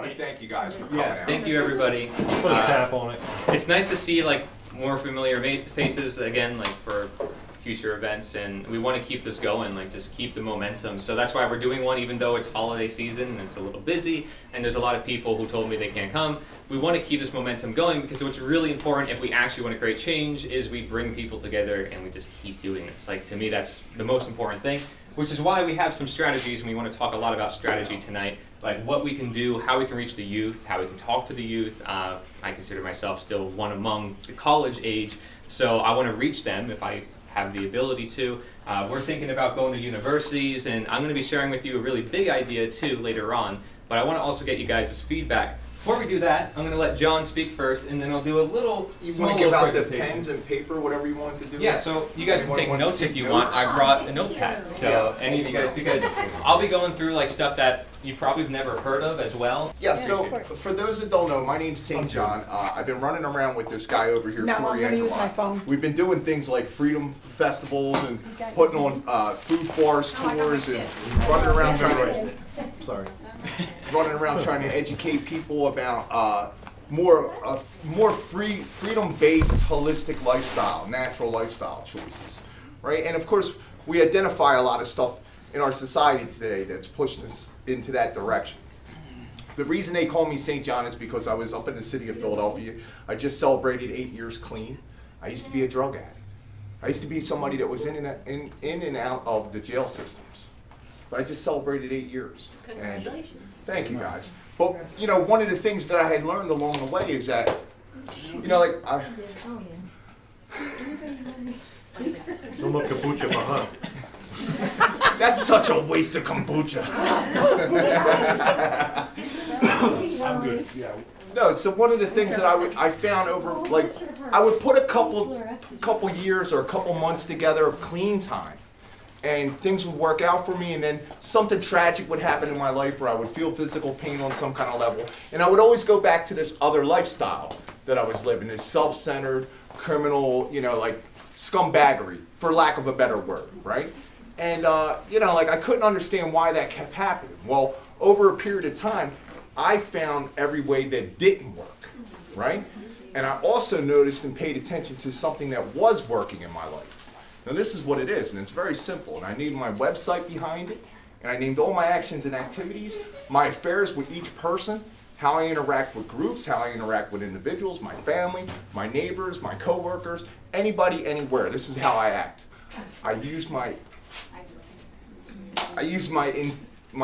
want to thank you guys for coming out. Thank you everybody. Put a tap on it. It's nice to see like more familiar faces again, like for future events, and we want to keep this going, like just keep the momentum. So that's why we're doing one, even though it's holiday season and it's a little busy and there's a lot of people who told me they can't come. We want to keep this momentum going because what's really important if we actually want to create change is we bring people together and we just keep doing this. Like to me, that's the most important thing, which is why we have some strategies, and we want to talk a lot about strategy tonight, like what we can do, how we can reach the youth, how we can talk to the youth. I consider myself still one among the college age, so I want to reach them if I have the ability to. We're thinking about going to universities, and I'm going to be sharing with you a really big idea too later on, but I want to also get you guys' feedback. Before we do that, I'm going to let John speak first, and then I'll do a little You want to give out the pens and paper, whatever you want to do? Yeah, so you guys can take notes if you want. I brought a notepad, so any of you guys, because I'll be going through like stuff that you probably have never heard of as well. Yeah, so for those that don't know, my name's St. John. I've been running around with this guy over here, Cory I'm gonna use my Endrulat. phone. We've been doing things like freedom festivals and putting on food forest tours and running around trying to educate people about more freedom-based, holistic lifestyle, natural lifestyle choices, right? And of course, we identify a lot of stuff in our society today that's pushing us into that direction. The reason they call me St. John is because I was up in the city of Philadelphia. I just celebrated 8 years clean. I used to be a drug addict. I used to be somebody that was in and out of the jail systems. But I just celebrated 8 years. Congratulations. And thank you guys. But you know, one of the things that I had learned along the way is that, you know, like No more kombucha for her. that's such a waste of kombucha. I'm good. Yeah. No, so one of the things that I found over, like, I would put a couple years or a couple months together of clean time, and things would work out for me, and then something tragic would happen in my life where I would feel physical pain on some kind of level, and I would always go back to this other lifestyle that I was living, this self-centered, criminal, you know, like scumbaggery, for lack of a better word, right? And, you know, like I couldn't understand why that kept happening. Well, over a period of time, I found every way that didn't work, right? And I also noticed and paid attention to something that was working in my life. Now this is what it is, and it's very simple, and I named my website behind it, and I named all my actions and activities, my affairs with each person, how I interact with groups, how I interact with individuals, my family, my neighbors, my coworkers, anybody, anywhere. This is how I act. I use my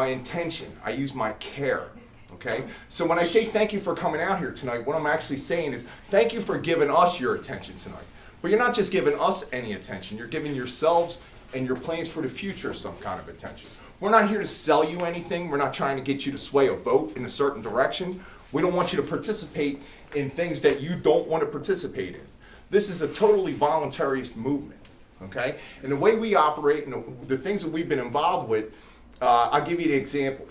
intention, I use my care. Okay? So when I say thank you for coming out here tonight, what I'm actually saying is thank you for giving us your attention tonight. But you're not just giving us any attention, you're giving yourselves and your plans for the future some kind of attention. We're not here to sell you anything. We're not trying to get you to sway a vote in a certain direction. We don't want you to participate in things that you don't want to participate in. This is a totally voluntarist movement, okay? And the way we operate and the things that we've been involved with, I'll give you an example.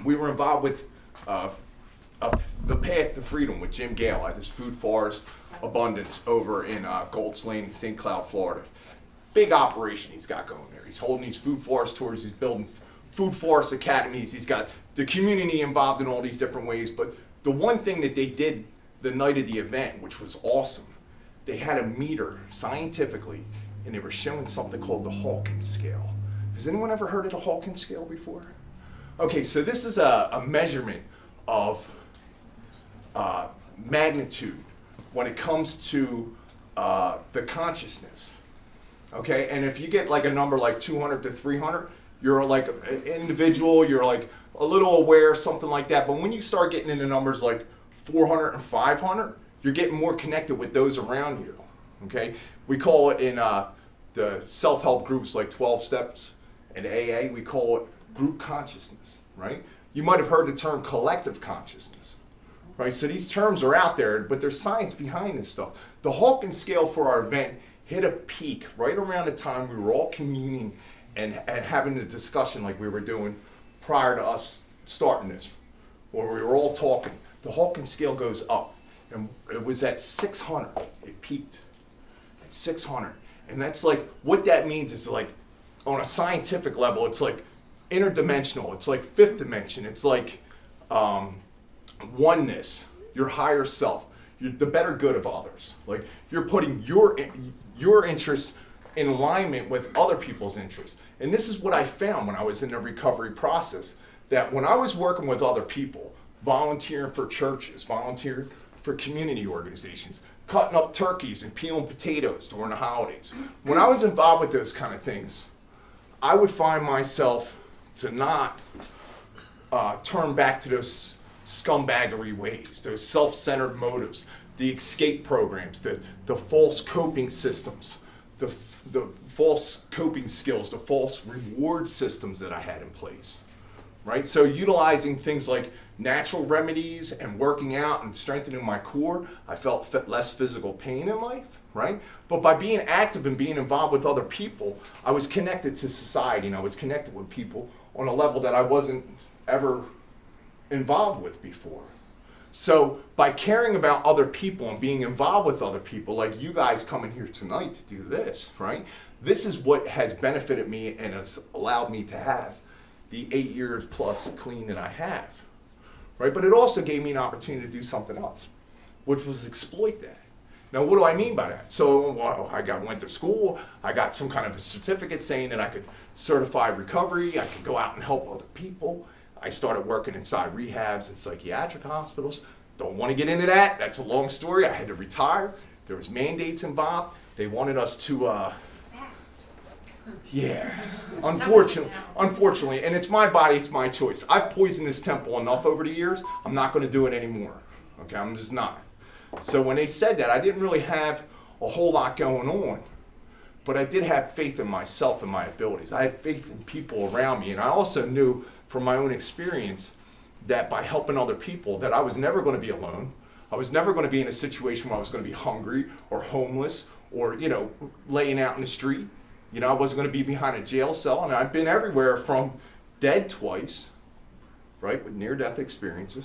We were involved with the Path to Freedom with Jim Gale at this food forest abundance over in Golds Lane, St. Cloud, Florida. Big operation he's got going there. He's holding these food forest tours, he's building food forest academies, he's got the community involved in all these different ways. But the one thing that they did the night of the event, which was awesome, they had a meter scientifically, and they were showing something called the Hawkins scale. Has anyone ever heard of the Hawkins scale before? Okay, so this is a measurement of magnitude when it comes to the consciousness. Okay, and if you get like a number like 200 to 300, you're like an individual, you're like a little aware, something like that. But when you start getting into numbers like 400 and 500, you're getting more connected with those around you. Okay, we call it in the self-help groups like 12 Steps and AA, we call it group consciousness, right? You might have heard the term collective consciousness, right? So these terms are out there, but there's science behind this stuff. The Hawkins scale for our event hit a peak right around the time we were all communing and having a discussion like we were doing prior to us starting this, where we were all talking. The Hawkins scale goes up, and it was at 600. It peaked at 600. And that's like, what that means is like, on a scientific level, it's like interdimensional. It's like fifth dimension. It's like oneness, your higher self, the better good of others. Like you're putting your interests in alignment with other people's interests. And this is what I found when I was in the recovery process, that when I was working with other people, volunteering for churches, volunteering for community organizations, cutting up turkeys and peeling potatoes during the holidays, when I was involved with those kind of things, I would find myself to not turn back to those scumbaggery ways, those self-centered motives, the escape programs, the false coping systems, the false coping skills, the false reward systems that I had in place, right? So utilizing things like natural remedies and working out and strengthening my core, I felt less physical pain in life, right? But by being active and being involved with other people, I was connected to society and I was connected with people on a level that I wasn't ever involved with before. So by caring about other people and being involved with other people, like you guys coming here tonight to do this, right? This is what has benefited me and has allowed me to have the 8 years plus clean that I have, right? But it also gave me an opportunity to do something else, which was exploit that. Now, what do I mean by that? So went to school, I got some kind of a certificate saying that I could certify recovery, I could go out and help other people. I started working inside rehabs and psychiatric hospitals. Don't want to get into that. That's a long story. I had to retire. There was mandates involved. They wanted us to, unfortunately, and it's my body, it's my choice. I've poisoned this temple enough over the years. I'm not going to do it anymore. Okay, I'm just not. So when they said that, I didn't really have a whole lot going on, but I did have faith in myself and my abilities. I had faith in people around me, and I also knew from my own experience that by helping other people that I was never going to be alone. I was never going to be in a situation where I was going to be hungry or homeless or, laying out in the street. I wasn't going to be behind a jail cell. And I've been everywhere from dead twice, right, with near-death experiences,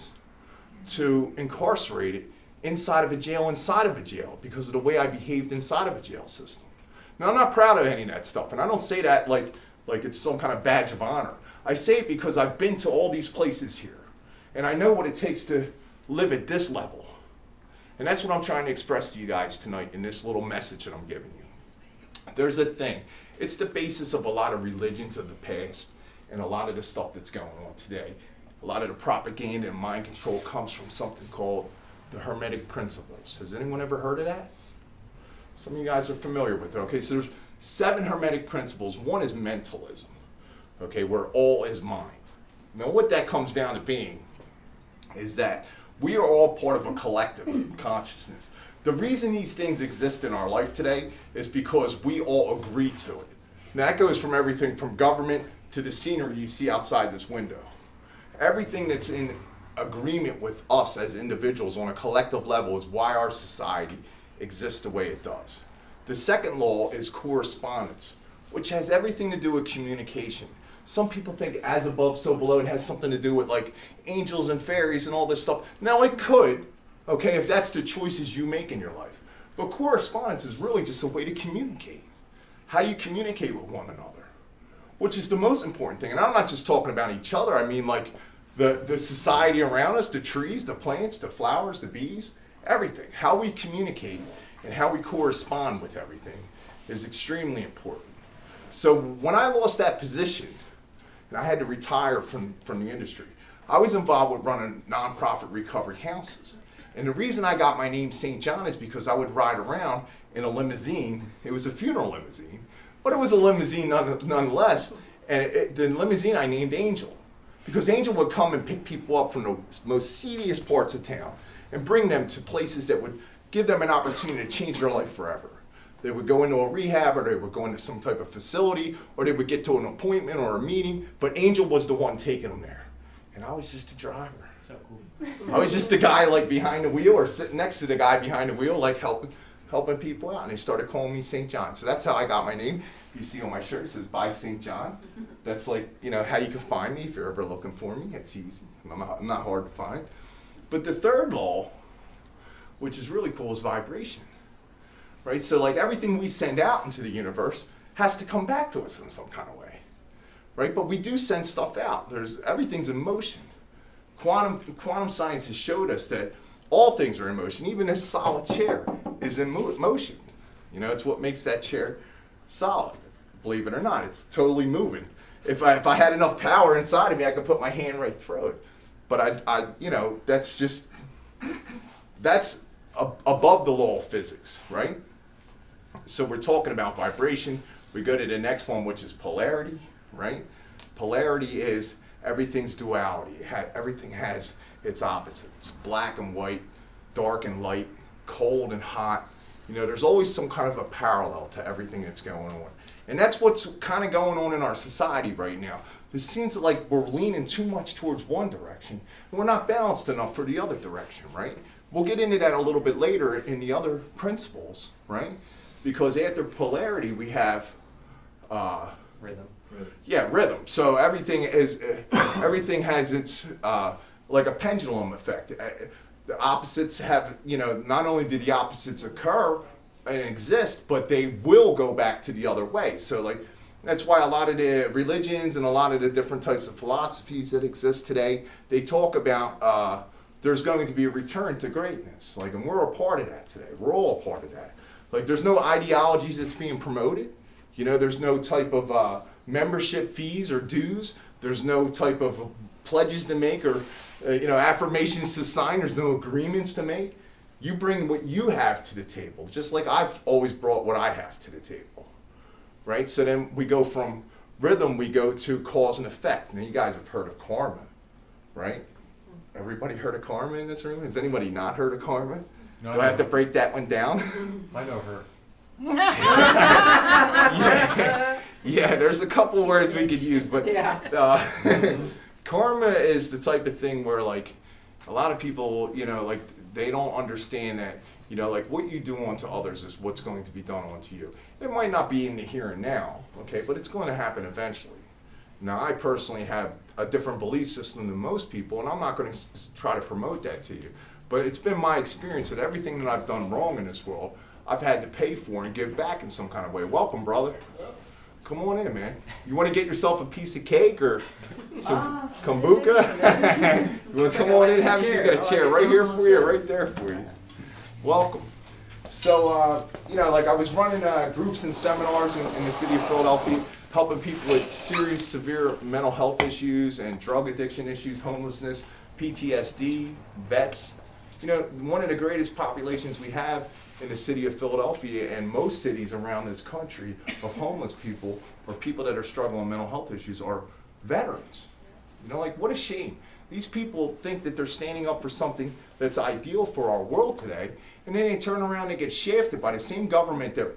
to incarcerated inside of a jail because of the way I behaved inside of a jail system. Now, I'm not proud of any of that stuff, and I don't say that like it's some kind of badge of honor. I say it because I've been to all these places here, and I know what it takes to live at this level. And that's what I'm trying to express to you guys tonight in this little message that I'm giving you. There's a thing. It's the basis of a lot of religions of the past and a lot of the stuff that's going on today. A lot of the propaganda and mind control comes from something called the Hermetic principles. Has anyone ever heard of that? Some of you guys are familiar with it. Okay, so there's 7 Hermetic principles. One is mentalism. Okay, where all is mind. Now what that comes down to being is that we are all part of a collective consciousness. The reason these things exist in our life today is because we all agree to it. Now that goes from everything from government to the scenery you see outside this window. Everything that's in agreement with us as individuals on a collective level is why our society exists the way it does. The second law is correspondence, which has everything to do with communication. Some people think as above, so below. It has something to do with like angels and fairies and all this stuff. Now it could, okay, if that's the choices you make in your life. But correspondence is really just a way to communicate. How you communicate with one another, which is the most important thing. And I'm not just talking about each other. I mean like the society around us, the trees, the plants, the flowers, the bees, everything. How we communicate and how we correspond with everything is extremely important. So when I lost that position, and I had to retire from the industry, I was involved with running nonprofit recovery houses. And the reason I got my name St. John is because I would ride around in a limousine. It was a funeral limousine, but it was a limousine nonetheless. And the limousine I named Angel, because Angel would come and pick people up from the most seediest parts of town and bring them to places that would give them an opportunity to change their life forever. They would go into a rehab, or they would go into some type of facility, or they would get to an appointment or a meeting, but Angel was the one taking them there. And I was just a driver. So cool. I was just the guy like behind the wheel or sitting next to the guy behind the wheel, like helping people out. And they started calling me St. John. So that's how I got my name. You see on my shirt, it says by St. John. That's like, how you can find me if you're ever looking for me. It's easy. I'm not hard to find. But the third law, which is really cool, is vibration. Right? So like everything we send out into the universe has to come back to us in some kind of way. Right? But we do send stuff out. Everything's in motion. quantum science has showed us that all things are in motion. Even a solid chair is in motion. You know, it's what makes that chair solid. Believe it or not, it's totally moving. If I had enough power inside of me, I could put my hand right through it. But you know, that's above the law of physics, right? So we're talking about vibration. We go to the next one, which is polarity, right? Polarity is everything's duality. Everything has its opposites: black and white, dark and light, cold and hot. You know, there's always some kind of a parallel to everything that's going on. And that's what's kind of going on in our society right now. It seems like we're leaning too much towards one direction, and we're not balanced enough for the other direction, right? We'll get into that a little bit later in the other principles, right? Because after polarity, we have Rhythm. yeah, rhythm. So everything has its like a pendulum effect. The opposites have, you know, not only do the opposites occur and exist, but they will go back to the other way. So like that's why a lot of the religions and a lot of the different types of philosophies that exist today, they talk about there's going to be a return to greatness. Like, and we're a part of that today. We're all a part of that. Like, there's no ideologies that's being promoted. You know, there's no type of membership fees or dues. There's no type of pledges to make or, you know, affirmations to sign. There's no agreements to make. You bring what you have to the table, just like I've always brought what I have to the table, right? So then we go from rhythm, we go to cause and effect. Now, you guys have heard of karma, right? Everybody heard of karma in this room? Has anybody not heard of karma? No, Do I have to break that one down? I know her. Yeah, there's a couple words we could use, but karma is the type of thing where, like, a lot of people, you know, like, they don't understand that, you know, like, what you do unto others is what's going to be done unto you. It might not be in the here and now, okay, but it's going to happen eventually. Now, I personally have a different belief system than most people, and I'm not going to try to promote that to you. But it's been my experience that everything that I've done wrong in this world, I've had to pay for and give back in some kind of way. Welcome, brother. Come on in, man. You want to get yourself a piece of cake or some kombucha? You want to come on in, have a seat? Got a chair right here for you, right there for you. Welcome. So, you know, like, I was running groups and seminars in the city of Philadelphia, helping people with serious, severe mental health issues and drug addiction issues, homelessness, PTSD, vets. You know, one of the greatest populations we have in the city of Philadelphia and most cities around this country of homeless people or people that are struggling with mental health issues are veterans. You know, like, what a shame. These people think that they're standing up for something that's ideal for our world today, and then they turn around and get shafted by the same government that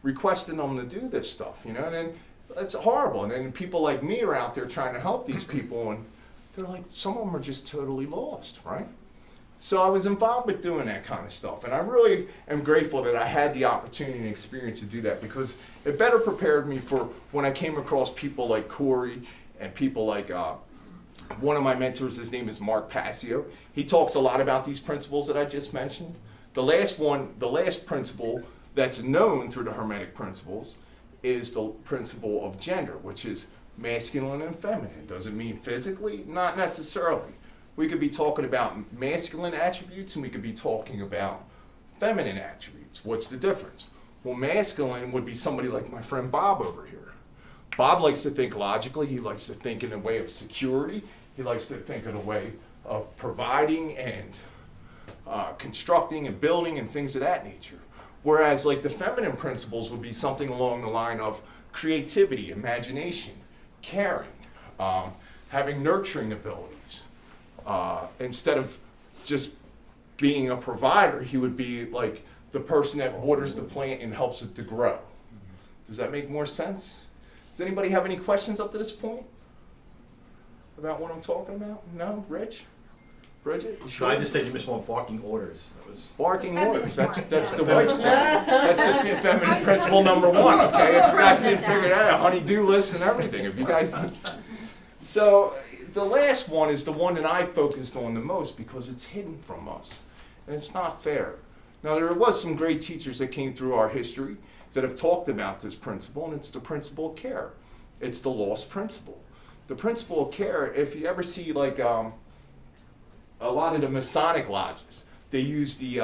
requested them to do this stuff, you know, and then that's horrible. And then people like me are out there trying to help these people, and they're like, some of them are just totally lost, right? So I was involved with doing that kind of stuff, and I really am grateful that I had the opportunity and experience to do that, because it better prepared me for when I came across people like Cory and people like one of my mentors. His name is Mark Passio. He talks a lot about these principles that I just mentioned. The last principle that's known through the Hermetic principles is the principle of gender, which is masculine and feminine. Does it mean physically? Not necessarily. We could be talking about masculine attributes and we could be talking about feminine attributes. What's the difference? Well, masculine would be somebody like my friend Bob over here. Bob likes to think logically. He likes to think in a way of security. He likes to think in a way of providing and constructing and building and things of that nature. Whereas, like, the feminine principles would be something along the line of creativity, imagination, caring, having nurturing abilities. Instead of just being a provider, he would be like the person that waters the plant and helps it to grow. Does that make more sense? Does anybody have any questions up to this point about what I'm talking about? No? Rich? Bridget? So I just said you missed one, barking orders. That was Barking orders. That's the wife's job. That's the feminine principle number one, okay? If you guys didn't figure that out, honey-do list and everything. If you guys didn't. So the last one is the one that I focused on the most because it's hidden from us. And it's not fair. Now, there was some great teachers that came through our history that have talked about this principle, and it's the principle of care. It's the lost principle. The principle of care, if you ever see, like, a lot of the Masonic lodges, they use the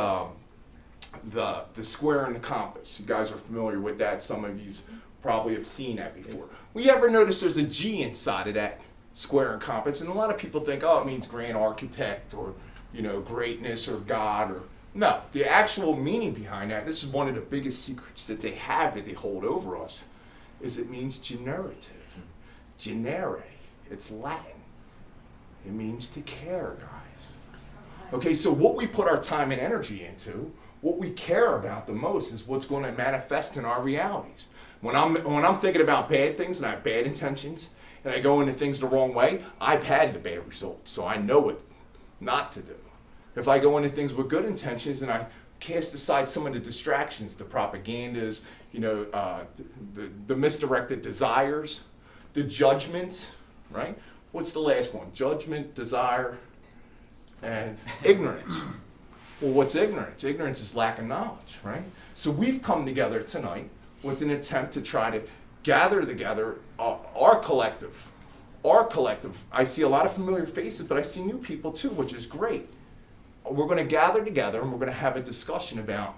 square and the compass. You guys are familiar with that. Some of you probably have seen that before. Well, you ever notice there's a G inside of that square and compass? And a lot of people think, oh, it means grand architect or, you know, greatness or God or... No, the actual meaning behind that, this is one of the biggest secrets that they have that they hold over us, is it means generative. Genere, it's Latin. It means to care, guys. Okay, so what we put our time and energy into, what we care about the most is what's going to manifest in our realities. When I'm thinking about bad things and I have bad intentions and I go into things the wrong way, I've had the bad results, so I know what not to do. If I go into things with good intentions and I cast aside some of the distractions, the propagandas, you know, the misdirected desires, the judgment, right? What's the last one? Judgment, desire, and ignorance. Well, what's ignorance? Ignorance is lack of knowledge, right? So we've come together tonight with an attempt to try to gather together our collective. I see a lot of familiar faces, but I see new people too, which is great. We're going to gather together and we're going to have a discussion about,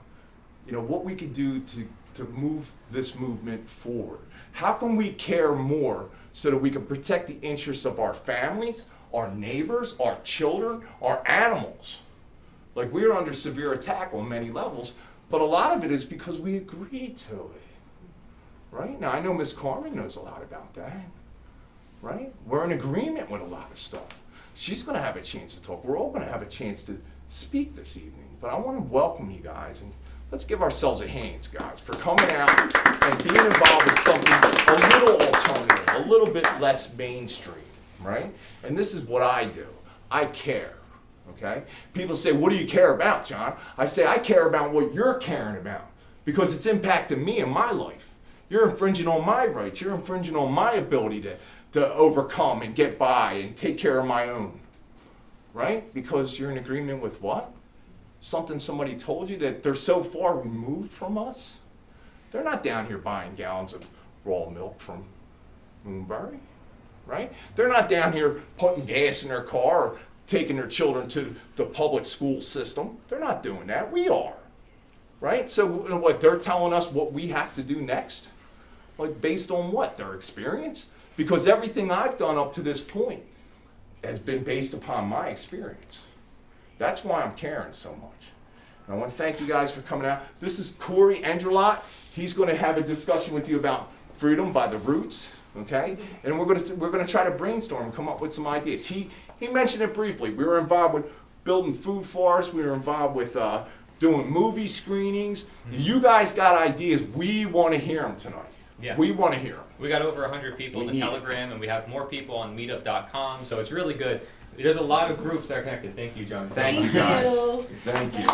you know, what we could do to move this movement forward. How can we care more so that we can protect the interests of our families, our neighbors, our children, our animals? Like, we're under severe attack on many levels, but a lot of it is because we agreed to it. Right? Now, I know Miss Carmen knows a lot about that. Right? We're in agreement with a lot of stuff. She's going to have a chance to talk. We're all going to have a chance to speak this evening. But I want to welcome you guys, and let's give ourselves a hand, guys, for coming out and being involved with something a little alternative, a little bit less mainstream, right? And this is what I do. I care, okay? People say, what do you care about, John? I say, I care about what you're caring about because it's impacting me in my life. You're infringing on my rights. You're infringing on my ability to overcome and get by and take care of my own, right? Because you're in agreement with what? Something somebody told you, that they're so far removed from us. They're not down here buying gallons of raw milk from Moonbury, right? They're not down here putting gas in their car or taking their children to the public school system. They're not doing that. We are, right? So what, they're telling us what we have to do next? Like, based on what? Their experience? Because everything I've done up to this point has been based upon my experience. That's why I'm caring so much. And I want to thank you guys for coming out. This is Cory Endrulat. He's going to have a discussion with you about freedom by the roots, okay? And we're going to try to brainstorm and come up with some ideas. He mentioned it briefly. We were involved with building food forests. We were involved with doing movie screenings. You guys got ideas. We want to hear them tonight. Yeah. We want to hear them. We got over 100 people in the Telegram, and we have more people on meetup.com, so it's really good. There's a lot of groups that are connected. Thank you, John. Thank you, guys. Thank you.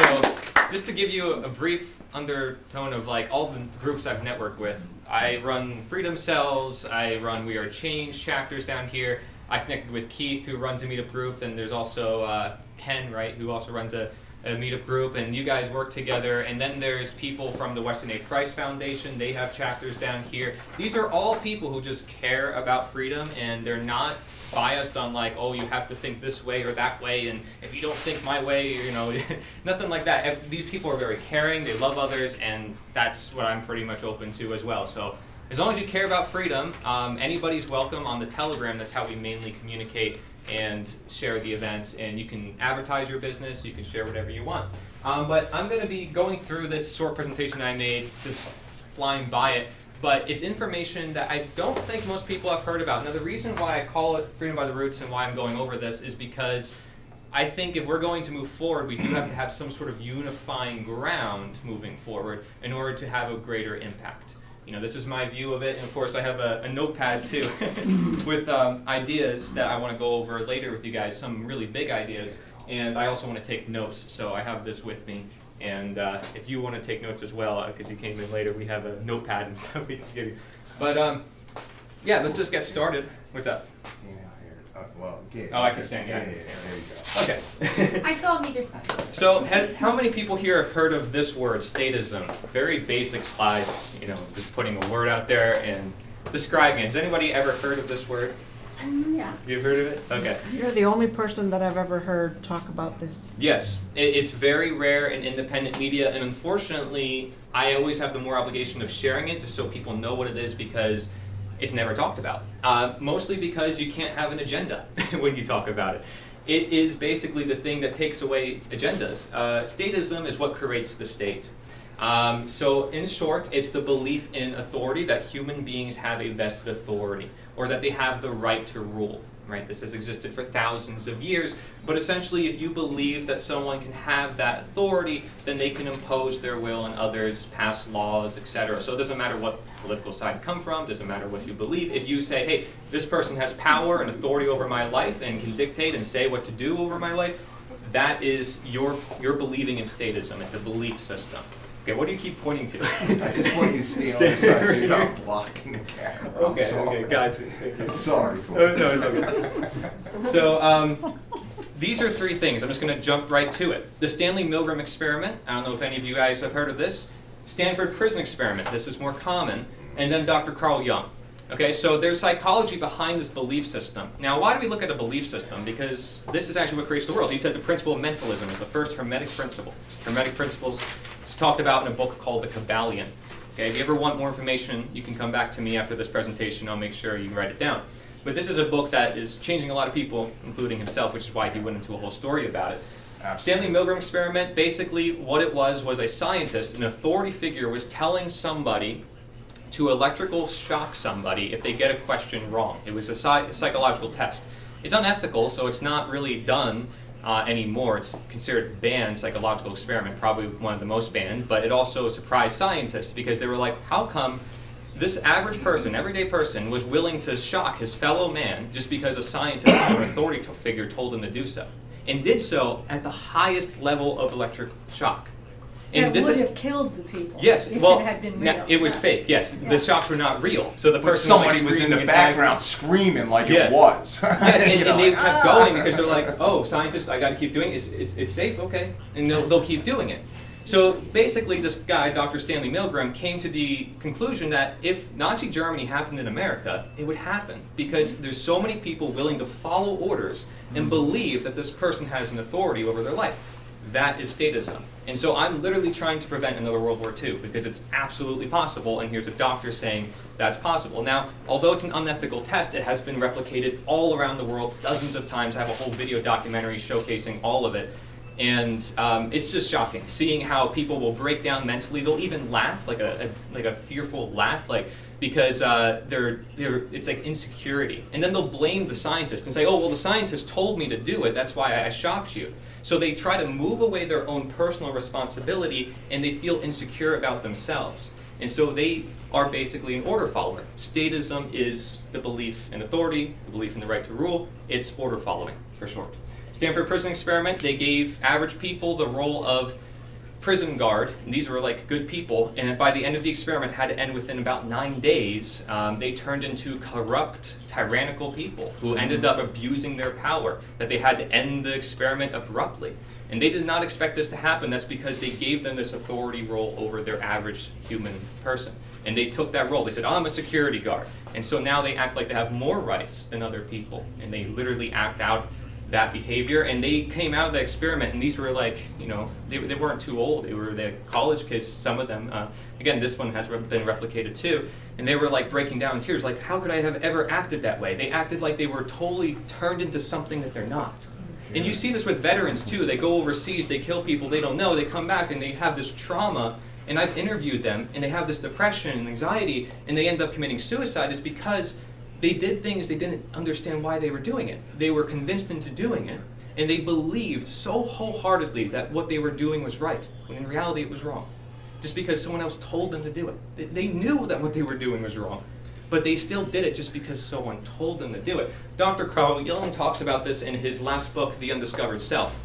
So, just to give you a brief undertone of like all the groups I've networked with, I run Freedom Cells, I run We Are Change chapters down here. I connected with Keith, who runs a meetup group, and there's also Ken, right, who also runs a meetup group, and you guys work together. And then there's people from the Weston A. Price Foundation. They have chapters down here. These are all people who just care about freedom, and they're not biased on like, oh, you have to think this way or that way, and if you don't think my way, you know, nothing like that. These people are very caring, they love others, and that's what I'm pretty much open to as well. So as long as you care about freedom, anybody's welcome on the Telegram. That's how we mainly communicate and share the events, and you can advertise your business, you can share whatever you want. But I'm going to be going through this short presentation I made, just flying by it, but it's information that I don't think most people have heard about. Now, the reason why I call it Freedom by the Roots and why I'm going over this is because I think if we're going to move forward, we do have to have some sort of unifying ground moving forward in order to have a greater impact. You know, this is my view of it, and of course I have a notepad too with ideas that I want to go over later with you guys, some really big ideas, and I also want to take notes, so I have this with me, and if you want to take notes as well, because you came in later, we have a notepad and stuff we can give you. But yeah, let's just get started. What's up? Oh, I can stand, yeah. There you go. Okay. I saw him either side. So, how many people here have heard of this word, statism? Very basic slides, you know, just putting a word out there and describing it. Has anybody ever heard of this word? Yeah. You've heard of it? Okay. You're the only person that I've ever heard talk about this. Yes, it's very rare in independent media, and unfortunately, I always have the more obligation of sharing it just so people know what it is because it's never talked about. Mostly because you can't have an agenda when you talk about it. It is basically the thing that takes away agendas. Statism is what creates the state. So in short, it's the belief in authority, that human beings have a vested authority, or that they have the right to rule. Right? This has existed for thousands of years, but essentially if you believe that someone can have that authority, then they can impose their will on others, pass laws, etc. So it doesn't matter what political side you come from, doesn't matter what you believe. If you say, hey, this person has power and authority over my life and can dictate and say what to do over my life, that is you're believing in statism. It's a belief system. Okay, what do you keep pointing to? I just want you to stay on the side so you're not blocking the camera. Okay, gotcha. Thank you. Sorry. No, it's okay. So, these are three things. I'm just going to jump right to it. The Stanley Milgram experiment. I don't know if any of you guys have heard of this. Stanford prison experiment. This is more common. And then Dr. Carl Jung. Okay, so there's psychology behind this belief system. Now, why do we look at a belief system? Because this is actually what creates the world. He said the principle of mentalism is the first Hermetic principle. Hermetic principles is talked about in a book called The Kabbalion. Okay, if you ever want more information, you can come back to me after this presentation. I'll make sure you can write it down. But this is a book that is changing a lot of people, including himself, which is why he went into a whole story about it. Stanley Milgram experiment, basically what it was a scientist, an authority figure, was telling somebody to electrical shock somebody if they get a question wrong. It was a psychological test. It's unethical, so it's not really done anymore. It's considered banned psychological experiment, probably one of the most banned, but it also surprised scientists because they were like, how come this average person, everyday person, was willing to shock his fellow man just because a scientist or an authority figure told him to do so, and did so at the highest level of electric shock. And that would have killed the people. Yes, if well, it had been real. it was fake. Yes, the shocks were not real. So the But person somebody was was in the screaming background screaming like it was. Yes, and, You know, and they like, kept going because they're like, oh, scientists, I got to keep doing it. It's safe, okay, and they'll keep doing it. So basically, this guy, Dr. Stanley Milgram, came to the conclusion that if Nazi Germany happened in America, it would happen because there's so many people willing to follow orders and believe that this person has an authority over their life. That is statism. And so I'm literally trying to prevent another World War II because it's absolutely possible, and here's a doctor saying that's possible. Now, although it's an unethical test, it has been replicated all around the world dozens of times. I have a whole video documentary showcasing all of it. And it's just shocking, seeing how people will break down mentally. They'll even laugh, like a fearful laugh, because it's like insecurity. And then they'll blame the scientist and say, oh, well, the scientist told me to do it, that's why I shocked you. So they try to move away their own personal responsibility, and they feel insecure about themselves. And so they are basically an order follower. Statism is the belief in authority, the belief in the right to rule. It's order following, for short. Stanford prison experiment, they gave average people the role of prison guard, and these were like good people, and by the end of the experiment, had to end within about 9 days, they turned into corrupt, tyrannical people who ended up abusing their power, that they had to end the experiment abruptly. And they did not expect this to happen. That's because they gave them this authority role over their average human person. And they took that role. They said, oh, I'm a security guard. And so now they act like they have more rights than other people, and they literally act out that behavior. And they came out of the experiment, and these were like, they weren't too old. They were the college kids, some of them. Again, this one has been replicated too. And they were like breaking down in tears, like, how could I have ever acted that way? They acted like they were totally turned into something that they're not. And you see this with veterans too. They go overseas, they kill people they don't know, they come back and they have this trauma. And I've interviewed them, and they have this depression and anxiety, and they end up committing suicide. Is because they did things they didn't understand why they were doing it. They were convinced into doing it, and they believed so wholeheartedly that what they were doing was right, when in reality it was wrong. Just because someone else told them to do it. They knew that what they were doing was wrong, but they still did it just because someone told them to do it. Dr. Carl Jung talks about this in his last book, The Undiscovered Self.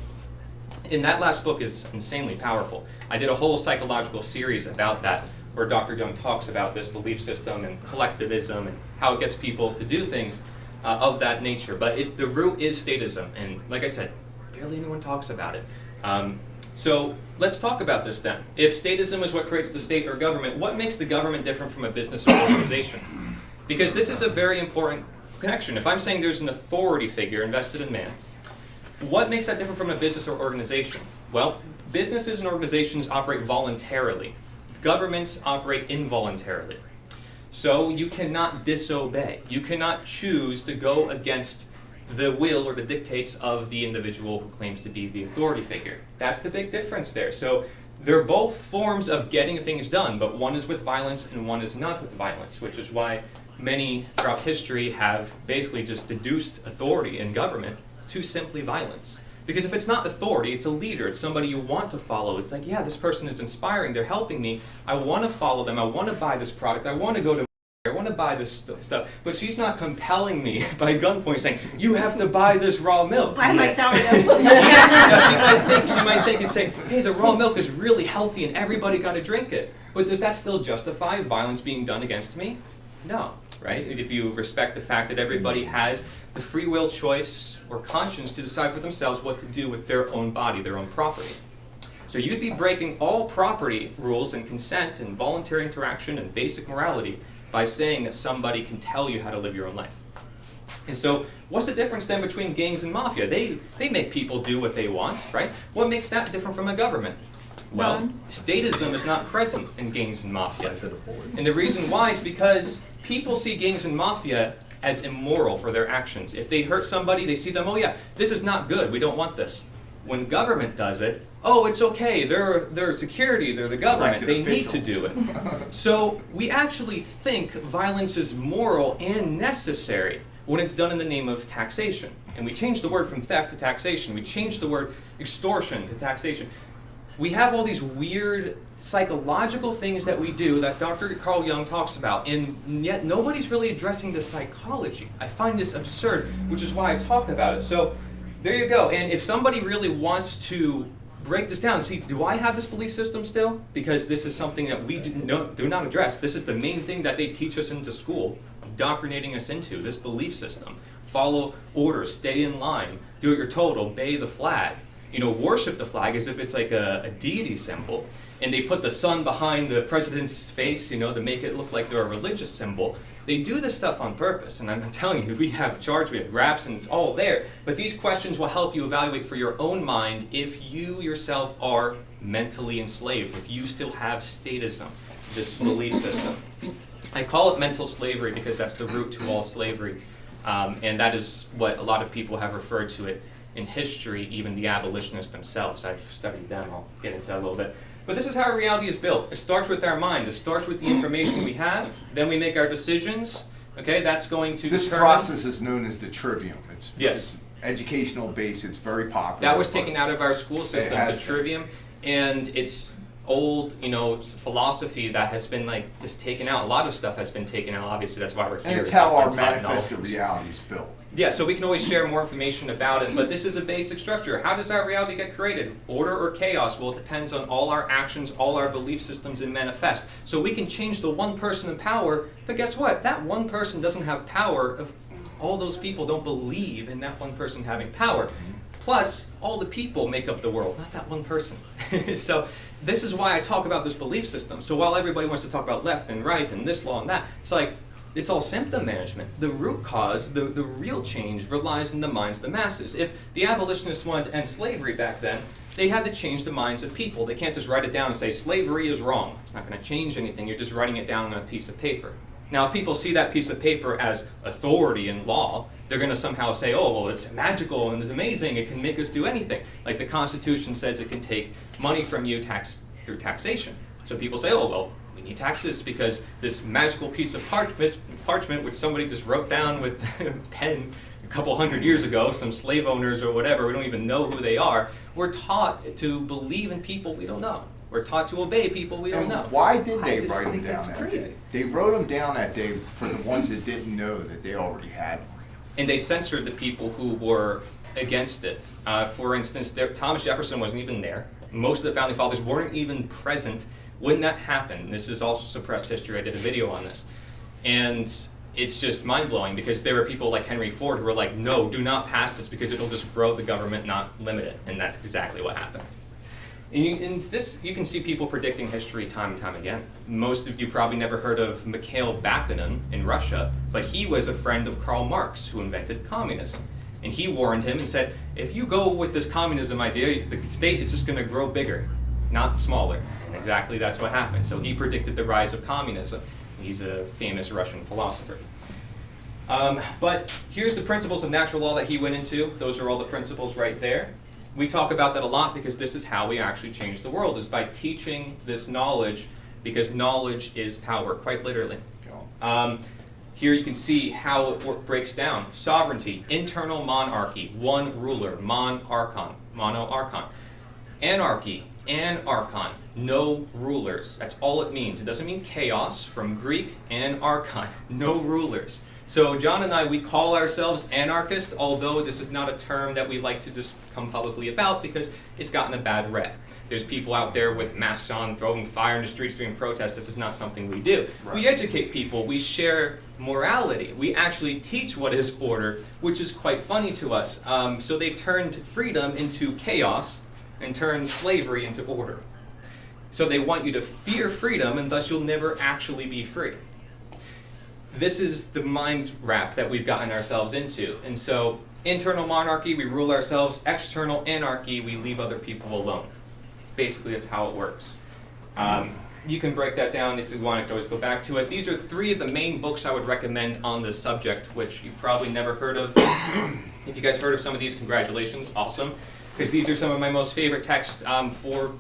And that last book is insanely powerful. I did a whole psychological series about that, where Dr. Jung talks about this belief system and collectivism and how it gets people to do things of that nature. But the root is statism, and like I said, barely anyone talks about it. So let's talk about this then. If statism is what creates the state or government, what makes the government different from a business or organization? Because this is a very important connection. If I'm saying there's an authority figure invested in man, what makes that different from a business or organization? Well, businesses and organizations operate voluntarily. Governments operate involuntarily. So you cannot disobey. You cannot choose to go against the will or the dictates of the individual who claims to be the authority figure. That's the big difference there. So they're both forms of getting things done, but one is with violence and one is not with violence, which is why many throughout history have basically just deduced authority in government to simply violence. Because if it's not authority, it's a leader, it's somebody you want to follow. It's like, yeah, this person is inspiring, they're helping me, I want to follow them, I want to buy this product, I want to go to I want to buy this stuff, but she's not compelling me by gunpoint saying, you have to buy this raw milk. Buy my sourdough. Yeah, she might think and say, hey, the raw milk is really healthy and everybody got to drink it. But does that still justify violence being done against me? No, right? If you respect the fact that everybody has the free will choice or conscience to decide for themselves what to do with their own body, their own property. So you'd be breaking all property rules and consent and voluntary interaction and basic morality by saying that somebody can tell you how to live your own life. And so what's the difference then between gangs and mafia? They make people do what they want, right? What makes that different from a government? Well, statism is not present in gangs and mafia. And the reason why is because people see gangs and mafia as immoral for their actions. If they hurt somebody, they see them, oh yeah, this is not good, we don't want this. When government does it, oh, it's okay, they're security, they're the government, they need to do it. So we actually think violence is moral and necessary when it's done in the name of taxation. And we change the word from theft to taxation. We change the word extortion to taxation. We have all these weird psychological things that we do that Dr. Carl Jung talks about, and yet nobody's really addressing the psychology. I find this absurd, which is why I talk about it. So there you go. And if somebody really wants to break this down, see, do I have this belief system still? Because this is something that we do not address. This is the main thing that they teach us into school, indoctrinating us into, this belief system. Follow orders, stay in line, do what you're told, obey the flag. You know, worship the flag as if it's like a deity symbol. And they put the sun behind the president's face, you know, to make it look like they're a religious symbol. They do this stuff on purpose, and I'm telling you, we have charts, we have graphs, and it's all there. But these questions will help you evaluate for your own mind if you yourself are mentally enslaved, if you still have statism, this belief system. I call it mental slavery because that's the root to all slavery, and that is what a lot of people have referred to it in history, even the abolitionists themselves. I've studied them, I'll get into that a little bit. But this is how reality is built. It starts with our mind. It starts with the information we have. Then we make our decisions. Okay, that's going to This determine... process is known as the trivium. It's educational based. It's very popular. That was taken out of our school system, the trivium, and it's old, you know, philosophy that has been like just taken out. A lot of stuff has been taken out. Obviously, that's why we're here. And it's how our manifested reality is built. Yeah, so we can always share more information about it, but this is a basic structure. How does our reality get created? Order or chaos? Well, it depends on all our actions, all our belief systems, and manifest. So we can change the one person in power, but guess what? That one person doesn't have power if all those people don't believe in that one person having power. Plus, all the people make up the world, not that one person. So this is why I talk about this belief system. So while everybody wants to talk about left and right and this law and that, it's like, it's all symptom management. The root cause, the real change, relies in the minds of the masses. If the abolitionists wanted to end slavery back then, they had to change the minds of people. They can't just write it down and say, slavery is wrong. It's not going to change anything. You're just writing it down on a piece of paper. Now, if people see that piece of paper as authority and law, they're going to somehow say, oh, well, it's magical and it's amazing. It can make us do anything. Like the Constitution says it can take money from you through taxation. So people say, oh, well, we need taxes because this magical piece of parchment which somebody just wrote down with a pen a couple hundred years ago, some slave owners or whatever, we don't even know who they are. We're taught to believe in people we don't know. We're taught to obey people we don't know. Why did they write them down that's that crazy. day? They wrote them down that day for the ones that didn't know that they already had them. And they censored the people who were against it. For instance, Thomas Jefferson wasn't even there. Most of the Founding Fathers weren't even present when that happened. This is also suppressed history. I did a video on this. And it's just mind-blowing because there were people like Henry Ford who were like, no, do not pass this because it'll just grow the government, not limit it. And that's exactly what happened. In this, you can see people predicting history time and time again. Most of you probably never heard of Mikhail Bakunin in Russia, but he was a friend of Karl Marx, who invented communism. And he warned him and said, if you go with this communism idea, the state is just going to grow bigger, not smaller. And exactly that's what happened. So he predicted the rise of communism. He's a famous Russian philosopher. But here's the principles of natural law that he went into. Those are all the principles right there. We talk about that a lot because this is how we actually change the world, is by teaching this knowledge, because knowledge is power, quite literally. Here you can see how it breaks down. Sovereignty, internal monarchy, one ruler, monarchon, monoarchon. Anarchy, anarchon, no rulers. That's all it means. It doesn't mean chaos, from Greek, anarchon, no rulers. So John and I, we call ourselves anarchists, although this is not a term that we like to just come publicly about because it's gotten a bad rep. There's people out there with masks on, throwing fire in the streets during protests. This is not something we do. Right. We educate people. We share morality. We actually teach what is order, which is quite funny to us. So they've turned freedom into chaos and turned slavery into order. So they want you to fear freedom, and thus you'll never actually be free. This is the mind wrap that we've gotten ourselves into. And so internal monarchy, we rule ourselves. External anarchy, we leave other people alone. Basically, that's how it works. You can break that down if you want. You can always go back to it. These are 3 of the main books I would recommend on this subject, which you've probably never heard of. If you guys heard of some of these, congratulations, awesome. Because these are some of my most favorite texts for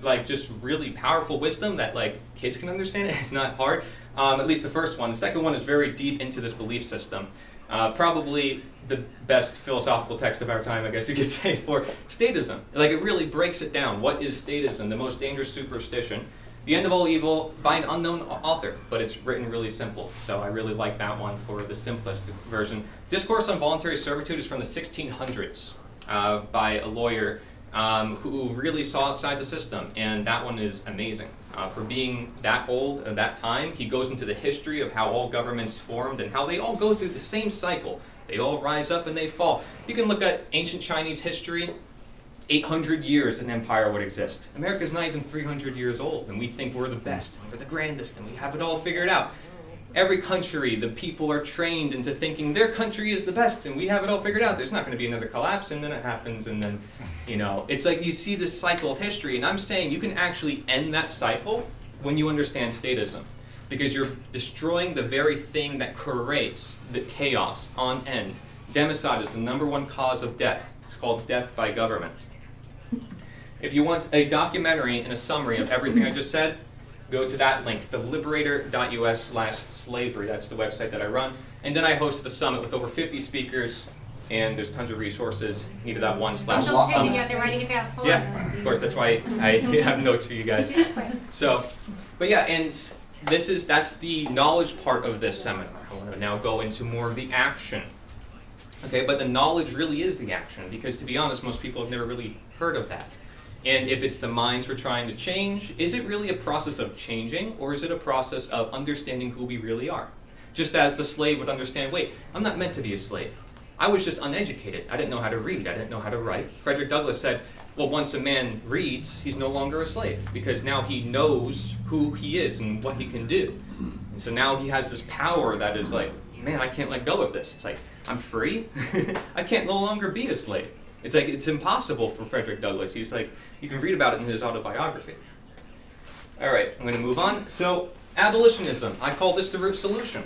like just really powerful wisdom that like kids can understand it. It's not hard. At least the first one. The second one is very deep into this belief system. Probably the best philosophical text of our time, I guess you could say, for statism. Like it really breaks it down. What is statism? The most dangerous superstition. The End of All Evil by an unknown author, but it's written really simple. So I really like that one for the simplest version. Discourse on Voluntary Servitude is from the 1600s by a lawyer who really saw outside the system, and that one is amazing. For being that old at that time, he goes into the history of how all governments formed and how they all go through the same cycle. They all rise up and they fall. You can look at ancient Chinese history. 800 years an empire would exist. America's not even 300 years old, and we think we're the best, and we're the grandest, and we have it all figured out. Every country, the people are trained into thinking their country is the best, and we have it all figured out. There's not going to be another collapse, and then it happens, and then, you know, it's like you see this cycle of history, and I'm saying you can actually end that cycle when you understand statism, because you're destroying the very thing that creates the chaos on end. Democide is the #1 cause of death. It's called death by government. If you want a documentary and a summary of everything I just said, go to that link, theliberator.us/slavery. That's the website that I run. And then I hosted a summit with over 50 speakers, and there's tons of resources. Needed that one slash Don't take it yet, they're writing it down. Hold on. Yeah, of course, that's why I have notes for you guys. So, but yeah, and that's the knowledge part of this seminar. I want to now go into more of the action. Okay, but the knowledge really is the action, because to be honest, most people have never really heard of that. And if it's the minds we're trying to change, is it really a process of changing, or is it a process of understanding who we really are? Just as the slave would understand, wait, I'm not meant to be a slave. I was just uneducated. I didn't know how to read. I didn't know how to write. Frederick Douglass said, well, once a man reads, he's no longer a slave, because now he knows who he is and what he can do. And so now he has this power that is like, man, I can't let go of this. It's like, I'm free? I can't no longer be a slave. It's like, it's impossible for Frederick Douglass. He's like, you can read about it in his autobiography. All right, I'm going to move on. So, abolitionism. I call this the root solution.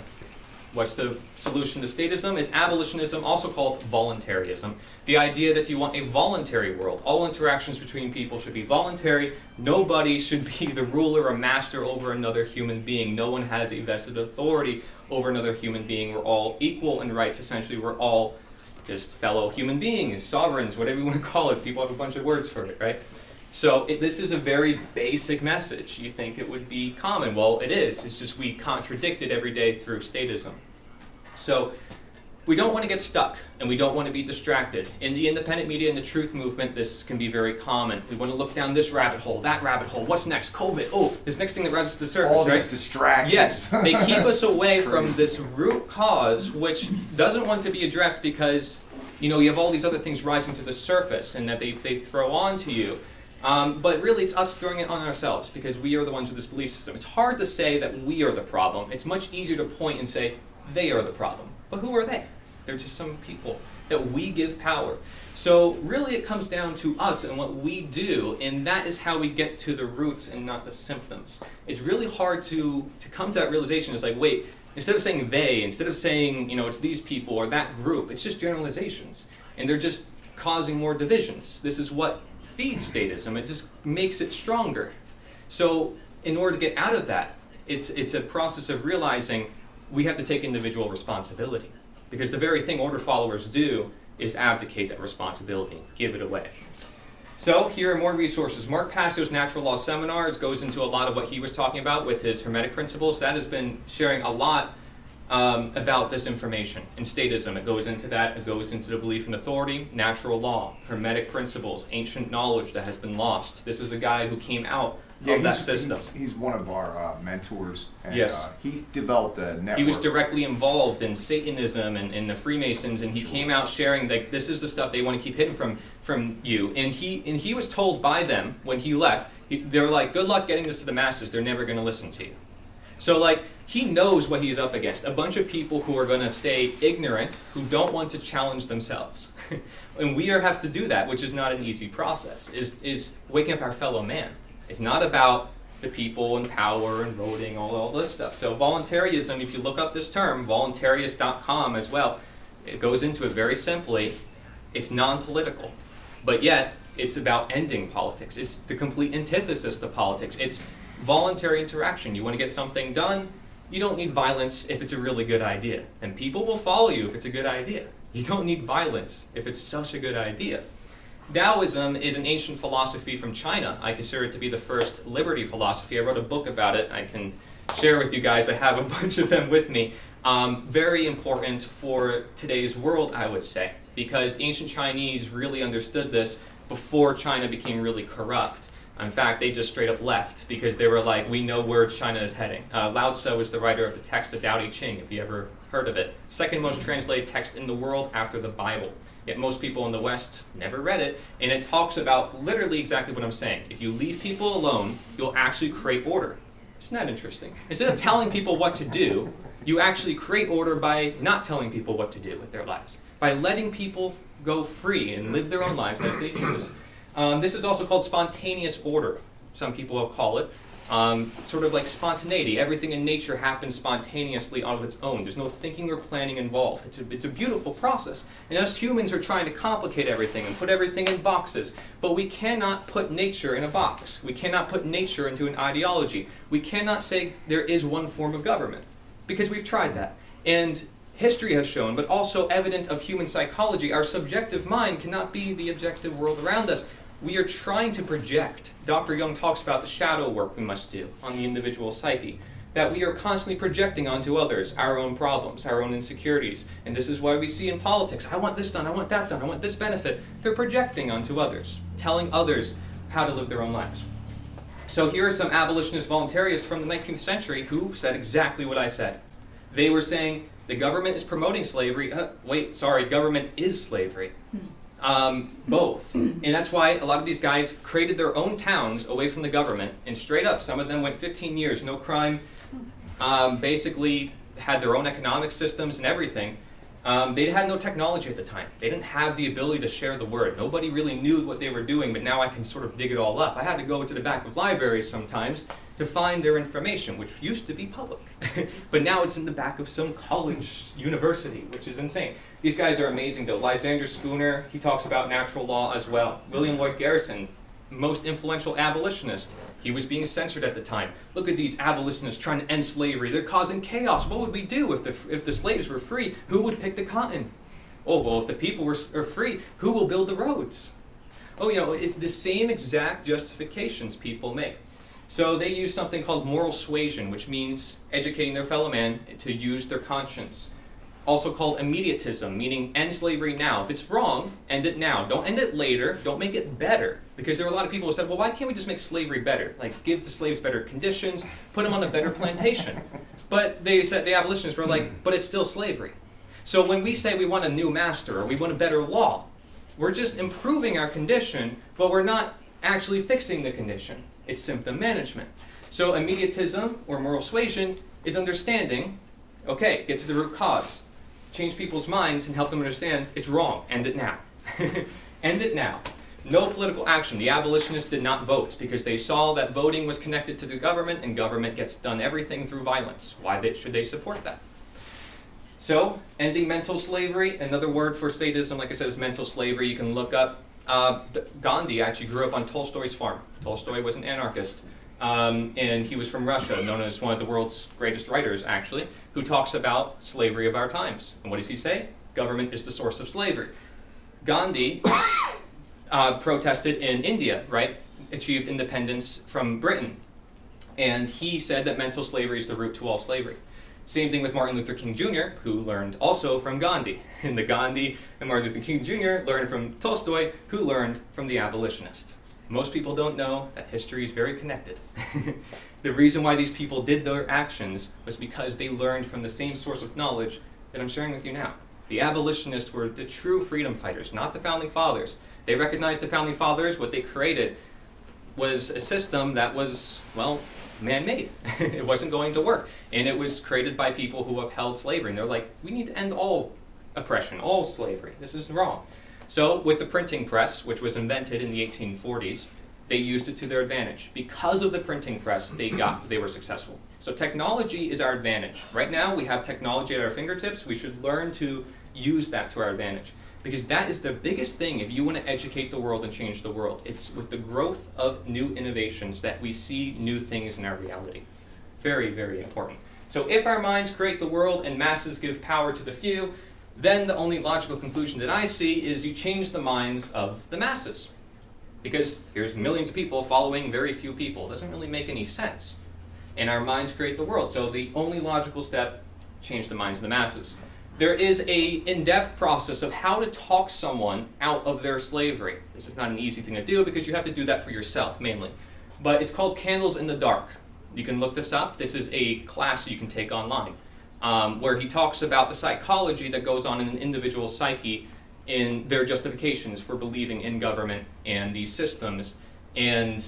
What's the solution to statism? It's abolitionism, also called voluntarism. The idea that you want a voluntary world. All interactions between people should be voluntary. Nobody should be the ruler or master over another human being. No one has a vested authority over another human being. We're all equal in rights. Essentially, we're all just fellow human beings, sovereigns, whatever you want to call it. People have a bunch of words for it, right? So this is a very basic message. You think it would be common. Well, it is. It's just we contradict it every day through statism. So we don't want to get stuck, and we don't want to be distracted. In the independent media and the truth movement, this can be very common. We want to look down this rabbit hole, that rabbit hole. What's next? COVID. Oh, this next thing that rises to the surface, all right? these distractions. Yes, they keep us away from this root cause, which doesn't want to be addressed because, you know, you have all these other things rising to the surface and that they throw onto you. But really, it's us throwing it on ourselves because we are the ones with this belief system. It's hard to say that we are the problem. It's much easier to point and say, they are the problem. But who are they? They're just some people that we give power. So really, it comes down to us and what we do, and that is how we get to the roots and not the symptoms. It's really hard to come to that realization. It's like, wait, instead of saying they, instead of saying, it's these people or that group, it's just generalizations. And they're just causing more divisions. This is what feeds statism. It just makes it stronger. So in order to get out of that, it's a process of realizing we have to take individual responsibility. Because the very thing order followers do is abdicate that responsibility, give it away. So here are more resources. Mark Passio's Natural Law Seminars goes into a lot of what he was talking about with his Hermetic principles. That has been sharing a lot about this information. In statism, it goes into that. It goes into the belief in authority, natural law, Hermetic principles, ancient knowledge that has been lost. This is a guy who came out of that system. He's one of our mentors, and yes. He developed a network. He was directly involved in Satanism and the Freemasons, and he came out sharing that this is the stuff they want to keep hidden from you. And he was told by them when he left, they were like, good luck getting this to the masses. They're never going to listen to you. So he knows what he's up against. A bunch of people who are going to stay ignorant, who don't want to challenge themselves. And we have to do that, which is not an easy process, is waking up our fellow man. It's not about the people and power and voting, all this stuff. So voluntarism, if you look up this term, voluntarist.com as well, it goes into it very simply. It's non-political, but yet it's about ending politics. It's the complete antithesis to politics. It's voluntary interaction. You want to get something done, you don't need violence if it's a really good idea. And people will follow you if it's a good idea. You don't need violence if it's such a good idea. Taoism is an ancient philosophy from China. I consider it to be the first liberty philosophy. I wrote a book about it. I can share with you guys. I have a bunch of them with me. Very important for today's world, I would say, because the ancient Chinese really understood this before China became really corrupt. In fact, they just straight up left because they were like, we know where China is heading. Lao Tzu was the writer of the text of Tao Te Ching, if you ever heard of it. Second most translated text in the world after the Bible. Yet most people in the West never read it, and it talks about literally exactly what I'm saying. If you leave people alone, you'll actually create order. Isn't that interesting? Instead of telling people what to do, you actually create order by not telling people what to do with their lives, by letting people go free and live their own lives as they choose. This is also called spontaneous order, some people will call it. Sort of like spontaneity. Everything in nature happens spontaneously out of its own. There's no thinking or planning involved. It's a beautiful process. And us humans are trying to complicate everything and put everything in boxes. But we cannot put nature in a box. We cannot put nature into an ideology. We cannot say there is one form of government, because we've tried that. And history has shown, but also evident of human psychology, our subjective mind cannot be the objective world around us. We are trying to project. Dr. Jung talks about the shadow work we must do on the individual psyche, that we are constantly projecting onto others our own problems, our own insecurities. And this is why we see in politics, I want this done, I want that done, I want this benefit. They're projecting onto others, telling others how to live their own lives. So here are some abolitionist voluntarists from the 19th century who said exactly what I said. They were saying, the government is promoting slavery. Government is slavery. Both. And that's why a lot of these guys created their own towns away from the government, and straight up, some of them went 15 years, no crime, basically had their own economic systems and everything. They had no technology at the time. They didn't have the ability to share the word. Nobody really knew what they were doing, but now I can sort of dig it all up. I had to go to the back of libraries sometimes to find their information, which used to be public. But now it's in the back of some college, university, which is insane. These guys are amazing though. Lysander Spooner, he talks about natural law as well. William Lloyd Garrison, most influential abolitionist. He was being censored at the time. Look at these abolitionists trying to end slavery. They're causing chaos. What would we do if the slaves were free? Who would pick the cotton? Oh, well, if the people are free, who will build the roads? Oh, the same exact justifications people make. So they use something called moral suasion, which means educating their fellow man to use their conscience. Also called immediatism, meaning end slavery now. If it's wrong, end it now. Don't end it later. Don't make it better. Because there were a lot of people who said, well, why can't we just make slavery better? Like, give the slaves better conditions, put them on a better plantation. But they said, the abolitionists were like, but it's still slavery. So when we say we want a new master or we want a better law, we're just improving our condition, but we're not actually fixing the condition. It's symptom management. So immediatism or moral suasion is understanding, okay, get to the root cause, change people's minds and help them understand it's wrong, end it now. End it now. No political action. The abolitionists did not vote because they saw that voting was connected to the government and government gets done everything through violence. Why should they support that? So, ending mental slavery, another word for sadism, like I said, is mental slavery. You can look up, Gandhi actually grew up on Tolstoy's farm. Tolstoy was an anarchist, and he was from Russia, known as one of the world's greatest writers, actually, who talks about slavery of our times. And what does he say? Government is the source of slavery. Gandhi protested in India, right? Achieved independence from Britain. And he said that mental slavery is the root to all slavery. Same thing with Martin Luther King Jr., who learned also from Gandhi. And the Gandhi and Martin Luther King Jr. learned from Tolstoy, who learned from the abolitionists. Most people don't know that history is very connected. The reason why these people did their actions was because they learned from the same source of knowledge that I'm sharing with you now. The abolitionists were the true freedom fighters, not the founding fathers. They recognized the founding fathers, what they created was a system that was, well, man-made. It wasn't going to work. And it was created by people who upheld slavery. And they're like, we need to end all oppression, all slavery. This is wrong. So with the printing press, which was invented in the 1840s, they used it to their advantage. Because of the printing press, they were successful. So technology is our advantage. Right now, we have technology at our fingertips. We should learn to use that to our advantage. Because that is the biggest thing if you want to educate the world and change the world. It's with the growth of new innovations that we see new things in our reality. Very, very important. So if our minds create the world and masses give power to the few, then the only logical conclusion that I see is you change the minds of the masses. Because here's millions of people following very few people. It doesn't really make any sense. And our minds create the world. So the only logical step, change the minds of the masses. There is an in-depth process of how to talk someone out of their slavery. This is not an easy thing to do because you have to do that for yourself mainly. But it's called Candles in the Dark. You can look this up. This is a class you can take online where he talks about the psychology that goes on in an individual's psyche in their justifications for believing in government and these systems and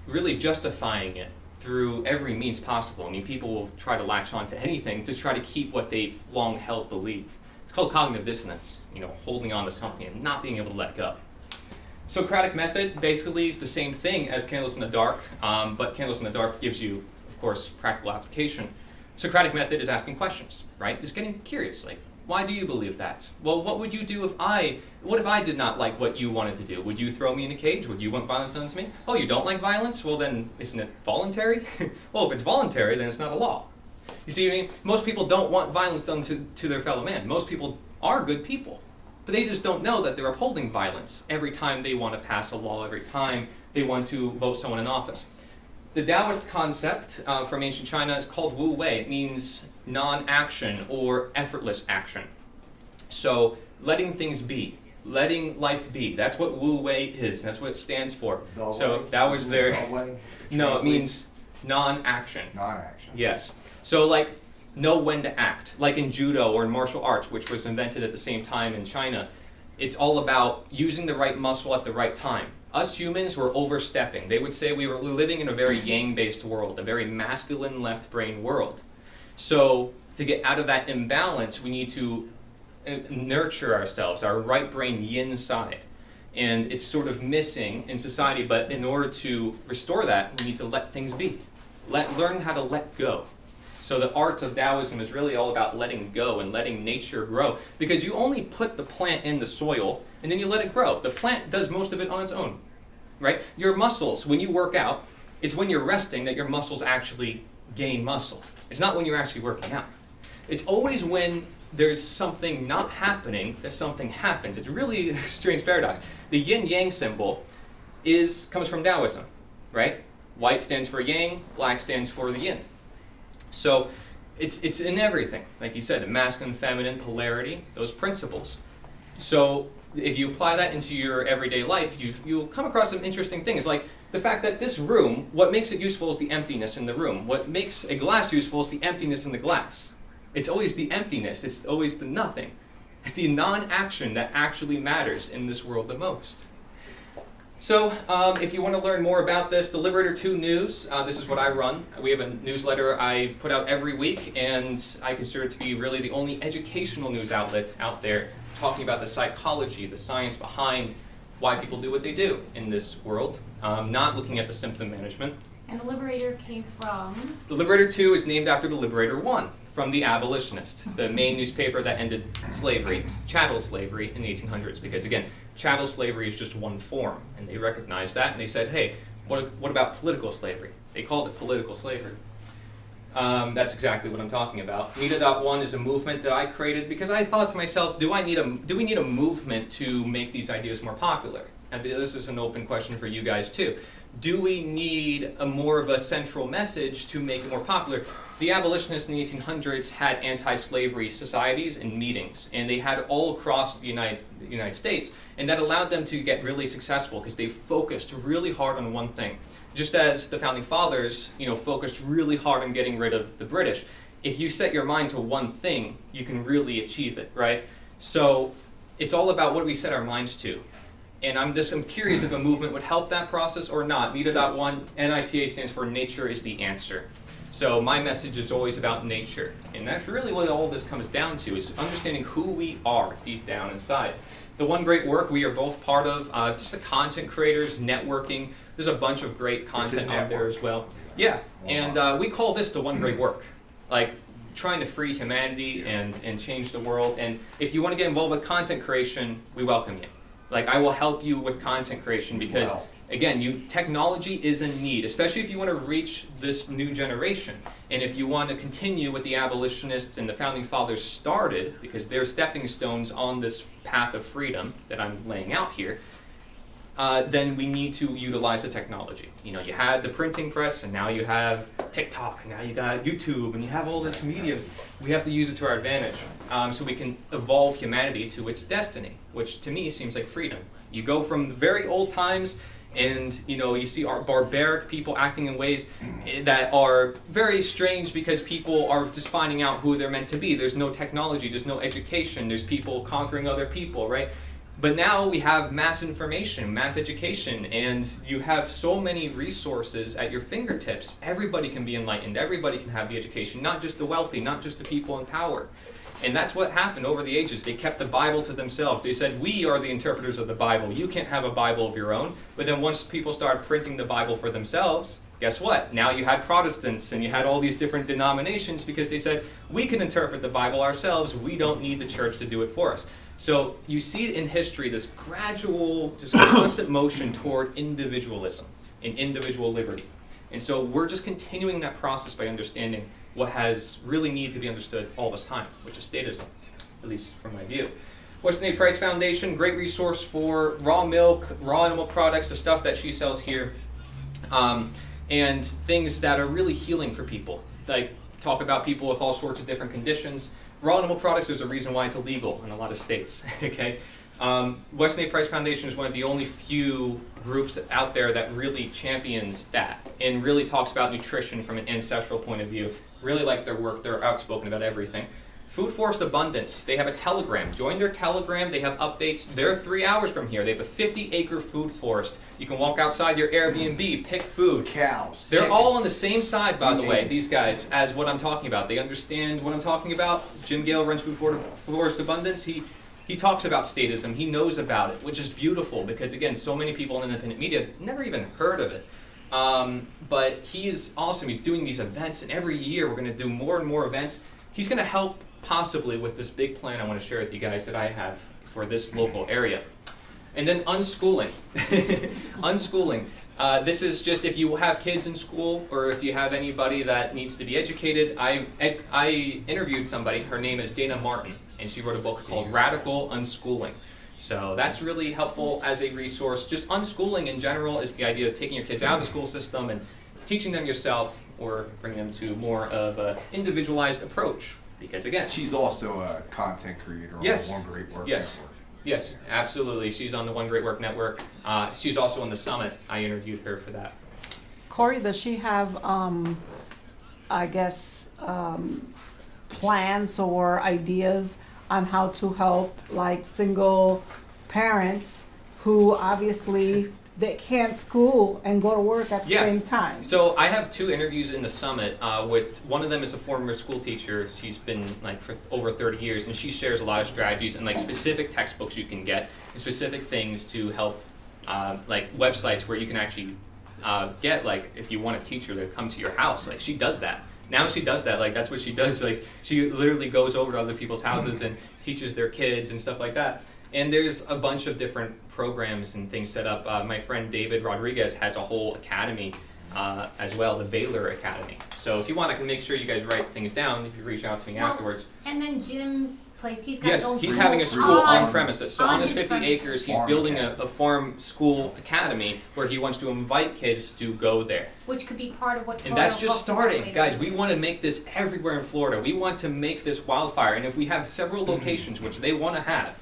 really justifying it through every means possible. I mean, people will try to latch on to anything to try to keep what they've long held belief. It's called cognitive dissonance, holding on to something and not being able to let go. Socratic method basically is the same thing as Candles in the Dark, but Candles in the Dark gives you, of course, practical application. Socratic method is asking questions, right? Just getting curious, like, why do you believe that? Well, what would you do what if I did not like what you wanted to do? Would you throw me in a cage? Would you want violence done to me? Oh, you don't like violence? Well, then isn't it voluntary? Well, if it's voluntary, then it's not a law. You see what I mean? Most people don't want violence done to their fellow man. Most people are good people, but they just don't know that they're upholding violence every time they want to pass a law, every time they want to vote someone in office. The Taoist concept from ancient China is called Wu Wei. It means non-action or effortless action. So letting things be, letting life be. That's what Wu Wei is. That's what it stands for. So that was their... No, it means non-action. Non-action. Yes. So like know when to act. Like in judo or in martial arts, which was invented at the same time in China, it's all about using the right muscle at the right time. Us humans were overstepping. They would say we were living in a very yang-based world, a very masculine left-brain world. So to get out of that imbalance, we need to nurture ourselves, our right brain yin side. And it's sort of missing in society, but in order to restore that, we need to let things be. Learn how to let go. So the art of Taoism is really all about letting go and letting nature grow. Because you only put the plant in the soil, and then you let it grow. The plant does most of it on its own, right? Your muscles, when you work out, it's when you're resting that your muscles actually gain muscle. It's not when you're actually working out. It's always when there's something not happening that something happens. It's really a strange paradox. The yin-yang symbol comes from Taoism, right? White stands for yang, black stands for the yin. So it's in everything. Like you said, the masculine, feminine, polarity, those principles. So if you apply that into your everyday life, you'll come across some interesting things. Like the fact that this room, what makes it useful is the emptiness in the room. What makes a glass useful is the emptiness in the glass. It's always the emptiness. It's always the nothing. The non-action that actually matters in this world the most. So if you want to learn more about this, the Liberator 2 News, this is what I run. We have a newsletter I put out every week, and I consider it to be really the only educational news outlet out there talking about the psychology, the science behind why people do what they do in this world, not looking at the symptom management. And the Liberator came from? The Liberator 2 is named after the Liberator 1, from the Abolitionist, the main newspaper that ended slavery, chattel slavery, in the 1800s. Because again, chattel slavery is just one form, and they recognized that, and they said, hey, what about political slavery? They called it political slavery. That's exactly what I'm talking about. Nita.1 is a movement that I created because I thought to myself, do we need a movement to make these ideas more popular? And this is an open question for you guys too. Do we need a more of a central message to make it more popular? The abolitionists in the 1800s had anti-slavery societies and meetings, and they had all across the United States, and that allowed them to get really successful because they focused really hard on one thing. Just as the Founding Fathers, focused really hard on getting rid of the British. If you set your mind to one thing, you can really achieve it, right? So it's all about what do we set our minds to. And I'm curious if a movement would help that process or not. Nita.1, NITA stands for Nature is the Answer. So my message is always about nature. And that's really what all this comes down to, is understanding who we are deep down inside. The One Great Work we are both part of, just the content creators, networking. There's a bunch of great content out there as well. Yeah, and we call this the One Great Work. Like, trying to free humanity and change the world. And if you want to get involved with content creation, we welcome you. Like, I will help you with content creation because, again, technology is a need, especially if you want to reach this new generation. And if you want to continue what the abolitionists and the Founding Fathers started, because they're stepping stones on this path of freedom that I'm laying out here, then we need to utilize the technology. You had the printing press, and now you have TikTok, and now you got YouTube, and you have all this media. We have to use it to our advantage so we can evolve humanity to its destiny, which to me seems like freedom. You go from the very old times, and you see our barbaric people acting in ways that are very strange because people are just finding out who they're meant to be. There's no technology, there's no education, there's people conquering other people, right? But now we have mass information, mass education, and you have so many resources at your fingertips. Everybody can be enlightened, everybody can have the education, not just the wealthy, not just the people in power. And that's what happened over the ages. They kept the Bible to themselves. They said, we are the interpreters of the Bible. You can't have a Bible of your own. But then once people started printing the Bible for themselves, guess what? Now you had Protestants and you had all these different denominations because they said, we can interpret the Bible ourselves. We don't need the church to do it for us. So you see in history this gradual, just constant motion toward individualism and individual liberty. And so we're just continuing that process by understanding what has really needed to be understood all this time, which is statism, at least from my view. Weston A. Price Foundation, great resource for raw milk, raw animal products, the stuff that she sells here, and things that are really healing for people. Like, talk about people with all sorts of different conditions. Raw animal products, there's a reason why it's illegal in a lot of states, okay? Weston A. Price Foundation is one of the only few groups out there that really champions that and really talks about nutrition from an ancestral point of view. Really like their work. They're outspoken about everything. Food Forest Abundance, they have a Telegram. Join their Telegram. They have updates. They're 3 hours from here. They have a 50-acre food forest. You can walk outside your Airbnb, pick food. Cows. They're chickens. all on the same side, by the way, these guys, as what I'm talking about. They understand what I'm talking about. Jim Gale runs Food Forest Abundance. He talks about statism. He knows about it, which is beautiful because, again, so many people in independent media never even heard of it. But he is awesome. He's doing these events, and every year we're going to do more and more events. He's going to help possibly with this big plan I want to share with you guys that I have for this local area. And then unschooling. Unschooling. This is just if you have kids in school or if you have anybody that needs to be educated. I interviewed somebody. Her name is Dana Martin, and she wrote a book called Radical Unschooling. So that's really helpful as a resource. Just unschooling in general is the idea of taking your kids out of the school system and teaching them yourself or bringing them to more of an individualized approach. Because again, she's also a content creator on the One Great Work Network. Yes, absolutely. She's on the One Great Work Network. She's also on the Summit. I interviewed her for that. Cory, does she have, plans or ideas on how to help like single parents who obviously they can't school and go to work at the same time. So I have 2 interviews in the summit with, one of them is a former school teacher. She's been like for over 30 years, and she shares a lot of strategies and like specific textbooks you can get, and specific things to help, like websites where you can actually get, like, if you want a teacher to come to your house, like she does that. Now she does that, like that's what she does, like she literally goes over to other people's houses and teaches their kids and stuff like that. And there's a bunch of different programs and things set up. My friend David Rodriguez has a whole academy as well, the Valor Academy. So if you want, I can make sure you guys write things down if you reach out to me afterwards. And then Jim's place, he's got his own Yes, he's school having a school on premises. So on his his 50 premises. acres, he's building a farm school academy where he wants to invite kids to go there. Which could be part of what And that's Florida just wants to work starting. with. Guys, we want to make this everywhere in Florida. We want to make this wildfire. And if we have several locations, which they want to have,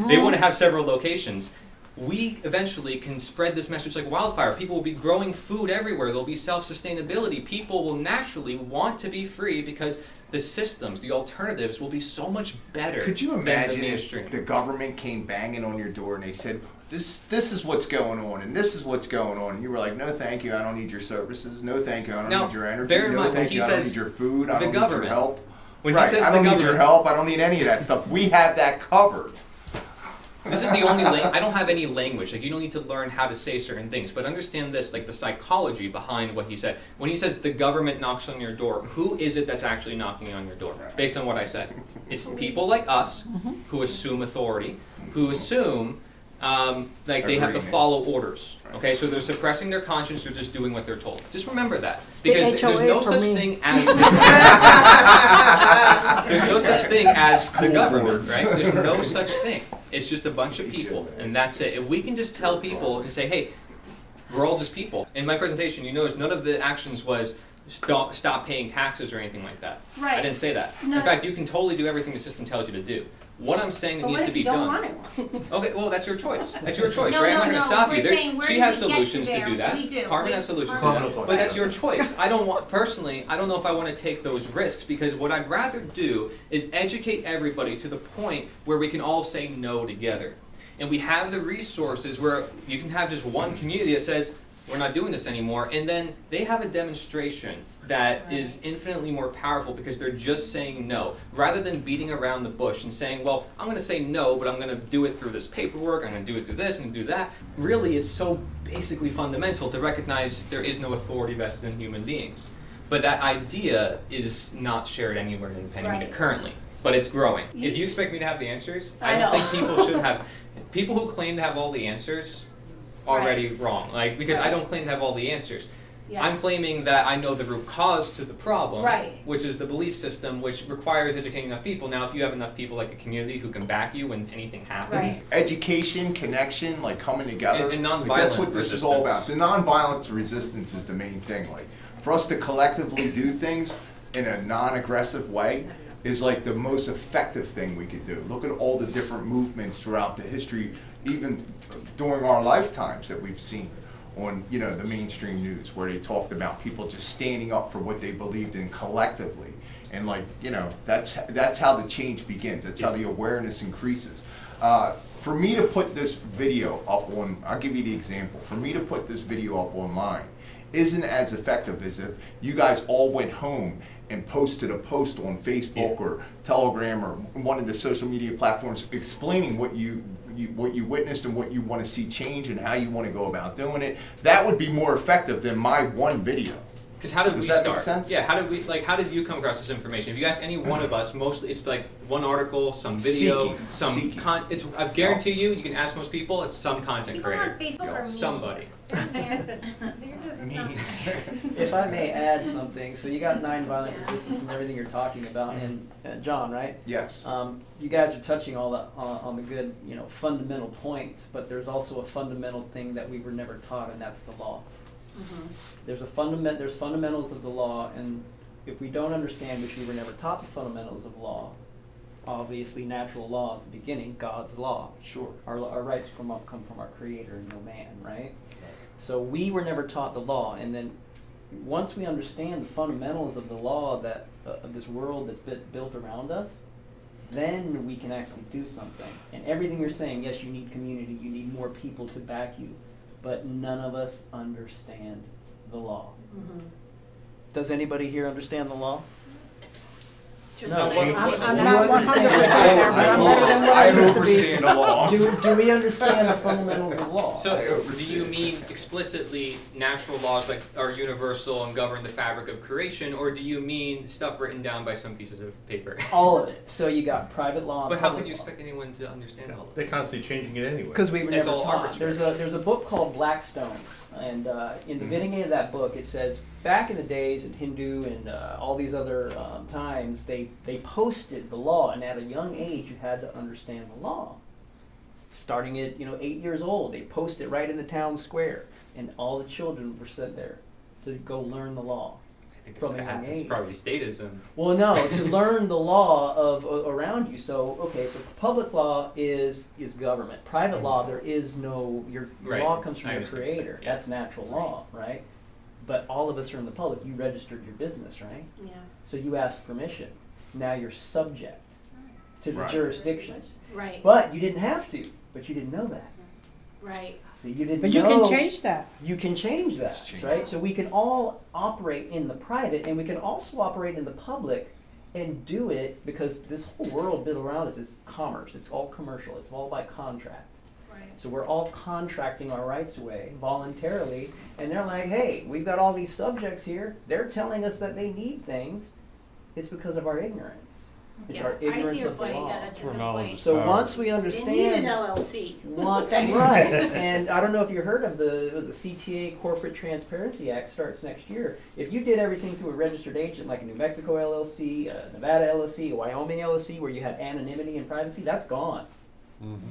they want to have several locations, we eventually can spread this message like wildfire. People will be growing food everywhere. There'll be self-sustainability. People will naturally want to be free because the systems, the alternatives will be so much better. Could you than the imagine mainstream. if the government came banging on your door and they said, this is what's going on and this is what's going on, and you were like, no thank you, I don't need your services, no thank you, I don't Now, need your energy, bear in no mind, when thank he you, I don't says need your food, I the don't need your government, help. When Right, he says I the don't need your government, help, I don't need any of that stuff. We have that covered. this is the only I don't have any language. Like, you don't need to learn how to say certain things. But understand this, like the psychology behind what he said. When he says the government knocks on your door, who is it that's actually knocking on your door? Based on what I said. It's people like us who assume authority, who assume like they have to Agreement. follow orders. Okay, so they're suppressing their conscience, they're just doing what they're told. Just remember that. the Because there's HOA no for such me. thing as there's no such thing as the government, boards. right? There's no such thing. It's just a bunch of people, and that's it. If we can just tell people and say, hey, we're all just people. In my presentation, you notice none of the actions was stop paying taxes or anything like that. Right. I didn't say that. No. In fact, you can totally do everything the system tells you to do. What I'm saying that But needs what to if be you don't done. want to? Okay, well, that's your choice. That's your choice, No, right? I'm no, not going to no, stop we're you. saying, where She do has we get to solutions to there? do that. We do. Carmen We- has solutions to Carmen that. will talk But that's about your it. choice. I don't want, personally, I don't know if I want to take those risks, because what I'd rather do is educate everybody to the point where we can all say no together. And we have the resources where you can have just one community that says, we're not doing this anymore, and then they have a demonstration that is infinitely more powerful because they're just saying no, rather than beating around the bush and saying, well, I'm going to say no, but I'm going to do it through this paperwork, I'm going to do it through this and do that. Really, it's so basically fundamental to recognize there is no authority vested in human beings. But that idea is not shared anywhere in independent media Right. currently, but it's growing. You- If you expect me to have the answers, I I don't know. think people should have. People who claim to have all the answers already wrong. Like, because I Right. don't claim to have all the answers. Yeah. I'm claiming that I know the root cause to the problem, Right. which is the belief system, which requires educating enough people. Now, if you have enough people like a community who can back you when anything happens, Right. Education, connection, like coming together. And like, that's what nonviolent this is all about. resistance. The nonviolent resistance is the main thing. Like, for us to collectively do things in a non-aggressive way is like the most effective thing we could do. Look at all the different movements throughout the history, even during our lifetimes, that we've seen on, you know, the mainstream news, where they talked about people just standing up for what they believed in collectively. And like, you know, that's how the change begins. That's how the awareness increases. For me to put this video up on, I'll give you the example. For me to put this video up online isn't as effective as if you guys all went home and posted a post on Facebook or Telegram or one of the social media platforms explaining what you witnessed and what you want to see change and how you want to go about doing it. That would be more effective than my one video. because how did Does we that start? make sense? Yeah, how did you come across this information? If you ask any one of us, mostly it's like one article, some video, Seeking. I guarantee you can ask most people, it's some content People creator. on Facebook are mean. Somebody. They're just If I may add something, so you got nonviolent resistance and everything you're talking about, and John, right? Yes. You guys are touching all on the good, fundamental points, but there's also a fundamental thing that we were never taught, and that's the law. There's fundamentals of the law, and if we don't understand, which we were never taught the fundamentals of law, obviously natural law is the beginning, God's law. Sure. Our rights come from our Creator, no man, right? So we were never taught the law, and then once we understand the fundamentals of the law that of this world that's built around us, then we can actually do something. And everything you're saying, yes, you need community, you need more people to back you, but none of us understand the law. Does anybody here understand the law? No, I'm not 100% there, but I'm better than what I I used to be. overstand the laws. Do we understand the fundamentals of law? So, do you mean explicitly natural laws like are universal and govern the fabric of creation, or do you mean stuff written down by some pieces of paper? All of it. So you got private law. But how public would you law. expect anyone to understand all of They're it? constantly changing it anyway. Because we were It's never all taught. arbitrary. There's a book called Blackstones, and in the beginning of that book it says back in the days in Hindu and all these other times they posted the law, and at a young age you had to understand the law. Starting at 8 years old, they post it right in the town square, and all the children were sent there to go learn the law. I think From a young it's age. probably statism. Well, no, to learn the law of around you. So, okay, so public law is government. Private law, there is no, your Right. law comes from I your understand what you're creator. saying, yeah. That's natural law, right? But all of us are in the public. You registered your business, right? Yeah. So you asked permission. Now you're subject to the Right. jurisdiction. Right. But you didn't have to, but you didn't know that. Right. So you didn't But you know. can change that. You can change that, It's change. right? So we can all operate in the private, and we can also operate in the public and do it because this whole world built around us is commerce. It's all commercial. It's all by contract. Right. So we're all contracting our rights away voluntarily, and they're like, hey, we've got all these subjects here. They're telling us that they need things. It's because of our ignorance. It's our I see ignorance your of the point. law. Yeah, that's a Where good knowledge point. is So power. once we They understand, need an LLC. right, and I don't know if you heard of the CTA Corporate Transparency Act starts next year. If you did everything through a registered agent like a New Mexico LLC, a Nevada LLC, a Wyoming LLC, where you had anonymity and privacy, that's gone.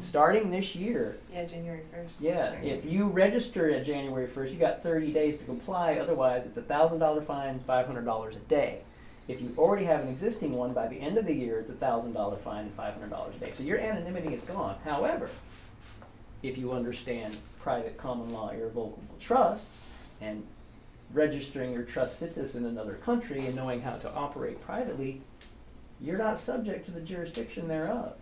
Starting this year, Yeah, January 1st. yeah, if you registered at January 1st, you got 30 days to comply. Otherwise, it's a $1,000 fine, $500 a day. If you already have an existing one, by the end of the year, it's a $1,000 fine and $500 a day. So your anonymity is gone. However, if you understand private common law irrevocable trusts and registering your trust status in another country and knowing how to operate privately, you're not subject to the jurisdiction thereof.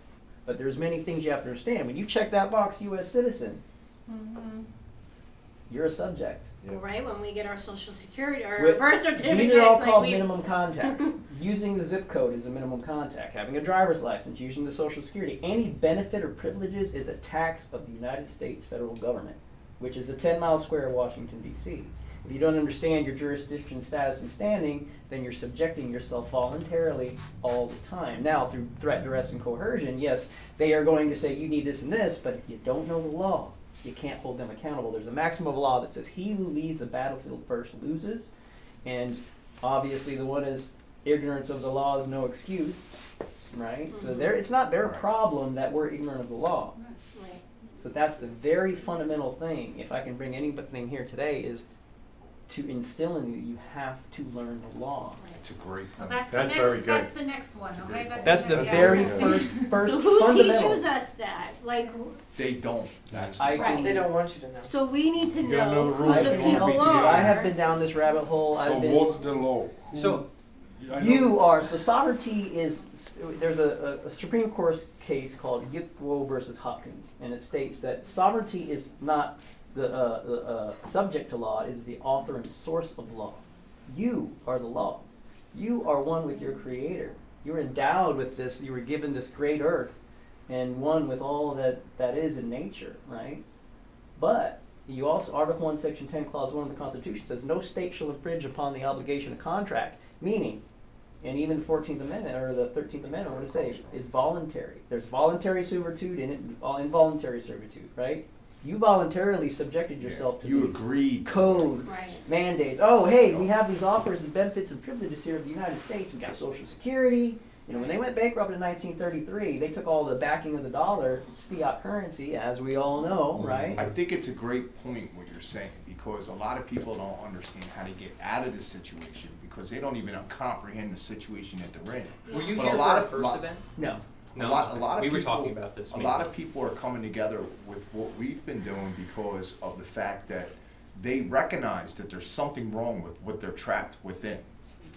But there's many things you have to understand. When you check that box, U.S. citizen, you're a subject. Right, when we get our social security or With- birth certificate. These are all it's called like we- minimum contacts. Using the zip code is a minimum contact. Having a driver's license, using the social security. Any benefit or privileges is a tax of the United States federal government, which is a 10-mile square of Washington, D.C. If you don't understand your jurisdiction, status, and standing, then you're subjecting yourself voluntarily all the time. Now, through threat, duress, and coercion, yes, they are going to say you need this and this, but if you don't know the law, you can't hold them accountable. There's a maxim of law that says he who leaves the battlefield first loses, and obviously the one is ignorance of the law is no excuse, right? So it's not their problem that we're ignorant of the law. Right. So that's the very fundamental thing. If I can bring anything here today is to instill in you, you have to learn the law. It's a great Well, point. That's very good. That's the next one, okay? That's the next very one. first So who fundamental. teaches us that? Like, They don't. That's I the Right. problem. They don't want you to know. so we need to You gotta know know the who rules. the You I, can't people be- are. I have been down this rabbit hole. So I've been. what's the law? So, You are, so sovereignty is, there's a Supreme Court case called Yitwo versus Hopkins, and it states that sovereignty is not the subject to law, it is the author and source of law. You are the law. You are one with your creator. You were endowed with this, you were given this great earth, and one with all that is in nature, right? But you also, Article 1, Section 10, Clause 1 of the Constitution says, no state shall infringe upon the obligation of contract, meaning, and even the 14th Amendment, or the 13th Amendment, what does it say? It's voluntary. There's voluntary servitude and involuntary servitude, right? You voluntarily subjected yourself to You these agreed. codes, Right. mandates. Oh, hey, we have these offers and benefits and privileges here of the United States. We got Social Security. You know, when they went bankrupt in 1933, they took all the backing of the dollar, it's fiat currency, as we all know, right? I think it's a great point what you're saying, because a lot of people don't understand how to get out of this situation because they don't even comprehend the situation that they're in. were you But here a for lot our of- first lot- event? No. No, a lot of we were people, talking about this. A lot of people are coming together with what we've been doing because of the fact that they recognize that there's something wrong with what they're trapped within.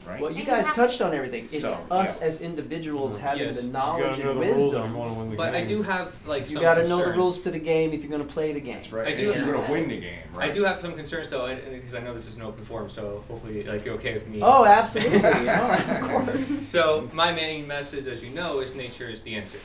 right? Well, you And guys have- touched on everything. It's So, us yeah. as individuals having Yes. the You knowledge and wisdom. But I do have like You some got to concerns. know the rules to the game if you're going to play the game. That's right. I And do- if you're gonna win the game, right? I do have some concerns though, because I know this is an open forum, so hopefully like you're okay with me. Oh, absolutely. Of course. So my main message, as you know, is nature is the answer.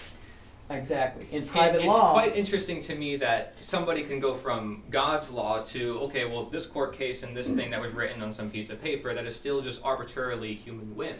Exactly. In private It's law, quite interesting to me that somebody can go from God's law to, okay, well, this court case and this thing that was written on some piece of paper that is still just arbitrarily human whim.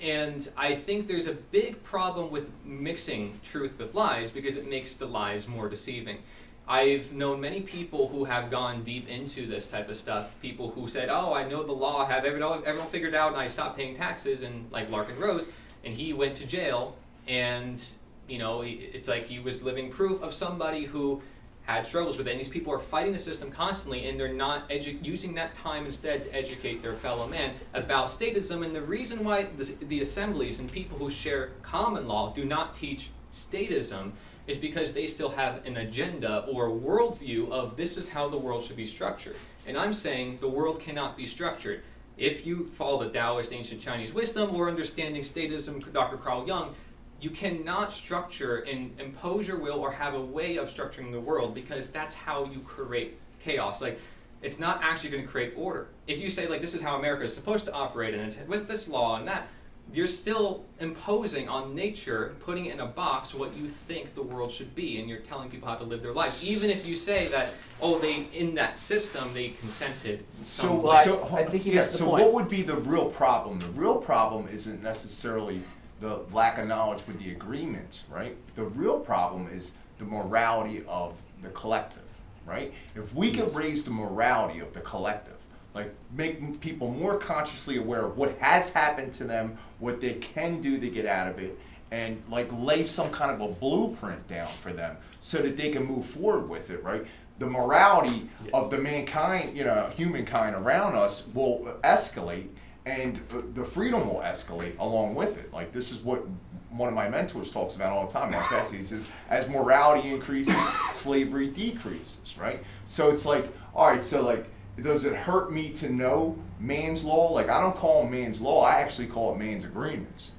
And I think there's a big problem with mixing truth with lies because it makes the lies more deceiving. I've known many people who have gone deep into this type of stuff. People who said, oh, I know the law, have everyone figured out, and I stopped paying taxes, and like Larkin Rose, and he went to jail, and you know, it's like he was living proof of somebody who had struggles with it. And these people are fighting the system constantly, and they're not using that time instead to educate their fellow man about statism. And the reason why the assemblies and people who share common law do not teach statism is because they still have an agenda or a worldview of this is how the world should be structured. And I'm saying the world cannot be structured. If you follow the Taoist ancient Chinese wisdom or understanding statism, Dr. Carl Jung, you cannot structure and impose your will or have a way of structuring the world because that's how you create chaos. Like, it's not actually going to create order. If you say, like, this is how America is supposed to operate and it's with this law and that, you're still imposing on nature, putting it in a box what you think the world should be, and you're telling people how to live their life. Even if you say that, oh, they in that system, they consented. So, I think you missed the point. what would be the real problem? The real problem isn't necessarily the lack of knowledge with the agreements, right? The real problem is the morality of the collective, right? If we could raise the morality of the collective, like make people more consciously aware of what has happened to them, what they can do to get out of it, and like lay some kind of a blueprint down for them so that they can move forward with it, right? The morality of the mankind, you know, humankind around us will escalate, and the freedom will escalate along with it. Like, this is what one of my mentors talks about all the time, Mark Bessie. He says, as morality increases, slavery decreases, right? So it's like, all right, so like, does it hurt me to know man's law? Like, I don't call it man's law, I actually call it man's agreements.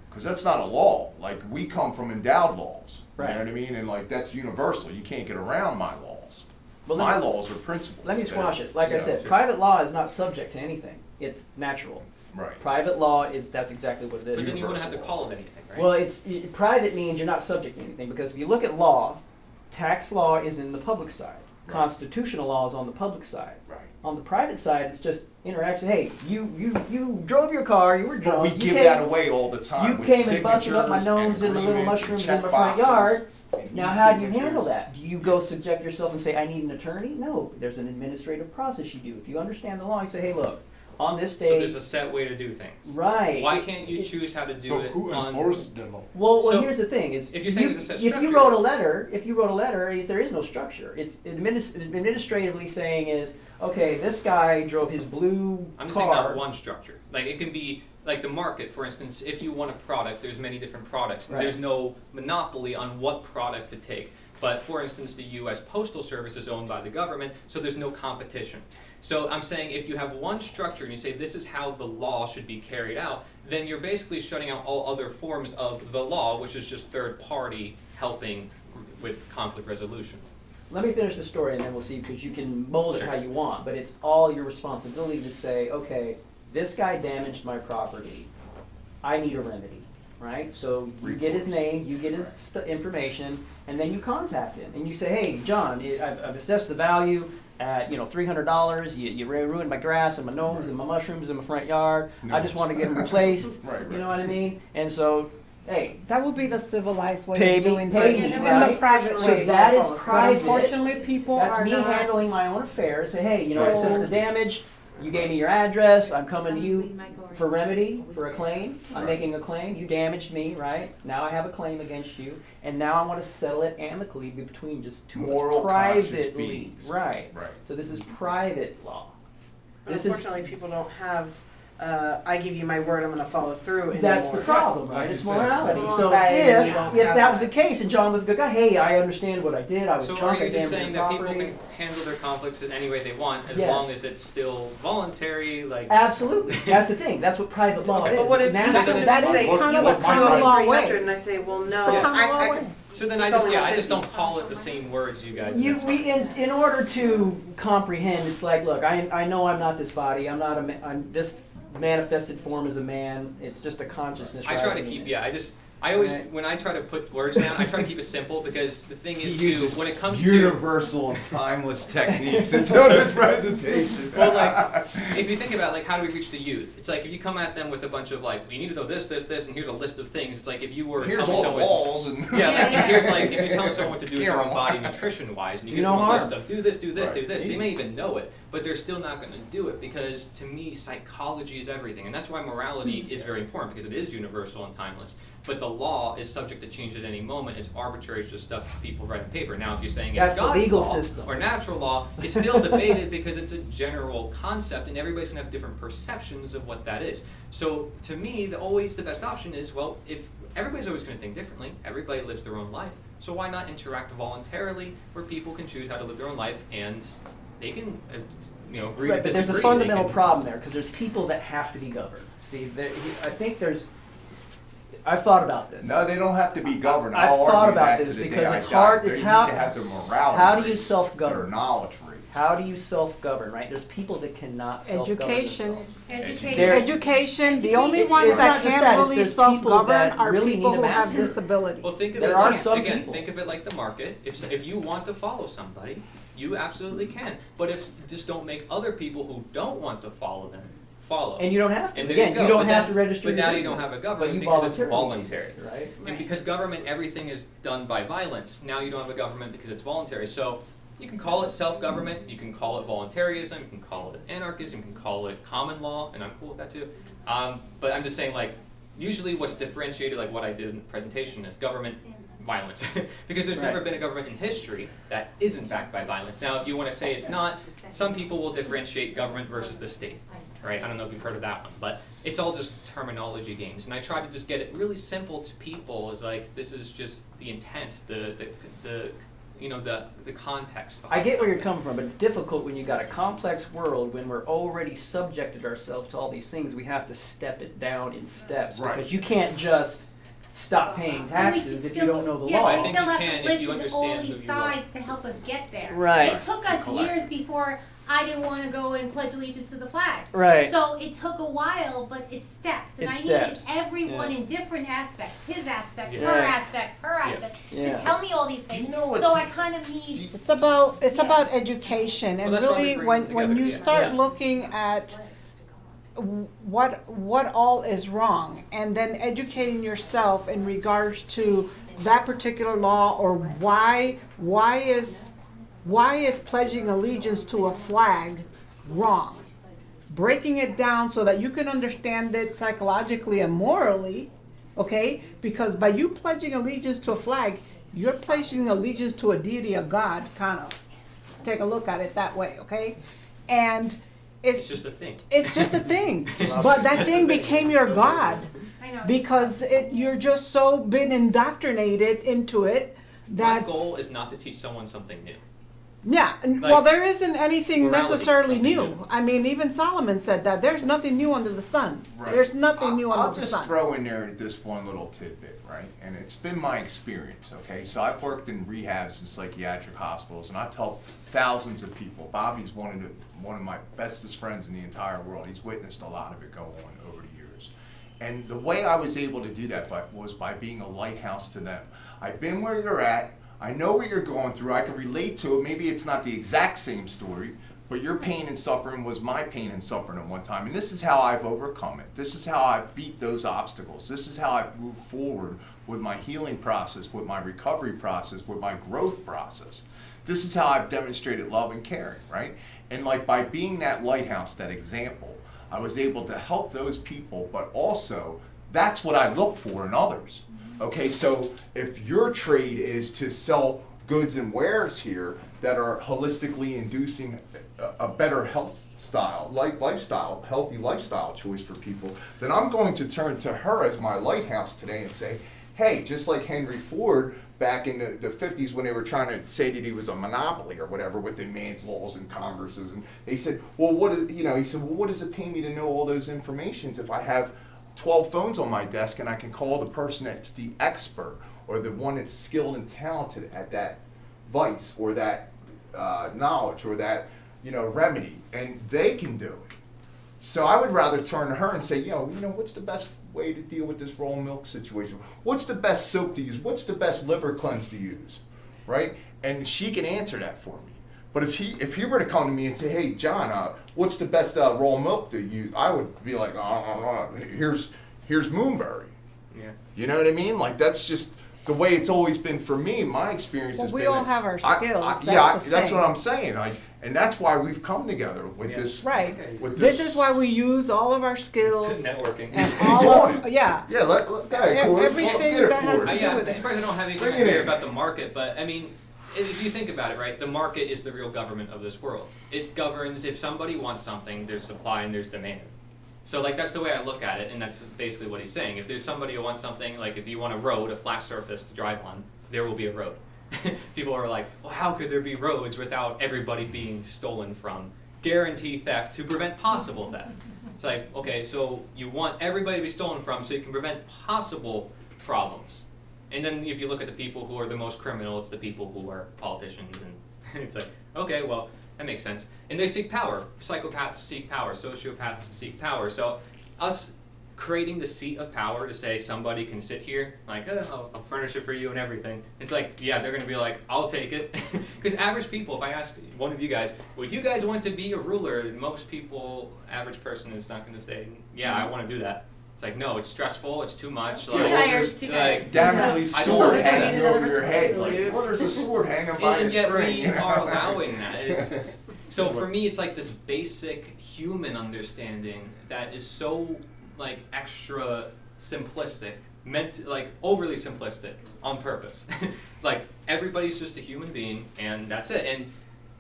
Because that's not a law. Like, we come from endowed laws. Right. You know what I mean? And like, that's universal. You can't get around my laws. Well, My laws are principles. let me squash it. Like I said, sure. private law is not subject to anything. It's natural. Right. Private law that's exactly what it is. But then you wouldn't have to Universal call it anything, right? Well, private means you're not subject to anything, because if you look at law, tax law is in the public side. Right. Constitutional law is on the public side. Right. On the private side, it's just interaction. Hey, you drove your car, you were drunk. But we you give came, that away all the time. You with came and busted up my signatures nose and and the little agreements mushrooms and in my front check yard. boxes Now, and how do you e-signatures. handle that? Do you go subject yourself and say, I need an attorney? No, there's an administrative process you do. If you understand the law, you say, hey, look, on this So day, there's a set way to do things. right. Why can't you It's- choose how to do So it who on... enforced the law? Well, So, here's the thing: is if you're saying you, there's a set if you structure- wrote a letter, there is no structure. It's administratively saying is, okay, this guy drove his blue I'm just car. saying not one structure. Like, it can be, like the market, for instance, if you want a product, there's many different products. Right. There's no monopoly on what product to take. But for instance, the U.S. Postal Service is owned by the government, so there's no competition. So I'm saying if you have one structure and you say this is how the law should be carried out, then you're basically shutting out all other forms of the law, which is just third party helping with conflict resolution. Let me finish the story and then we'll see, because you can mold it how you want, but it's all your responsibility to say, okay, this guy damaged my property. I need a remedy, right? So you get his name, you get his information, and then you contact him and you say, hey, John, I've assessed the value at $300. You ruined my grass and my gnomes and my mushrooms in my front yard. I just want to get them replaced. Right. You know what I mean? And so, hey, That would be the civilized way Pay of me- doing pay things. me, In right? the private So way. that is But private. unfortunately, people that's are me not. handling my own affairs. Say, hey, I assessed So- the damage. You gave me your address. I'm coming to you for remedy, for a claim. I'm Right. making a claim. You damaged me, right? Now I have a claim against you, and now I want to settle it amicably between just two of us Moral conscious privately. beings. Right. Right. So this is private law. But This is unfortunately, people don't have I give you my word, I'm going to follow through anymore. That's the problem, right? Like It's you said, morality. it's So society, if you don't if have that was that. the case and John was a good guy, hey, I understand what I did. I was So drunk. are I you just damaged saying your that people property. can handle their conflicts in any way they want as Yes. long as it's still voluntary? Like Absolutely. That's the thing. That's what private law Okay, is. But what It's if you natural. come That and is say, kind you of want a my common law 300, way. and I say, well, no, the common law I way. so then It's I just only I just 50. don't call it the same words you guys. In order to comprehend, it's like, look, I know I'm not this body. I'm not I'm this manifested form as a man. It's just a consciousness. I try to keep I always Right. when I try to put words down, I try to keep it simple because the thing is He too uses when it comes to universal and timeless techniques until this presentation. well, like, if you think about, like, how do we reach the youth? It's like, if you come at them with a bunch of, like, you need to know this, this, this, and here's a list of things, it's like, if you were Here's telling all the someone... walls and Yeah, like, here's, like, if you're telling someone what to do with their own body nutrition-wise, and you Do give no them a list harm. of, do this, do this, Right. do this, they may even know it, but they're still not going to do it, because, to me, psychology is everything, and that's why morality is very important, because it is universal and timeless. But the law is subject to change at any moment. It's arbitrary. It's just stuff people write on paper. Now, if you're saying That's it's the God's legal law system. or natural law, it's still debated because it's a general concept, and everybody's gonna have different perceptions of what that is. So, to me, always the best option is, well, if everybody's always gonna think differently, everybody lives their own life. So why not interact voluntarily, where people can choose how to live their own life, and they can, agree Right, to but disagree. there's a fundamental problem there because there's people that have to be governed. See, I think I've thought about this. no, they don't have to be governed. I've I'll thought argue about that to this the because day I it's die. hard- They it's need how- to have their morality how do you raised, self-govern? their knowledge raised. How do you self-govern, right? There's people that cannot self-govern Education. themselves. Education, the only ones It's that not just can't that, it's really there's people self-govern that are really people need a who have master. disabilities. Well, think of There it are like, some again, people. think of it like the market. If you want to follow somebody, you absolutely can. But just don't make other people who don't want to follow them follow. And you don't have to. And there Again, go. you don't But have then- to register But your now you business, don't have a but government you because it's voluntarily voluntary. do it, right? And because government, everything is done by violence. Now you don't have a government because it's voluntary. So you can call it self-government, you can call it voluntarism, you can call it anarchism, you can call it common law, and I'm cool with that too. But I'm just saying, like, usually what's differentiated, like what I did in the presentation, is government violence. Because there's never Right. been a government in history that isn't backed by violence. Now, if you want to say it's not, some people will differentiate government versus the state. Right? I don't know if you've heard of that one, but it's all just terminology games. And I try to just get it really simple to people. Is like, this is just the intent, the context. I get where you're something. coming from, but it's difficult when you got a complex world, when we're already subjected ourselves to all these things. We have to step it down in steps Right. because you can't just stop paying taxes if you don't know the yeah, law. but I we think still you have can to if you listen to all understand these who you are. sides to help us get there. Right. It took us Collect. years before I didn't want to go and pledge allegiance to the flag. Right. So it took a while, but it's steps. And It's I needed steps. everyone Yeah. in different aspects, his aspect, Yeah. her aspect, her Yeah. aspect, Yeah. to tell me all these things. you know what So to- I kind of need It's about Yeah. education, and Well, that's why we really bring when this when together, you yeah. start Yeah. looking at what all is wrong, and then educating yourself in regards to that particular law, or why is pledging allegiance to a flag wrong? Breaking it down so that you can understand it psychologically and morally, okay? Because by you pledging allegiance to a flag, you're pledging allegiance to a deity, a God, kind of. Take a look at it that way, okay? And It's just a thing. it's just a thing. But that thing became your God I know. because you're just so been indoctrinated into it My that, goal is not to teach someone something new. yeah, Like, well, there isn't anything morality, necessarily nothing new. new. I mean, even Solomon said that there's nothing new under the sun. Right. There's nothing new I'll under the just sun. throw in there this one little tidbit, right? And it's been my experience, okay? So I've worked in rehabs and psychiatric hospitals, and I've helped thousands of people. Bobby's one of my bestest friends in the entire world. He's witnessed a lot of it go on over the years. And the way I was able to do that was by being a lighthouse to them. I've been where you're at. I know what you're going through. I can relate to it. Maybe it's not the exact same story, but your pain and suffering was my pain and suffering at one time. And this is how I've overcome it. This is how I've beat those obstacles. This is how I've moved forward with my healing process, with my recovery process, with my growth process. This is how I've demonstrated love and caring, right? And like by being that lighthouse, that example, I was able to help those people, but also that's what I look for in others. Okay, so if your trade is to sell goods and wares here that are holistically inducing a better lifestyle, healthy lifestyle choice for people, then I'm going to turn to her as my lighthouse today and say, hey, just like Henry Ford back in the 50s when they were trying to say that he was a monopoly or whatever within man's laws and congresses, and they said, well, he said, well, what does it pay me to know all those informations if I have 12 phones on my desk and I can call the person that's the expert or the one that's skilled and talented at that vice or that knowledge or that remedy, and they can do it. So I would rather turn to her and say, what's the best way to deal with this raw milk situation? What's the best soap to use? What's the best liver cleanse to use, right? And she can answer that for me. But if he were to come to me and say, hey, John, what's the best raw milk to use? I would be like, here's Moonberry. Yeah. You know what I mean? Like, that's just the way it's always been for me. My experience has been. We all have our skills. That's what I'm saying. And that's why we've come together with this. Right. With this is why we use all of our skills. Networking. And all of, yeah. Yeah, Everything that has to do with I'm surprised I don't have anything to hear about the market, but I mean, if you think about it, right, the market is the real government of this world. It governs, if somebody wants something, there's supply and there's demand. So like that's the way I look at it, and that's basically what he's saying. If there's somebody who wants something, like if you want a road, a flat surface to drive on, there will be a road. People are like, well, how could there be roads without everybody being stolen from? Guarantee theft to prevent possible theft. It's like, okay, so you want everybody to be stolen from so you can prevent possible problems. And then if you look at the people who are the most criminal, it's the people who are politicians, and it's like, okay, well, that makes sense. And they seek power. Psychopaths seek power. Sociopaths seek power. So us creating the seat of power to say somebody can sit here, like, I'll furnish it for you and everything. It's like, yeah, they're going to be like, I'll take it. Because average people, if I asked one of you guys, would you guys want to be a ruler? Most people, average person is not going to say, yeah, I want to do that. It's like, no, it's stressful, it's too much. Like, damn sword hanging over your head. Like, what is a sword hanging by a string? We are allowing that. It's just, so for me, it's like this basic human understanding that is so like extra simplistic, like overly simplistic on purpose. Like everybody's just a human being, and that's it.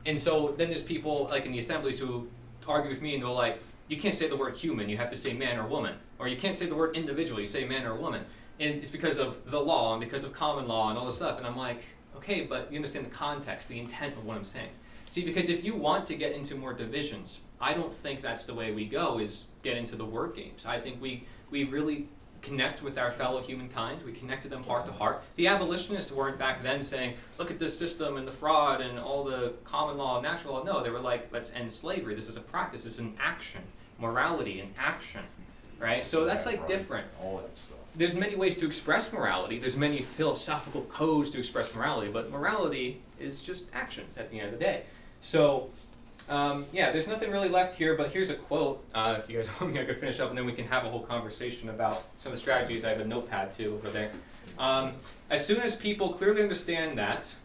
And so then there's people like in the assemblies who argue with me and go like, you can't say the word human, you have to say man or woman. Or you can't say the word individual, you say man or woman. And it's because of the law and because of common law and all this stuff. And I'm like, okay, but you understand the context, the intent of what I'm saying. See, because if you want to get into more divisions, I don't think that's the way we go, is get into the word games. I think we really connect with our fellow humankind. We connect to them heart to heart. The abolitionists weren't back then saying, look at this system and the fraud and all the common law and natural law. No, they were like, let's end slavery. This is a practice. This is an action. Morality and action. Right? So that's like different. All that stuff. There's many ways to express morality. There's many philosophical codes to express morality, but morality is just actions at the end of the day. So, yeah, there's nothing really left here, but here's a quote. If you guys want me, I could finish up, and then we can have a whole conversation about some of the strategies. I have a notepad, too, over there. As soon as people clearly understand that,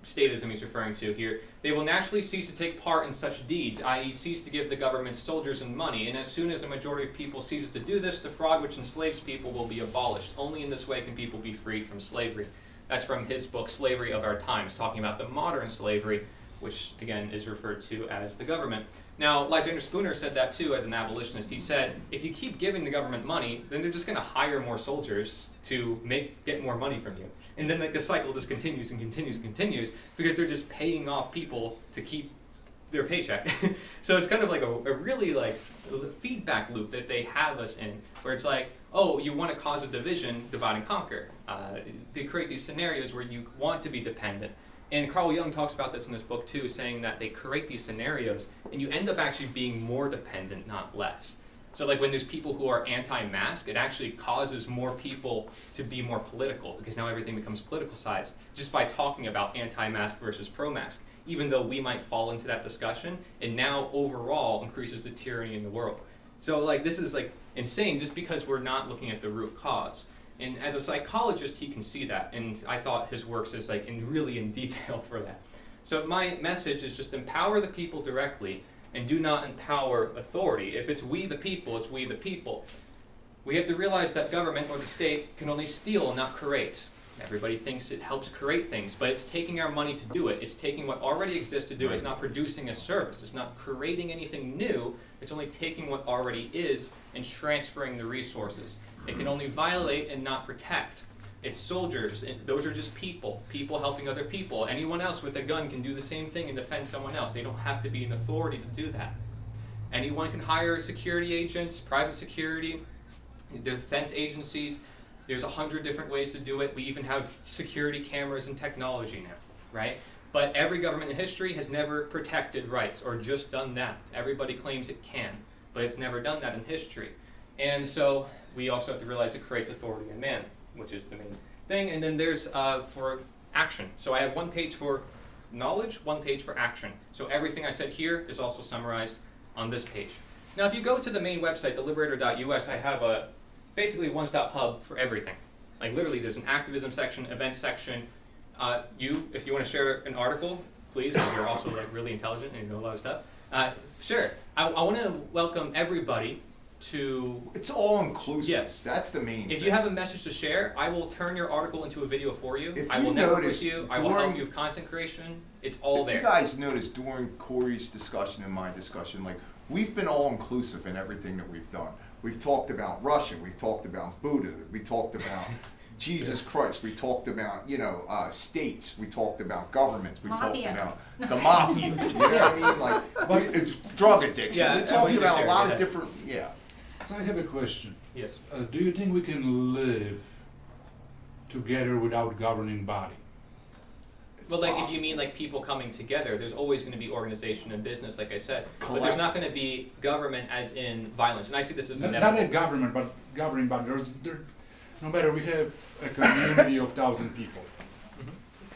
statism he's referring to here, they will naturally cease to take part in such deeds, i.e. cease to give the government soldiers and money, and as soon as a majority of people ceases to do this, the fraud which enslaves people will be abolished. Only in this way can people be freed from slavery. That's from his book, Slavery of Our Times, talking about the modern slavery, which again is referred to as the government. Now, Lysander Spooner said that too as an abolitionist. He said, if you keep giving the government money, then they're just going to hire more soldiers to get more money from you. And then the cycle just continues and continues and continues because they're just paying off people to keep their paycheck. So it's kind of like a really like feedback loop that they have us in, where it's like, oh, you want to cause a division, divide and conquer. They create these scenarios where you want to be dependent. And Carl Jung talks about this in this book too, saying that they create these scenarios and you end up actually being more dependent, not less. So like when there's people who are anti-mask, it actually causes more people to be more political because now everything becomes politicized just by talking about anti-mask versus pro-mask, even though we might fall into that discussion, and now overall increases the tyranny in the world. So like this is like insane just because we're not looking at the root cause. And as a psychologist, he can see that, and I thought his works is like really in detail for that. So my message is just empower the people directly, and do not empower authority. If it's we the people, it's we the people. We have to realize that government or the state can only steal, not create. Everybody thinks it helps create things, but it's taking our money to do it. It's taking what already exists to do it. It's not producing a service. It's not creating anything new. It's only taking what already is and transferring the resources. It can only violate and not protect. It's soldiers, and those are just people helping other people. Anyone else with a gun can do the same thing and defend someone else. They don't have to be an authority to do that. Anyone can hire security agents, private security, defense agencies. There's 100 different ways to do it. We even have security cameras and technology now, right? But every government in history has never protected rights or just done that. Everybody claims it can, but it's never done that in history. And so we also have to realize it creates authority in man, which is the main thing. And then there's for action. So I have one page for knowledge, one page for action. So everything I said here is also summarized on this page. Now if you go to the main website, deliberator.us, I have a basically one-stop hub for everything. Like literally there's an activism section, events section. If you want to share an article, please, because you're also like really intelligent and you know a lot of stuff. Sure. I want to welcome everybody to... It's all inclusive. Yes. That's the main If thing. you have a message to share, I will turn your article into a video for you. If I you will network with noticed you. I will help during- you with content creation. It's all If there. you guys noticed during Corey's discussion and my discussion, like, we've been all inclusive in everything that we've done. We've talked about Russia, we've talked about Buddha, we talked about Jesus Christ, we talked about, states, we talked about governments, we Mafia. talked about the mafia, you know what I mean? Like, it's drug addiction. Yeah, we I talked want you to about a share, lot yeah. of different, So I have a question. Yes. Do you think we can live together without governing body? It's Well, like if possible. you mean like people coming together, there's always going to be organization and business, like I said. But Collect- there's not going to be government as in violence. And I see this as Not inevitable. a government, but governing body. No matter we have a community of 1,000 people,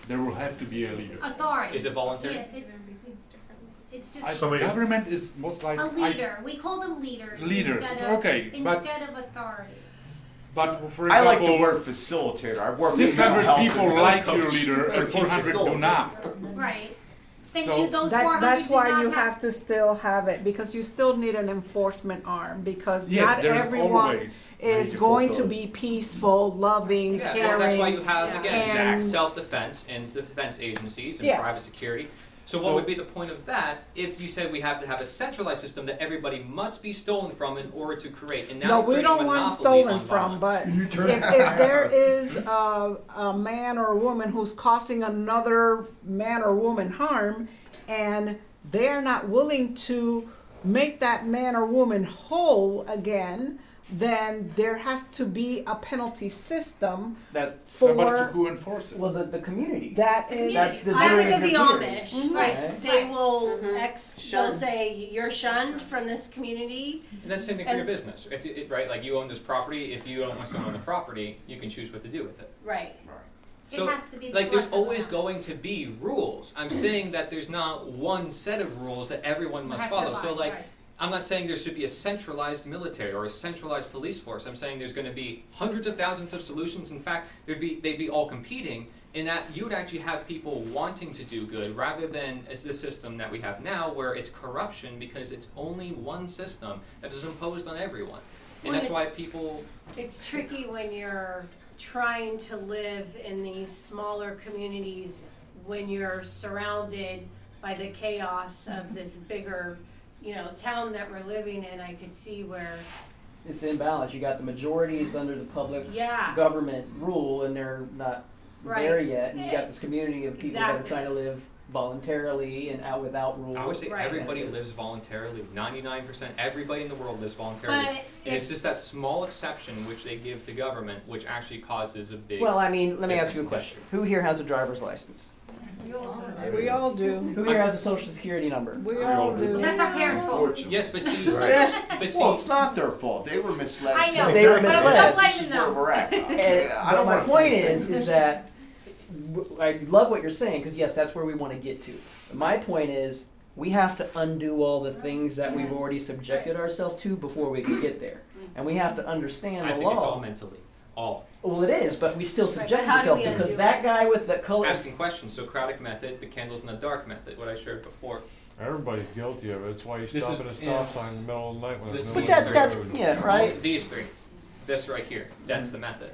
there will have to be a leader. Authority. Is it voluntary? Yeah, it's just Somebody- Government is most likely... a leader. We call them leaders. Leaders, Instead of, okay, but- Instead of authority. But for I example, like the word facilitator. I work with 600 mental health people and like coach. your leader and Teach 400 do facilitator. not. Right. Then So- those 400 That's do why not you have to still have it, because you still need an enforcement arm, because Yes, not there's everyone always is need to going to fulfill be peaceful, loving, Yeah, caring. well, that's why you have, again, And- self-defense and the defense agencies and Yes. private security. So what So- would be the point of that if you said we have to have a centralized system that everybody must be stolen from in order to create? And now No, we're we creating don't a want monopoly stolen on from, violence. but if there is a man or a woman who's causing another man or woman harm, and they're not willing to make that man or woman whole again, then there has to be a penalty system That, Somebody for who enforce it. well, the community. that is. That's the I think doing of the your peers. Amish, Right. right? They will they'll Shunned. say you're shunned from this community. And that's the same thing for your And- business, right? Like you own this property. If you don't want to own the property, you can choose what to do with it. Right. So, it has to be the like, there's collective always act. going to be rules. I'm saying that there's not one set of rules that everyone must Has to follow. So, abide, like, right. I'm not saying there should be a centralized military or a centralized police force. I'm saying there's going to be hundreds of thousands of solutions. In fact, they'd be all competing. In that you would actually have people wanting to do good rather than as the system that we have now, where it's corruption because it's only one system that is imposed on everyone. And Well, that's why it's- people. It's tricky when you're trying to live in these smaller communities when you're surrounded by the chaos of this bigger, town that we're living in. I could see where, It's imbalance. You got the majorities under the public yeah, government rule, and they're not Right. there yet. And you got this community of people that are Exactly. trying to live voluntarily and out without rules. I would say Right. everybody lives voluntarily. 99%, everybody in the world lives voluntarily. but And it's if, just that small exception which they give to government, which actually causes a big. Well, I mean, let me ask you a difference. question. Who here has a driver's license? We all do. Who here has a social security number? We all do. That's our parents' fault. Yes, but see, Right. but Well, it's see, not their fault. They were misled. I know, too. They were but I'm misled. still blaming This is where them. we're at. And, I don't my wanna point blame is that I love what you're saying, because yes, that's where we want to get to. But my point is we have to undo all the things that we've already subjected ourselves to before we can get there, and we have to understand I the think it's all law. mentally. All. Well, it is, but we still Right, subject but how do ourselves we because undo that it? guy with the colors. Asking questions. Socratic method, the candles in the dark method, what I shared before. Everybody's guilty of it. It's why you This stop is- at a stop yeah. sign in the middle of the night when This- there's But nobody on that's the road. yeah, right. These three. This right here. That's the method.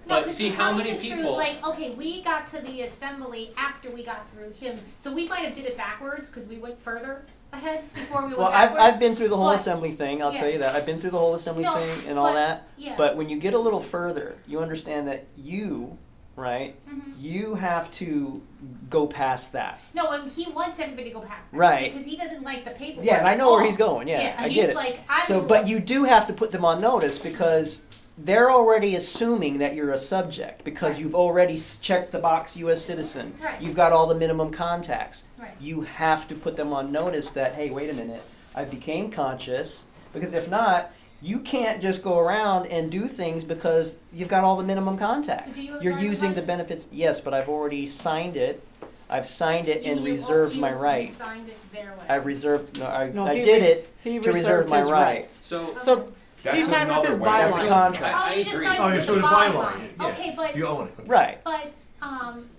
No, But this see is how not many even true. people. Like, okay, we got to the assembly after we got through him, so we might have did it backwards because we went further ahead before we went Well, backwards. I've been through the whole But- assembly thing, I'll yeah. tell you that. I've been through the whole assembly No, thing and all but- that. yeah. But when you get a little further, you understand that you, right, Mhm. you have to go past that. No, and he wants everybody to go past that. Right. Because he doesn't like the paperwork. Yeah, and I know at where all. he's going, yeah, I he's get it. like, I So, would but love- you do have to put them on notice because they're already assuming that you're a subject because Right. you've already checked the box U.S. citizen. Right. You've got all the minimum contacts. Right. You have to put them on notice that, hey, wait a minute, I became conscious, because if not, you can't just go around and do things because you've got all the minimum contacts. So do you have a You're driver's using the license? benefits, yes, but I've already signed it. I've signed it and You- reserved you- my you right. signed it their way. I reserved, no, I No, did it he to reserve reserved my his rights. So So That's he signed with his another way. That's byline. a contract. Oh, you just agree. signed Oh, it you're with still the the byline. byline. Yeah. Okay, but You own it. Right.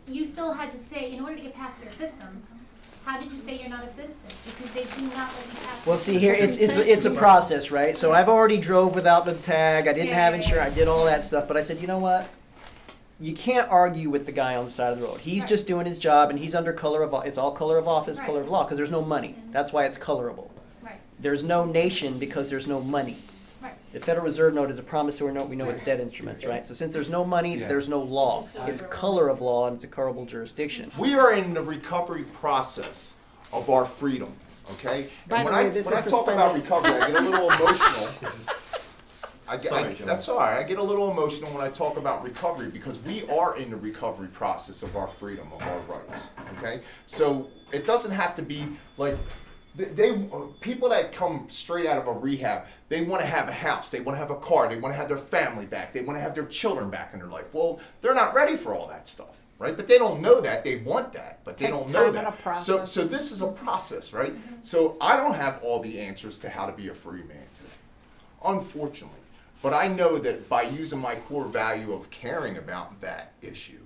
you still had to say, in order to get past their system, how did you say you're not a citizen? Because they do not let you pass. Well, their see here, system. it's a process, right? So I've already drove without the tag. I didn't Yeah, have yeah, insurance. yeah. I did all that stuff, but I said, you know what? You can't argue with the guy on the side of the road. He's Right. just doing his job, and he's under color of it's all color of office, Right. color of law, because there's no money. That's why it's colorable. Right, There's no nation because there's no money. right. The Federal Reserve note is a promissory note. We know it's debt instruments, right? So since there's no money, Yeah. there's no law. It's just It's over. color of law, and it's a colorable jurisdiction. We are in the recovery process of our freedom, okay? By And the when way, I this when I is talk about suspended. recovery, I get a little emotional. Sorry, Joe. That's all right. I get a little emotional when I talk about recovery because we are in the recovery process of our freedom, of our rights. Okay, so it doesn't have to be like people that come straight out of a rehab. They want to have a house. They want to have a car. They want to have their family back. They want to have their children back in their life. Well, they're not ready for all that stuff, right? But they don't know that. They want that, but they Takes don't know time that. and a So process. this is a process, right? So I don't have all the answers to how to be a free man today, unfortunately. But I know that by using my core value of caring about that issue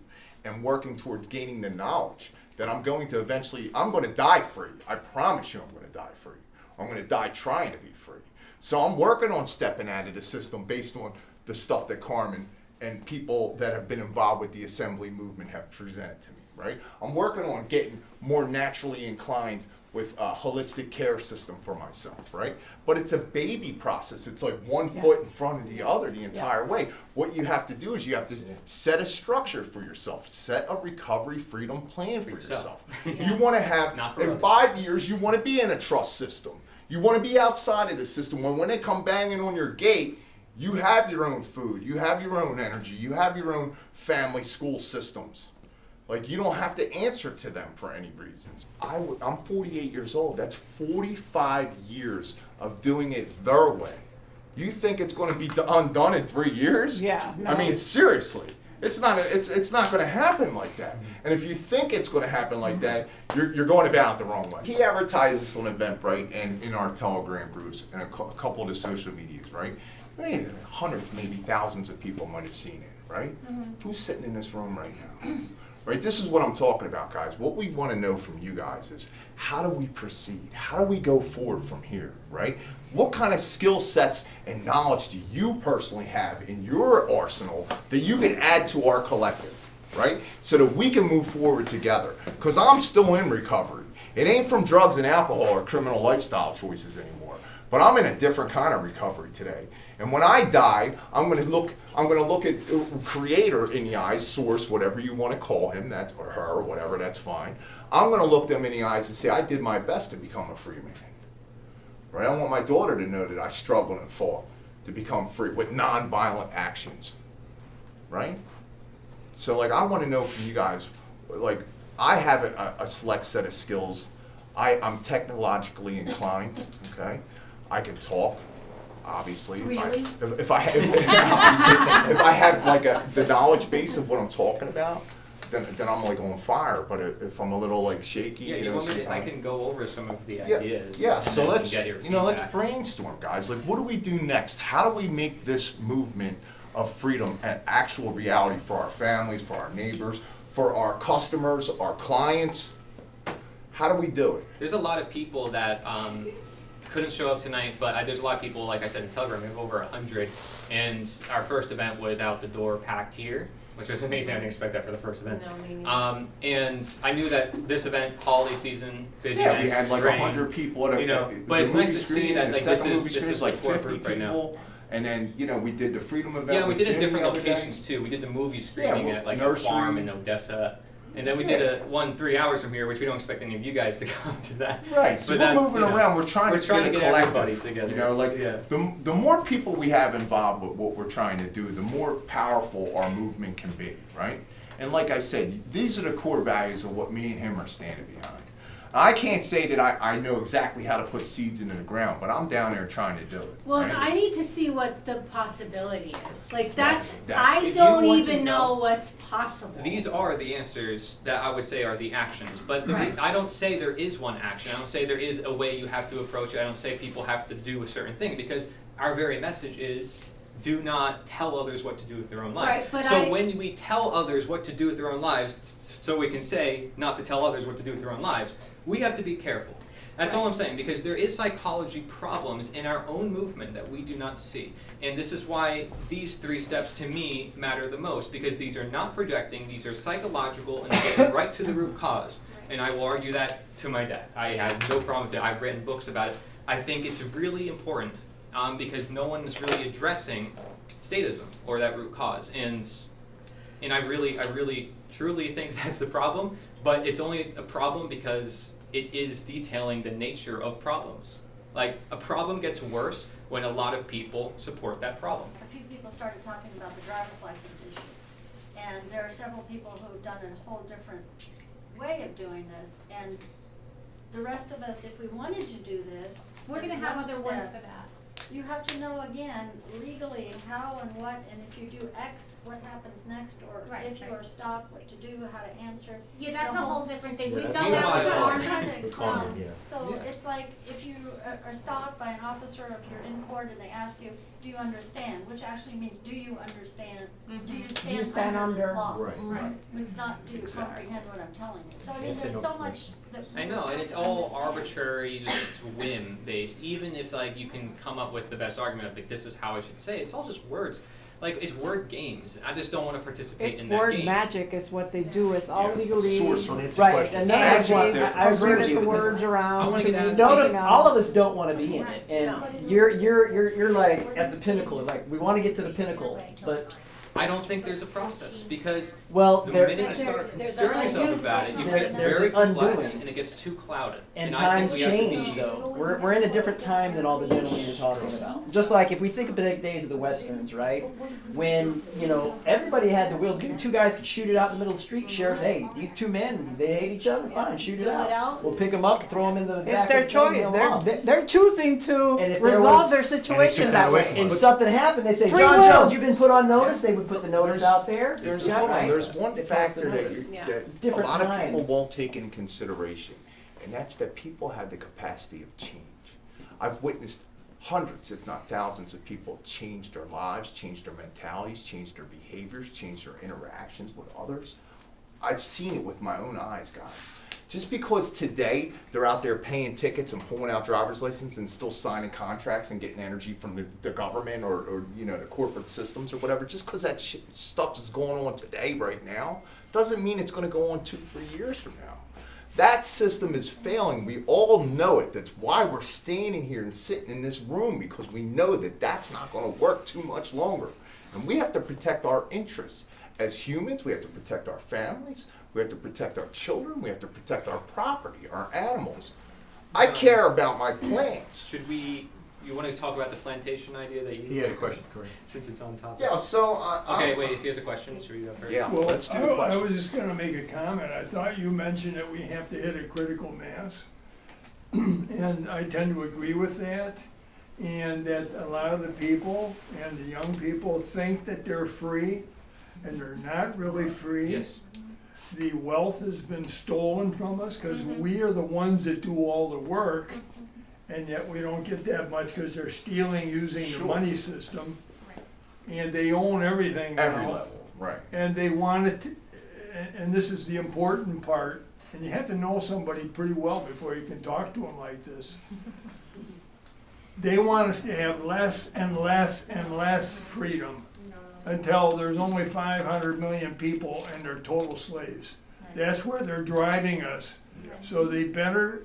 and working towards gaining the knowledge that I'm going to eventually, I'm going to die free. I promise you I'm going to die free. I'm going to die trying to be free. So I'm working on stepping out of the system based on the stuff that Carmen and people that have been involved with the assembly movement have presented to me, right? I'm working on getting more naturally inclined with a holistic care system for myself, right? But it's a baby process. It's like one foot in front of the other the entire way. What you have to do is you have to set a structure for yourself, set a recovery freedom plan for yourself. You want to have, Not for in others. 5 years, you want to be in a trust system. You want to be outside of the system. When they come banging on your gate, you have your own food, you have your own energy, you have your own family, school systems. Like, you don't have to answer to them for any reasons. I'm 48 years old. That's 45 years of doing it their way. You think it's going to be undone in 3 years? Yeah, no. I mean, seriously. It's not going to happen like that. And if you think it's going to happen like that, you're going about it the wrong way. He advertises on Eventbrite and in our Telegram groups and a couple of the social medias, right? I mean, hundreds, maybe thousands of people might have seen it, right? Who's sitting in this room right now? Right, this is what I'm talking about, guys. What we want to know from you guys is how do we proceed? How do we go forward from here, right? What kind of skill sets and knowledge do you personally have in your arsenal that you can add to our collective, right? So that we can move forward together. Because I'm still in recovery. It ain't from drugs and alcohol or criminal lifestyle choices anymore. But I'm in a different kind of recovery today. And when I die, I'm going to look at creator in the eyes, source, whatever you want to call him, that's or her or whatever, that's fine. I'm going to look them in the eyes and say, I did my best to become a free man. Right? I want my daughter to know that I struggled and fought to become free with nonviolent actions. Right? So like I want to know from you guys, like I have a select set of skills. I'm technologically inclined, okay? I can talk. Obviously, Really? if I have like the knowledge base of what I'm talking about, then I'm like on fire. But if I'm a little like shaky, Yeah, you want me to, I can go over some of the ideas. Yeah. and So then let's get your let's feedback. brainstorm, guys. Like, what do we do next? How do we make this movement of freedom an actual reality for our families, for our neighbors, for our customers, our clients? How do we do it? There's a lot of people that couldn't show up tonight, but there's a lot of people, like I said, in Telegram, we have over 100, and our first event was out the door packed here, which was amazing. I didn't expect that for the first event. No, me neither. And I knew that this event, holiday season, busy Yeah, events, we had like rain, 100 people at a, you know, the but it's nice movie to see screening, that and like the this second is movie this screening is was like like core 50 group right now. people. And then, you know, we did the Freedom event. Yeah, we with did it Jim different the other day. locations too. We did the movie screening well, at like nursery. a farm in Odessa. And then we did one 3 hours from here, which we don't expect any of you guys to come to that. Right, so But we're that, moving you know, around. We're trying to get a everybody collective. together. You know, like yeah. the more people we have involved with what we're trying to do, the more powerful our movement can be, right? And like I said, these are the core values of what me and him are standing behind. I can't say that I know exactly how to put seeds into the ground, but I'm down there trying to do it. Well, right? I need to see what the possibility is. Like That's- I if don't you want to even know know- what's possible. These are the answers that I would say are the actions. But I don't say there is one action. I don't say there is a way you have to approach it. I don't say people have to do a certain thing, because our very message is do not tell others what to do with their own lives. Right, but so when we tell others what to do with their own lives, so we can say not to tell others what to do with their own lives, we have to be careful. That's all I'm saying, because there is psychology problems in our own movement that we do not see. And this is why these 3 steps to me matter the most, because these are not projecting, these are psychological, and they get right to the root cause. And I will argue that to my death. I have no problem with it. I've written books about it. I think it's really important because no one is really addressing statism or that root cause. And I really truly think that's the problem, but it's only a problem because it is detailing the nature of problems. Like, a problem gets worse when a lot of people support that problem. A few people started talking about the driver's license issue, and there are several people who've done a whole different way of doing this, and the rest of us, if we wanted to do this, We're as gonna have one other words step, for that. you have to know again legally how and what, and if you do X, what happens next, or Right, if you right. are stopped, what to do, how to answer. Yeah, that's The a whole- whole different thing. Yeah, We've that's done Yeah, that but- with I'm our trying to explain. Yeah. So it's like if you are stopped by an officer, if you're in court and they ask you, do you understand? Which actually means, do you understand? Do you stand under this law? Right. Right. It's not, do you Exactly. comprehend what I'm telling you? So I mean, It's there's an so open much question. that. I know, and it's all arbitrary, just whim based. Even if like you can come up with the best argument of like this is how I should say it, it's all just words. Like, it's word games. I just don't want to participate It's in that word game. magic is what they do. It's all legally. Source on answer Right, questions. and none of us Magic's want- different. I agree with Converted you. the words I around wanna to get out mean of No, something no, all of else. us don't want to be in it, and Don't. you're like at the pinnacle. Like, we want to get to the pinnacle, but I don't think there's a process, because well, the there, minute you start There's concerning a yourself undoing about it, you process. get There's very an complex undoing. and it gets too clouded. and I times think we have to change be- though. We're in a different time than all the gentlemen you're talking about. Just like if we think of the days of the westerns, right? When everybody had the will. Two guys could shoot it out in the middle of the street. Sheriff, hey, these 2 men, they hate each other. Fine, shoot it Do it out. out. We'll pick them up, throw them in the It's back their of the thing, choice. nail 'em off. They're choosing to And if there resolve was- their and they situation took that that away way. from And us. something happened, they say, Free John will. Jones, you've been put on notice. They would put the notice out there. There's, Yeah, hold on, right. there's one They post factor the that, notice. Yeah. that It's a different lot of people times. won't take in consideration, and that's that people have the capacity of change. I've witnessed hundreds, if not thousands, of people change their lives, change their mentalities, change their behaviors, change their interactions with others. I've seen it with my own eyes, guys. Just because today they're out there paying tickets and pulling out driver's license and still signing contracts and getting energy from the government or the corporate systems or whatever, just because that stuff is going on today, right now, doesn't mean it's going to go on 2-3 years from now. That system is failing. We all know it. That's why we're standing here and sitting in this room, because we know that that's not going to work too much longer. And we have to protect our interests. As humans, we have to protect our families. We have to protect our children. We have to protect our property, our animals. I care about my plants. Should we, you want to talk about the plantation idea that you... He had a question, Cory. Since it's on topic. Yeah, so... Okay, wait, if he has a question, should we go first? Yeah, Well, let's do the I question. was just gonna make a comment. I thought you mentioned that we have to hit a critical mass. And I tend to agree with that. And that a lot of the people and the young people think that they're free, and they're not really free. Yes. The wealth has been stolen from us, because we are the ones that do all the work, and yet we don't get that much because they're stealing using the Sure. money system. And they own everything now. Every level, right. And they want it, and this is the important part, and you have to know somebody pretty well before you can talk to them like this. they want us to have less and less and less freedom until there's only 500 million people and they're total slaves. That's where they're driving us. So they better,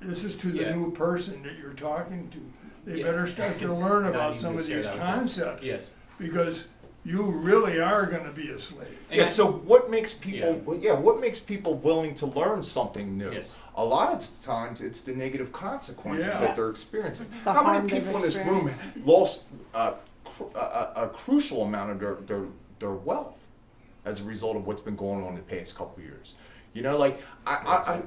this is to the new person that you're talking to, they better start to learn about some of these concepts. Yes. Because you really are gonna be a slave. Yeah, so what makes people, what makes people willing to learn something new? Yes. A lot of times it's the negative consequences that they're experiencing. It's the How harm many they've people in this room lost a crucial amount of their wealth as a result of what's been going on the past couple of years? You know, like, I'm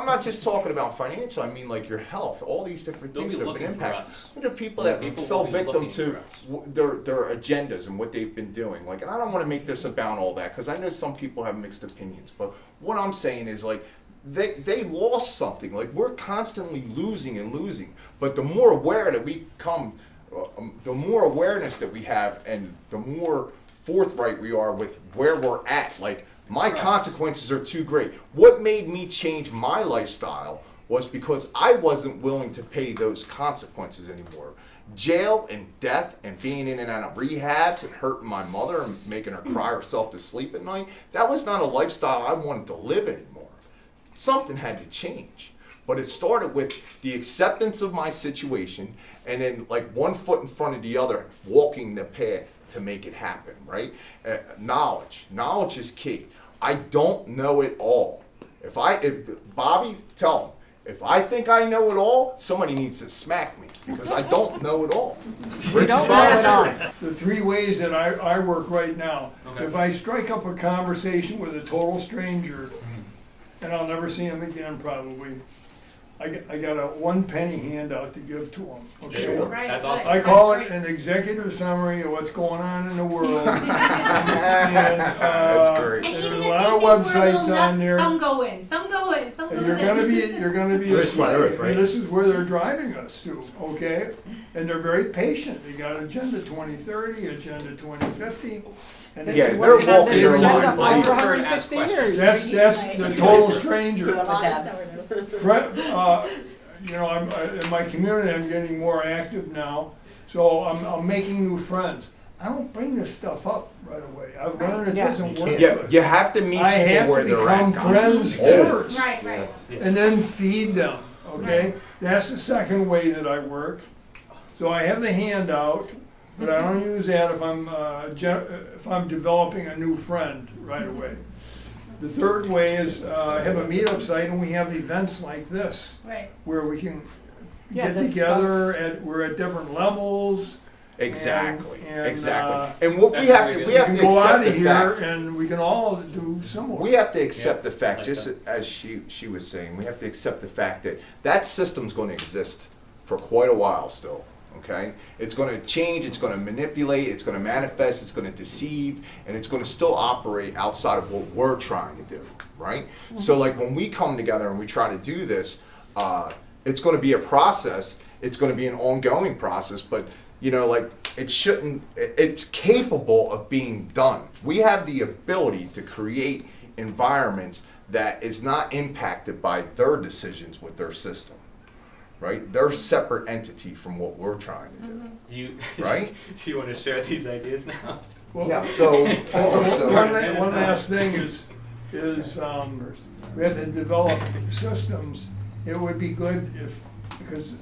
not just talking about financial, I mean like your health, all these different things that have been impacted. There are people that fell victim to their agendas and what they've been doing. Like, and I don't want to make this about all that, because I know some people have mixed opinions, but what I'm saying is, like, they lost something. Like, we're constantly losing and losing, but the more aware that we come, the more awareness that we have, and the more forthright we are with where we're at, like, my consequences are too great. What made me change my lifestyle was because I wasn't willing to pay those consequences anymore. Jail and death and being in and out of rehabs and hurting my mother and making her cry herself to sleep at night, that was not a lifestyle I wanted to live anymore. Something had to change. But it started with the acceptance of my situation, and then, like, one foot in front of the other, walking the path to make it happen, right? Knowledge is key. I don't know it all. If Bobby, tell him, if I think I know it all, somebody needs to smack me, because I don't know it all. We don't know it all. The three ways that I work right now. Okay. If I strike up a conversation with a total stranger, and I'll never see him again probably, I got a 1 penny handout to give to him. Okay? Sure. Right, that's awesome. I call it an executive summary of what's going on in the world. And, that's great. And there's even a if lot they of think we're a websites little on nuts, there. some go in, some go in, some go And in. you're gonna be a slave. And this is where they're driving us to, okay? And they're very patient. They got Agenda 2030, Agenda 2050. And they're walking their line. For 160 years. That's the total stranger. You know, in my community, I'm getting more active now, so I'm making new friends. I don't bring this stuff up right away. I've learned it doesn't work. Yeah, you have to meet people where they're at. I have to become friends first, Right. and then feed them. Okay, that's the second way that I work. So I have the handout, but I don't use that if I'm developing a new friend right away. The third way is I have a meetup site, and we have events like this, where we can get together. We're at different levels. Exactly. And exactly. And what we have to go out accept of the here, fact, and we can all do similar. we have to accept the fact, just as she was saying, we have to accept the fact that that system's going to exist for quite a while still. Okay, it's going to change, it's going to manipulate, it's going to manifest, it's going to deceive, and it's going to still operate outside of what we're trying to do, right? Mm-hmm. So, like, when we come together and we try to do this, it's going to be a process, it's going to be an ongoing process, but, you know, like, it's capable of being done. We have the ability to create environments that is not impacted by their decisions with their system. Right? They're a separate entity from what we're trying to do. Right? Do you want to share these ideas now? Well, yeah, so one last thing is we have to develop systems. It would be good because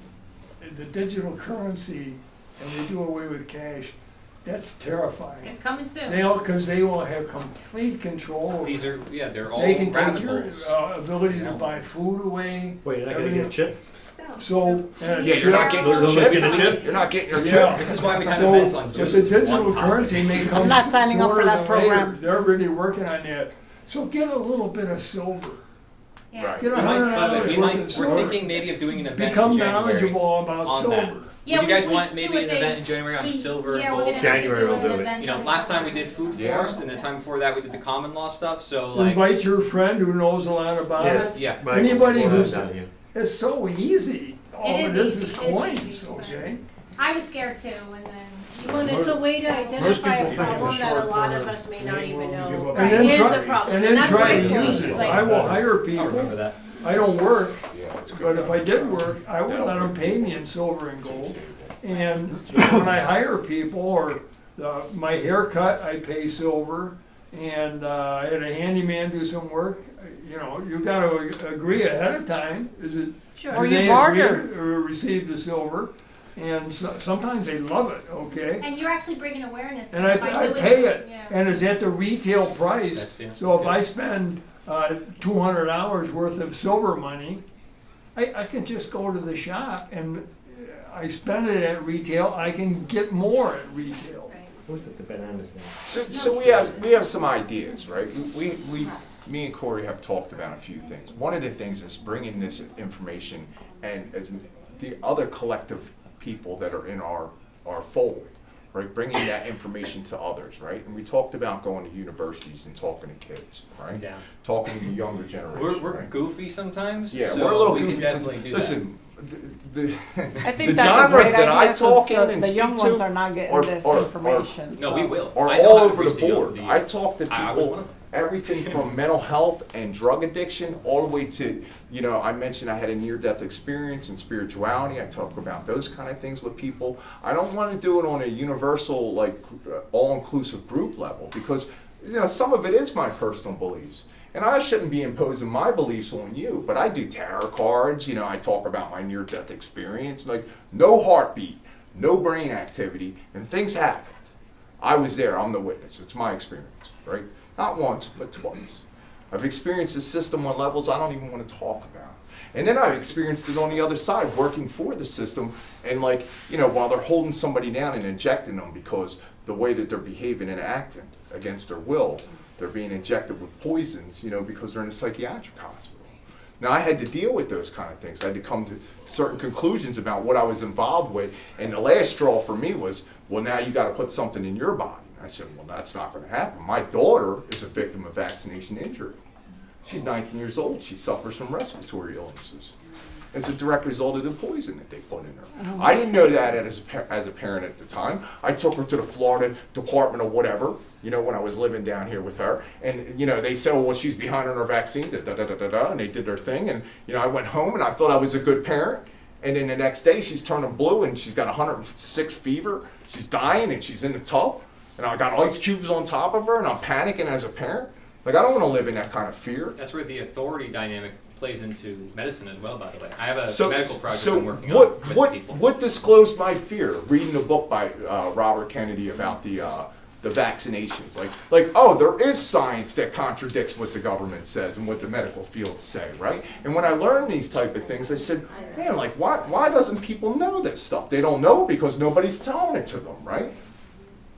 the digital currency, and we do away with cash, that's terrifying. It's coming soon. Because they will have complete control. They're all they can take rabbit your holes. ability to buy food away. Wait, you're not going to get a chip? So, you're not getting your chip. You're not getting your chip. This is why we have events on just the digital currency may come. I'm not signing up for that program. They're really working on that. So get a little bit of silver. Yeah. Get $100 worth of silver. We're thinking maybe of doing an event Become in January knowledgeable about on silver. that. Yeah, Would you guys we want should maybe do an event in January on silver, gold? January we'll do it. You know, last time we did food forest, and the time before that we did the common law stuff. So like, invite your friend who knows a lot about it. Yeah. Anybody who's it's so easy. All it is coins, okay? I was scared too, and then. Well, it's a way to identify a problem that a lot of us may not even know And then is try, a problem. and then That's try my to point. use it. Like, I will hire people. I don't work, Yeah, that's good. but if I did work, I would let them pay me in silver and gold. And when I hire people, or my haircut, I pay silver. And I had a handyman do some work. You know, you got to agree ahead of time. Is it? Sure. Do Or they you barter. agree or receive the silver? And sometimes they love it. Okay. And you're actually bringing awareness to And it by I doing pay it, Yeah. and it's at the retail price. That's- yeah, So if that's I spend $200 worth of silver money, I can just go to the shop and I spend it at retail. I can get more at retail. What's the banana thing? So we have some ideas, right? Me and Corey have talked about a few things. One of the things is bringing this information and as the other collective people that are in our fold, right? Bringing that information to others, right? And we talked about going to universities and talking to kids, right? Yeah. Talking to the younger generation. We're right? goofy sometimes. Yeah, so we're a little we goofy. can definitely do Listen, the I think the that's a genres great that I idea, 'cause talk in the and young speak ones to are not getting this information. that. No, so. we will. are I know all how to over the reach the young- board. I talk to I was one people, of them. everything from mental health and drug addiction, all the way to, you know, I mentioned I had a near-death experience in spirituality. I talk about those kind of things with people. I don't want to do it on a universal, like, all-inclusive group level because, you know, some of it is my personal beliefs. And I shouldn't be imposing my beliefs on you, but I do tarot cards, you know, I talk about my near-death experience, like, no heartbeat, no brain activity, and things happened. I was there, I'm the witness, it's my experience, right? Not once, but twice. I've experienced the system on levels I don't even want to talk about. And then I've experienced it on the other side, working for the system, and like, you know, while they're holding somebody down and injecting them because the way that they're behaving and acting against their will, they're being injected with poisons, you know, because they're in a psychiatric hospital. Now, I had to deal with those kind of things. I had to come to certain conclusions about what I was involved with. And the last straw for me was, well, now you got to put something in your body. I said, well, that's not going to happen. My daughter is a victim of vaccination injury. She's 19 years old. She suffers from respiratory illnesses. It's a direct result of the poison that they put in her. I didn't know that as a parent at the time. I took her to the Florida Department of whatever, you know, when I was living down here with her. And, you know, they said, oh, well, she's behind on her vaccine, and they did their thing. And, you know, I went home and I thought I was a good parent. And then the next day she's turning blue and she's got 106 fever. She's dying and she's in the tub. And I got ice cubes on top of her and I'm panicking as a parent. Like, I don't want to live in that kind of fear. That's where the authority dynamic plays into medicine as well, by the way. I have a medical project I'm working on with people. What disclosed my fear? Reading a book by Robert Kennedy about the vaccinations. Like, oh, there is science that contradicts what the government says and what the medical fields say, right? And when I learned these type of things, I said, man, like, why doesn't people know this stuff? They don't know because nobody's telling it to them, right?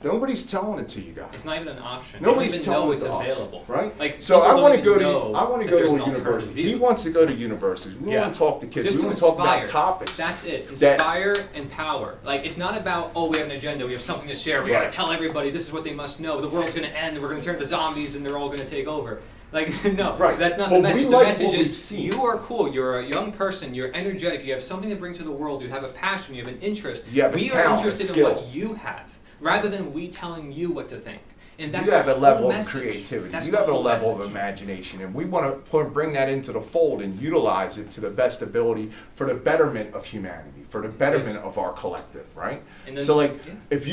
Nobody's telling it to you guys. It's not even an option. Nobody's they don't even telling know it's us, available. right? Like, so I want to people go don't to even know a that there's an university. He alternative wants to go to universities. We want to talk to kids. Just We to want to talk about inspire. topics. That's it. Inspire and power. Like, it's not about, oh, we have an agenda, we have something to share, we got to tell everybody this is what they must know. The world's going to end, we're going to turn to zombies, and they're all going to take over. Like, no, that's not the message. The message is, you are cool, you're a young person, you're energetic, you have something to bring to the world, you have a passion, you have an interest. You have a we talent, are interested in what you have, rather than we telling you what to think. And that's you have a level of message. creativity. That's You the have a whole level message. of imagination, and we want to bring that into the fold and utilize it to the best ability for the betterment of humanity, for the betterment of our collective, right? And then- So, like, if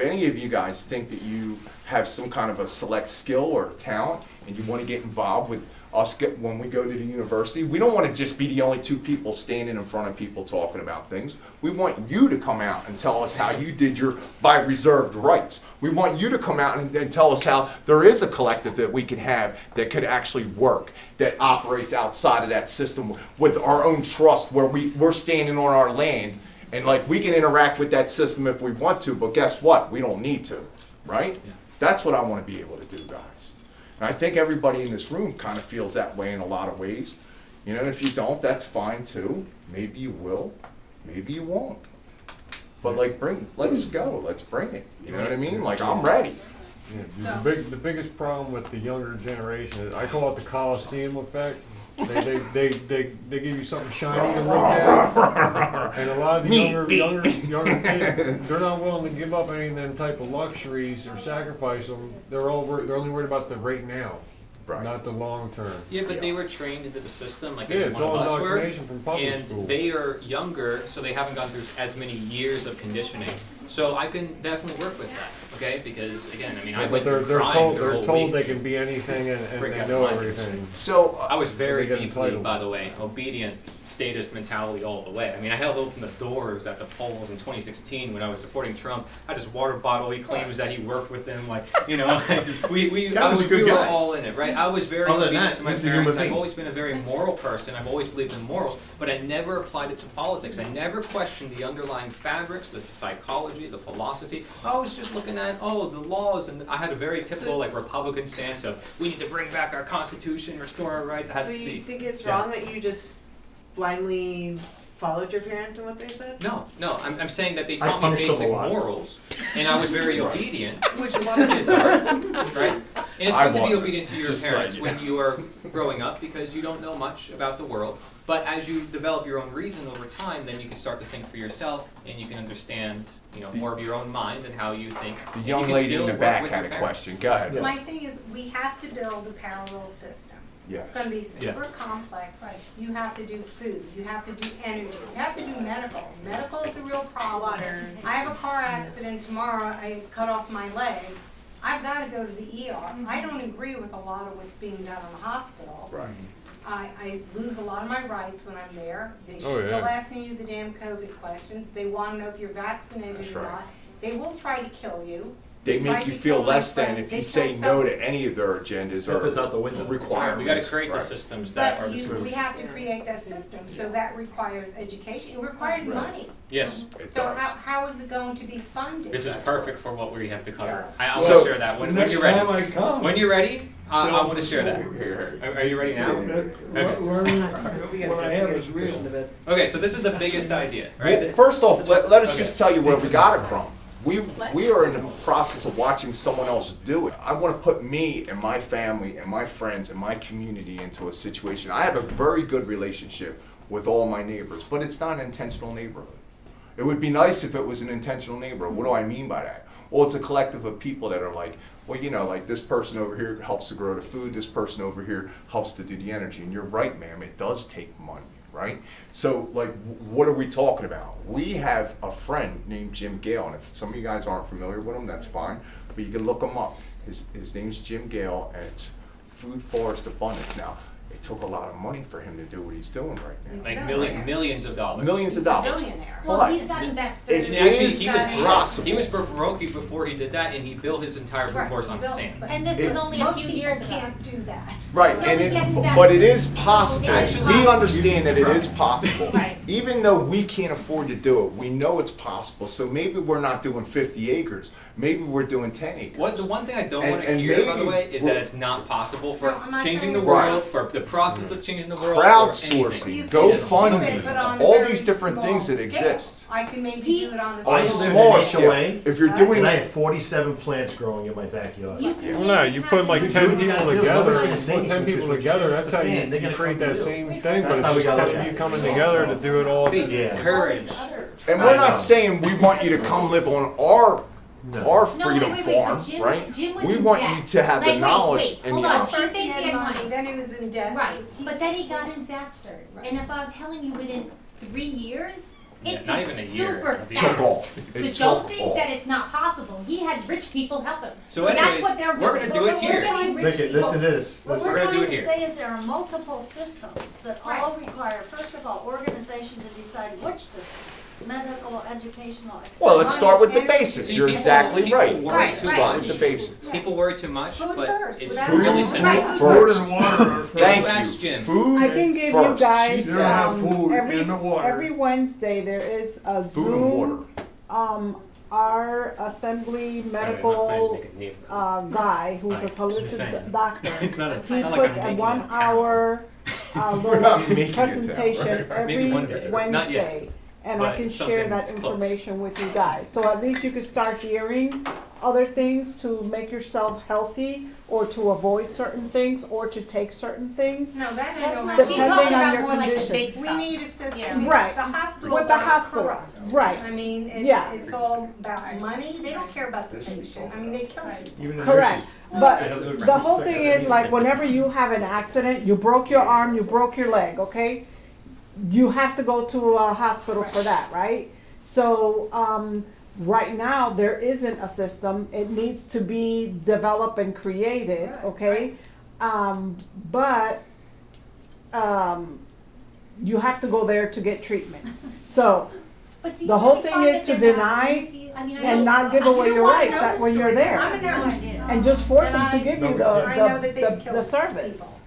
any of you guys think that you have some kind of a select skill or talent, and you want to get involved with us when we go to the university, we don't want to just be the only two people standing in front of people talking about things. We want you to come out and tell us how you did your by reserved rights. We want you to come out and tell us how there is a collective that we can have that could actually work, that operates outside of that system with our own trust, where we're standing on our land and like we can interact with that system if we want to, but guess what? We don't need to, right? Yeah. That's what I want to be able to do, guys. And I think everybody in this room kind of feels that way in a lot of ways. You know, and if you don't, that's fine too. Maybe you will, maybe you won't. But like, let's go, let's bring it. You know what I mean? Like, I'm ready. Yeah, the biggest problem with the younger generation is, I call it the Coliseum effect. They give you something shiny to look at, and a lot of the younger kids, they're not willing to give up any of them type of luxuries or sacrifice them. They're only worried about the right now. Right. not the long term. Yeah, but they were trained into the system like Yeah, every it's one all of us were, indoctrination from public and school. they are younger, so they haven't gone through as many years of conditioning. So I can definitely work with that, okay? Because again, I mean, I But went they're through crime told their whole they week. can be anything and Break they out know the everything. So I was very They get deeply, entitled. by the way, obedient status mentality all the way. I mean, I held open the doors at the polls in 2016 when I was supporting Trump. I had this water bottle. He claims that he worked with him, like, you know, we were all in it, right? I was very Other than obedient that, to my he was a human parents. I've being. always been a very moral person. I've always believed in morals, but I never applied it to politics. I never questioned the underlying fabrics, the psychology, the philosophy. I was just looking at, the laws, and I had a very typical, like, Republican stance of, we need to bring back our Constitution, restore our rights. I had So you the- think it's yeah. wrong that you just blindly followed your parents and what they said? No, I'm saying that they I taught me punished them a basic lot. morals, and I was very obedient, which a lot of kids are, right? And it's I good to be wasn't, obedient to your just parents like you. when you are growing up because you don't know much about the world. But as you develop your own reason over time, then you can start to think for yourself, and you can understand, more of your own mind and how you think. the and young you can lady in still the work back with had a your parents. question. Go ahead. Yes. My thing is, we have to build a parallel system. Yes. It's gonna be super complex. You have to do food, you have to do energy, you have to do medical. Medical is a real problem. I have a car accident tomorrow, I cut off my leg. I've gotta go to the ER. I don't agree with a lot of what's being done in the hospital. Right. I lose a lot of my rights when I'm there. They're Oh, yeah. still asking you the damn COVID questions. They wanna know if you're vaccinated That's or right. not. They will try to kill you. They tried make you to feel kill my less than friend. if They you say tried no something. to any of their agendas That goes or out the window. requirements. We gotta create the Right. systems that are But the you, solution. we have to create that system, so that requires education, it requires Right. money. Yes. It So does. how is it going to be funded? This is perfect for what we have to cover. So- I So- want to share that The when next you're ready. time I come. When you're ready, I want to share that. Here, here. Are you ready now? What I have is real. Okay, so this is the biggest idea, Well, right? first off, let us Okay. just tell you where we got it from. We are in the process of watching someone else do it. I want to put me and my family and my friends and my community into a situation. I have a very good relationship with all my neighbors, but it's not an intentional neighborhood. It would be nice if it was an intentional neighborhood. What do I mean by that? Well, it's a collective of people that are like, well, like this person over here helps to grow the food, this person over here helps to do the energy. And you're right, ma'am, it does take money, right? So, like, what are we talking about? We have a friend named Jim Gale, and if some of you guys aren't familiar with him, that's fine, but you can look him up. His name's Jim Gale, and it's Food Forest Abundance. Now, it took a lot of money for him to do what he's doing right now. Like millions of dollars. Millions of dollars. Billionaire. Well, But he's got investors. it And actually, is he was possible. He was broke before he did that, and he built his entire food forest on sand. And this was only a Most few people years ago. can't do that. Right, No, and he has but it investors. is possible. It is We possible. understand that it is possible. Right. Even though we can't afford to do it, we know it's possible. So maybe we're not doing 50 acres. Maybe we're doing 10 acres. The one thing I don't And- want to and hear, by the maybe way, is we're- that it's not possible for No, I'm not changing saying the it's world, not. for the process of changing the world, or Crowdsourcing, anything. GoFundMe, But on a all very these different small things that scale. exist. I can maybe do it on a On I a live small in smaller an scale. HOA, If you're doing and I it, have 47 plants growing in my backyard. You can Well, no, maybe you have put like it- 10 Do what you people gotta do. together, Nobody's gonna you say put 10 anything people because together, shit's that's the how fan. They're you gonna create come that do it. same thing, That's but it's how we just gotta 10 look of at you it. coming together to do it all. Yeah. Courage. and we're not saying we want you to come live on our No, freedom wait, farm, but Jim, right? Jim was We in want debt. you to have the Like, knowledge wait, and hold the on. option. She First he thinks he had had money, money. then he was in debt. Right, but then he got investors. Right. And if I'm telling you within 3 years, Yeah, it not is even a year super of the fast. Took off. So It don't took think off. that it's not possible. He had rich people help him. So that's anyways, what they're doing. we're gonna do it here. We're getting rich Look at, listen people. to this. What We're we're gonna do trying it to here. say is there are multiple systems that all Right. require, first of all, organization to decide which system, medical, educational, etc. Well, let's start with the basics. See, You're people- exactly people right. worry Right, too Start right. with the basics. People worry too much, Food but first, it's without really food simple. Right. Food First. and water are first. Thank Ask you. Jim. Food I can give you first. guys, She You don't have food every, and the water. every Wednesday, there is a Food and water. Zoom, our assembly medical, guy, who's a Just holistic saying. doctor. It's not a, He not like puts I'm a making 1 it a town. hour, We're not making little it sound, presentation right? Maybe every one day. Not Wednesday. yet. And I But can something share that close. information with you guys. So at least you can start hearing other things to make yourself healthy or to avoid certain things or to take certain things. No, that That's ain't not, no she's Depending talking on about your more like the condition. big stuff. We need a system. Yeah. Right. The hospitals With the are hospitals, corrupt. right. I mean, it's, Yeah. it's all about money. They don't care about the patient. I mean, they kill people. Even the Correct. nurses. But the whole thing is, like, whenever you have an accident, you broke your arm, you broke your leg, okay? You have to go to a hospital for that, right? So, right now, there isn't a system. It needs to be developed and created, okay? But you have to go there to get treatment. So, But do you the whole really thing find is that to they're deny not into you? I mean, I and know- not give away You your know what? I rights know that the when you're stories. there. I'm a nurse. And just force them to And give you I know that they've the killed service. people.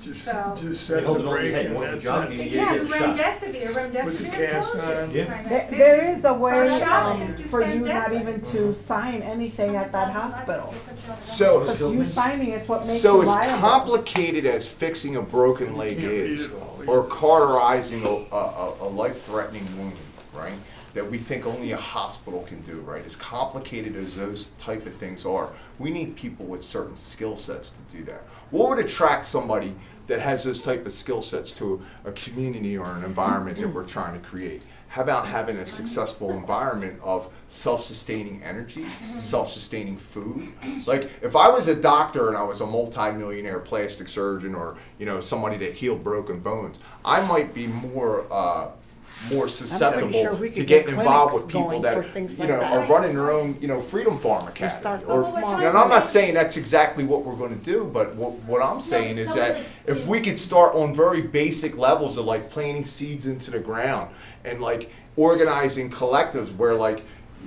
Just, So- just set They hold the it on your brake head, and you want the that's job, it. you Yeah, get a shot. Put the remdesivir cast kills you. on. Yeah. There is a way For a shot, for 50% you not death. even to sign anything at that hospital. So, Because you signing is what makes so you as liable. complicated as fixing a broken leg can't read is, it all, or cauterizing a life-threatening wound, right? That we think only a hospital can do, right? As complicated as those type of things are, we need people with certain skill sets to do that. What would attract somebody that has those type of skill sets to a community or an environment that we're trying to create? How about having a successful environment of self-sustaining energy, self-sustaining food? Like, if I was a doctor and I was a multi-millionaire plastic surgeon or, you know, somebody that healed broken bones, I might be more susceptible sure we to could getting get involved with clinics people going that, for things you like know, that. are running their own, you know, Freedom Farm Academy. start Or, with small. and I'm not saying that's exactly what we're going to do, but what I'm saying is that if we could start on very basic levels of like planting seeds into the ground and like organizing collectives where like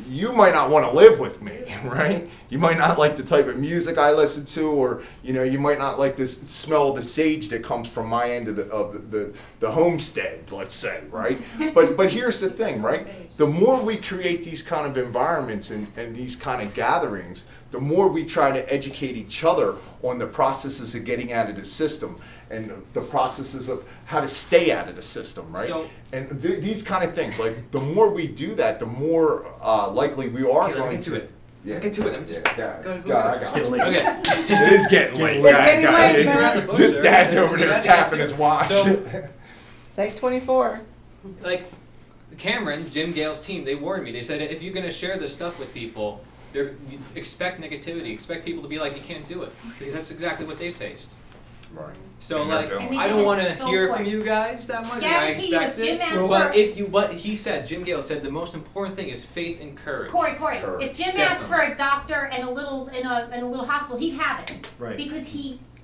you might not want to live with me, right? You might not like the type of music I listen to, or you know, you might not like the smell of the sage that comes from my end of the homestead, let's say, right? But here's the thing, right? The more we create these kind of environments and these kind of gatherings, the more we try to educate each other on the processes of getting out of the system and the processes of how to stay out of the system, right? So- and these kind of things, like the more we do that, the more likely we are Okay, let me going get to it. Yeah. Get to it. I'm just Yeah, go. I got it. Okay. It is getting late. It's getting Yeah, late, yeah. man. Around the bush there. Dad's over there We gotta tapping get his to it. watch. So, Say 24. like Cameron, Jim Gale's team, they warned me. They said if you're gonna share this stuff with people, expect negativity. Expect people to be like, you can't do it, because that's exactly what they faced. Right. So And they're like, doing And they I did don't this want to so hear quick. from you guys that much. And I Guarantee you, if expect Jim it. asked But for- if you, what he said, Jim Gale said, the most important thing is faith and courage. Corey, Correct. if Jim asked for a doctor and a little in a little hospital, he'd have it. Right. Because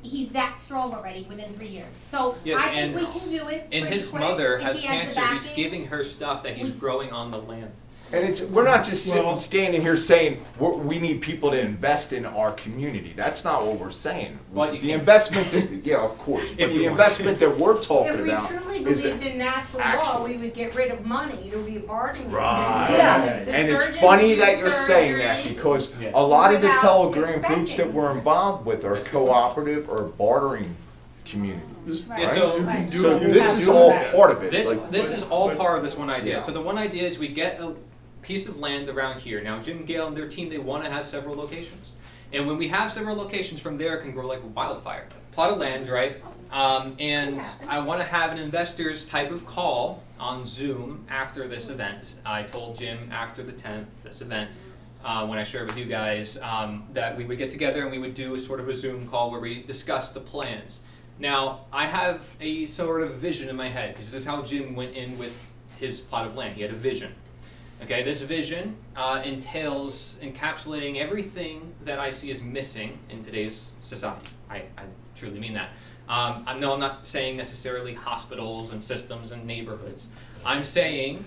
he's that strong already within 3 years. So Yes, I think and- we can do it. And pretty his quick mother if has he has the cancer. He's backing. giving her stuff that he's growing on the land. And we're not just Well- standing here saying we need people to invest in our community. That's not what we're saying. Well, you The can. investment, that, yeah, of course, but you the want investment that we're talking If we about truly is believed in natural law, actually- we would get rid of money. It would be a bargaining Right. system. Yeah. The And it's surgeon funny would do that you're saying that surgery. because Yeah. a lot of the Without Telegram groups that expecting. we're involved with are That's good. cooperative or bartering communities. Right. Yeah, right? so- You can do So it. You this can is do all that. part of it. This like- this is all but- part of this one idea. Yeah. So the one idea is we get a piece of land around here. Now Jim Gale and their team, they want to have several locations. And when we have several locations from there, it can grow like wildfire. Plot of land, right? And I want to have an investors type of call on Zoom after this event. I told Jim after the 10th, this event, when I shared with you guys, that we would get together and we would do a sort of a Zoom call where we discuss the plans. Now, I have a sort of vision in my head, because this is how Jim went in with his plot of land. He had a vision. Okay, this vision entails encapsulating everything that I see as missing in today's society. I truly mean that. I'm not saying necessarily hospitals and systems and neighborhoods. I'm saying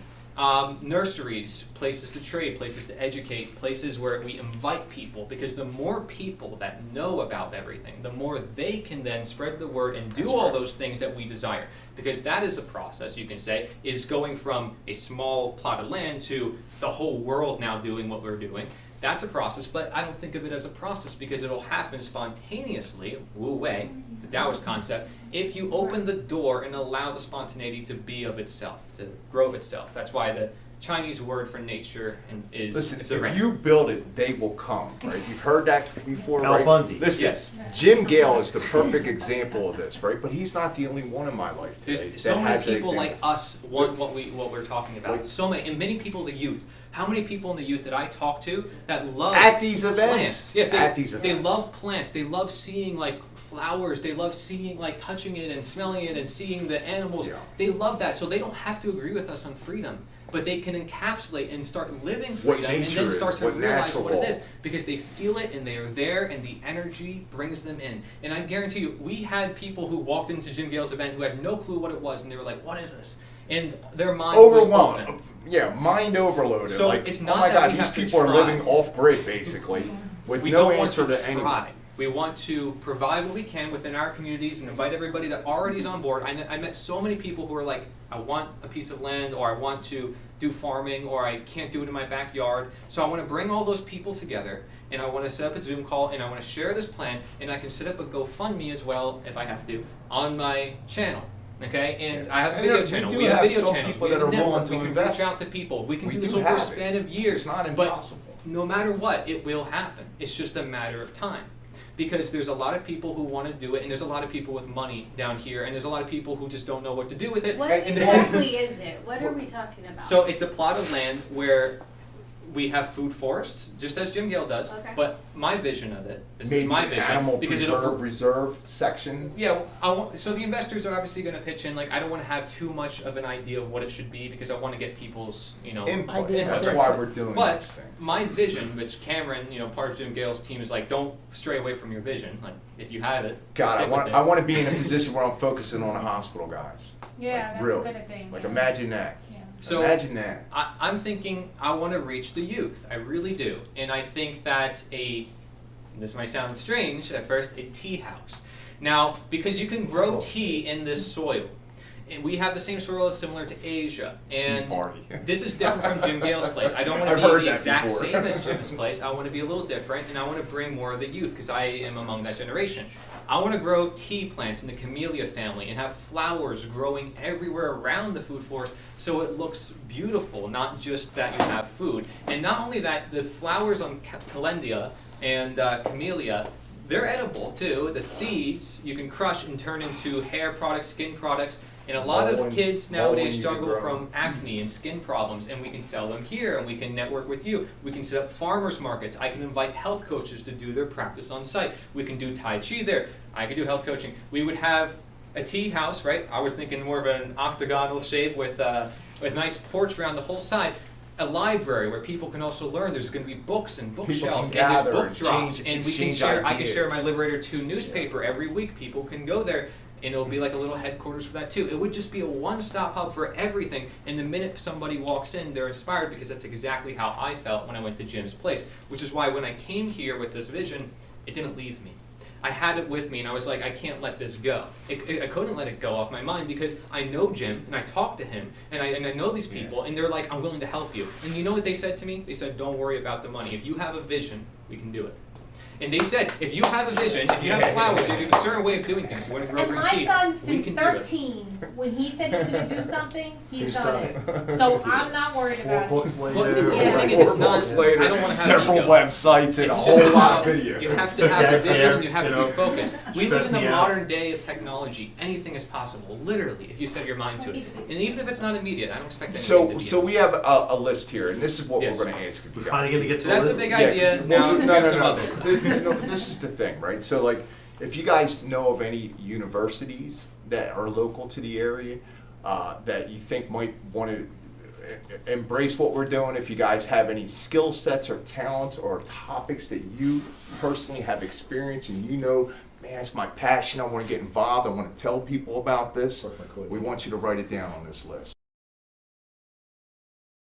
nurseries, places to trade, places to educate, places where we invite people, because the more people that know about everything, the more they can then spread the word and do all those things that we desire. Because that is a process, you can say, is going from a small plot of land to the whole world now doing what we're doing. That's a process, but I don't think of it as a process because it'll happen spontaneously, Wu Wei, the Taoist concept, if you open the door and allow the spontaneity to be of itself, to grow of itself. That's why the Chinese word for nature is Listen, it's a if ring. you build it, they will come, right? You've heard that before, Al right? Bundy. Listen, Yes. Jim Gale is the perfect example of this, right? But he's not the only one in my life today There's so that many has that people like example. us want what we're talking about. Like- So many, and many people, the youth. How many people in the youth that I talk to that love At these events. plants? Yes, At these they events. love plants. They love seeing like flowers. They love seeing like touching it and smelling it and seeing the animals. Yeah. They love that. So they don't have to agree with us on freedom, but they can encapsulate and start living What freedom and nature then start is, to what realize natural what it law. is because they feel it and they are there and the energy brings them in. And I guarantee you, we had people who walked into Jim Gale's event who had no clue what it was and they were like, "What is this?" And their mind was Overwhelmed. open. Yeah, mind overloaded. So like, it's oh not my that God, we these have to people are try. living off grid basically, with We no don't want answer to to anything. try. We want to provide what we can within our communities and invite everybody that already is on board. I met so many people who are like, I want a piece of land, or I want to do farming, or I can't do it in my backyard. So I want to bring all those people together, and I want to set up a Zoom call, and I want to share this plan, and I can set up a GoFundMe as well, if I have to, on my channel. Okay, and I have a And video we channel. do We have have video some channels. people We have that a are network. willing to We can invest. reach out to people. We can We do this do over a have it. span of years. It's not but impossible. no matter what, it will happen. It's just a matter of time. Because there's a lot of people who want to do it, and there's a lot of people with money down here, and there's a lot of people who just don't know what to do with it. What And exactly is it? What are we talking about? So it's a plot of land where we have food forests, just as Jim Gale does. Okay. But my vision of it, this Maybe is my an vision, animal because reserve section. yeah, so the investors are obviously going to pitch in. Like, I don't want to have too much of an idea of what it should be because I want to get people's, Input. Ideas. That's right. why we're doing But this thing. my vision, which Cameron, part of Jim Gale's team is like, don't stray away from your vision. Like, if you have it, God, stick with it. I want to be in a position where I'm focusing on a hospital, guys. Yeah, that's Really. a good thing. Like, yeah. imagine that. Yeah. So Imagine that. I'm thinking I want to reach the youth. I really do. And I think that this might sound strange at first, a tea house. Now, because you can grow tea in this soil, and we have the same soil as similar to Asia, and Tea party. this is different from Jim Gale's place. I don't want I've to heard be the that exact before. same as Jim's place. I want to be a little different, and I want to bring more of the youth because I am among that generation. I want to grow tea plants in the camellia family and have flowers growing everywhere around the food forest so it looks beautiful, not just that you have food. And not only that, the flowers on calendula and camellia, they're edible too. The seeds you can crush and turn into hair products, skin products, and a lot of kids nowadays struggle from acne and skin problems, and we can sell them here, and we can network with you. We can set up farmers markets. I can invite health coaches to do their practice on site. We can do Tai Chi there. I could do health coaching. We would have a tea house, right? I was thinking more of an octagonal shape with a nice porch around the whole side. A library where people can also learn. There's going to be books and bookshelves, and there's gather book and drops, change- and we can exchange share. I can share ideas. my Liberator 2 newspaper every week. People can go there, and it'll be like a little headquarters for that too. It would just be a one-stop hub for everything. And the minute somebody walks in, they're inspired because that's exactly how I felt when I went to Jim's place. Which is why when I came here with this vision, it didn't leave me. I had it with me, and I was like, I can't let this go. I couldn't let it go off my mind because I know Jim, and I talk to him, and I know these people, and they're like, I'm willing to help you. And you know what they said to me? They said, don't worry about the money. If you have a vision, we can do it. And they said, if you have a vision, if you have flowers, if you have a certain way of doing things, you want to grow And green my tea, son, we since can do it. 13, when he said he's going to do something, he's done done it. So I'm not worried about it. Books later. Well, the Yeah. thing is, it's not, later, I don't want to have several ego. websites and It's a just whole lot about- of videos. You have to Took have a dad's vision hair, and you have you to know, be focused. We live stressed in the me out. modern day of technology. Anything is possible, literally, if you set your mind to it. And even if it's not immediate, I don't expect anything to be. So we have a list here, and this is what Yes. we're going to ask you. We're finally gonna get to So that's the list. big Yeah. idea. Now, Well, we have some no. others. This is the thing, right? So, like, if you guys know of any universities that are local to the area that you think might want to embrace what we're doing, if you guys have any skill sets or talents or topics that you personally have experience and man, it's my passion, I want to get involved, I want to tell people about this, we want you to write it down on this list.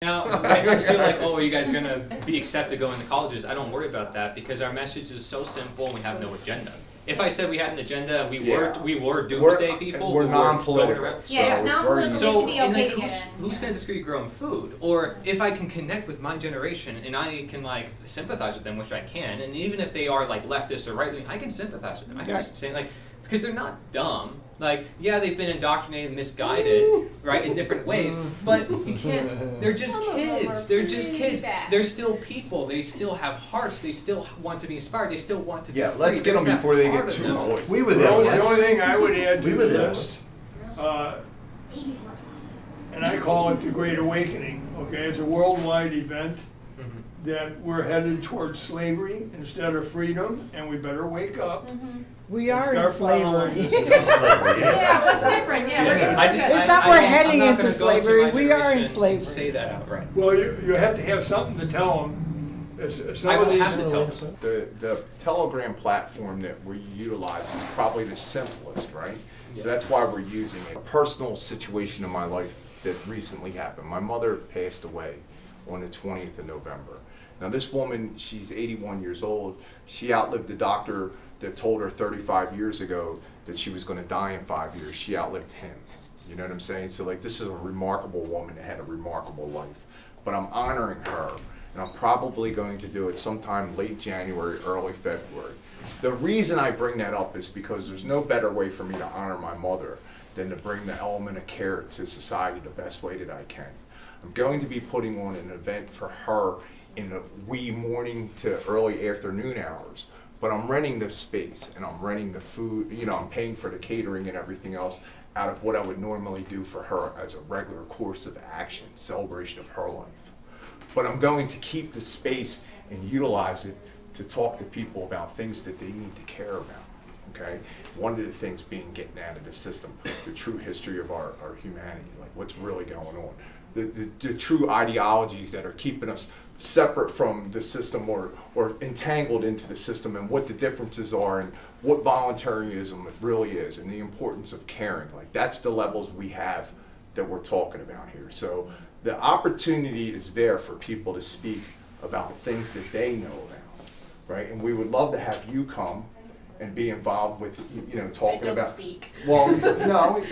Now, I don't feel like, oh, are you guys going to be accepted going to colleges? I don't worry about that because our message is so simple and we have no agenda. If I said we had an agenda and we were doomsday people, We're who were non-political. going around. Yeah, it's non-political, So, it should be and okay like, to get in. who's going to disagree growing food? Or if I can connect with my generation and I can like sympathize with them, which I can, and even if they are like leftist or right wing, I can sympathize with them. I can Right. say like, because they're not dumb. Like, yeah, they've been indoctrinated, misguided, right, in different ways, but you can't, they're just kids. They're just kids. They're still people. They still have hearts. They still want to be inspired. They still want to be free. Let's get them There's before they that get part of too them. noisy. We were there. The only thing I would add to We were the there. list, and I call it the Great Awakening, okay? It's a worldwide event that we're headed towards slavery instead of freedom, and we better wake up. We are in Start following slavery. this. Yeah, what's different? Yeah, It's not we're heading I'm not into gonna go into slavery, my we are in generation slavery. and say that outright. Well, you have to have something to tell them. I will have to tell them. The Telegram platform that we utilize is probably the simplest, right? So that's why we're using it. A personal situation in my life that recently happened. My mother passed away on the 20th of November. Now this woman, she's 81 years old. She outlived the doctor that told her 35 years ago that she was going to die in 5 years. She outlived him. You know what I'm saying? So like, this is a remarkable woman that had a remarkable life. But I'm honoring her, and I'm probably going to do it sometime late January, early February. The reason I bring that up is because there's no better way for me to honor my mother than to bring the element of care to society the best way that I can. I'm going to be putting on an event for her in the wee morning to early afternoon hours, but I'm renting the space and I'm renting the food, you know, I'm paying for the catering and everything else out of what I would normally do for her as a regular course of action, celebration of her life. But I'm going to keep the space and utilize it to talk to people about things that they need to care about, okay? One of the things being getting out of the system, the true history of our humanity, like what's really going on. The true ideologies that are keeping us separate from the system or entangled into the system, and what the differences are and what voluntarism really is and the importance of caring. Like that's the levels we have that we're talking about here. So the opportunity is there for people to speak about the things that they know about, right? And we would love to have you come and be involved with, you know, talking about. Speak. Well, no,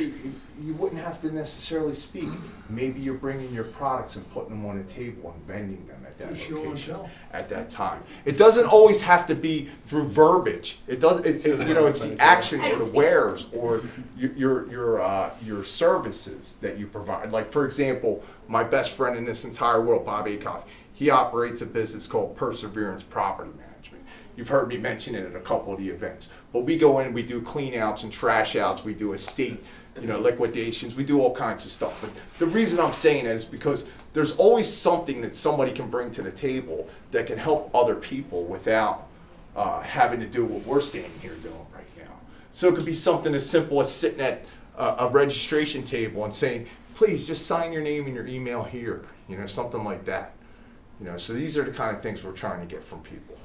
you wouldn't have to necessarily speak. Maybe you're bringing your products and putting them on a table and vending them at that location at that time. It doesn't always have to be through verbiage. It does. You know, it's the action or the wares or your services that you provide. Like for example, my best friend in this entire world, Bob Akoff, he operates a business called Perseverance Property Management. You've heard me mention it at a couple of the events. But we go in, we do clean outs and trash outs, we do estate, you know, liquidations, we do all kinds of stuff. But the reason I'm saying that is because there's always something that somebody can bring to the table that can help other people without having to do what we're standing here doing right now. So it could be something as simple as sitting at a registration table and saying, please just sign your name and your email here, you know, something like that. You know, so these are the kind of things we're trying to get from people.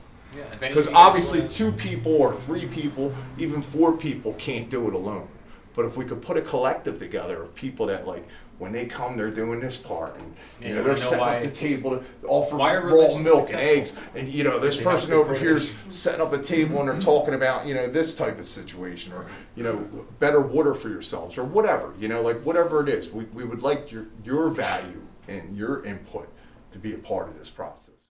Because obviously 2 people or 3 people, even 4 people can't do it alone. But if we could put a collective together of people that like, when they come, they're doing this part, and you know, they're setting up the table to offer raw milk and eggs, and you know, this person over here's setting up a table and they're talking about, you know, this type of situation, or you know, better water for yourselves, or whatever, you know, like whatever it is, we would like your value and your input to be a part of this process.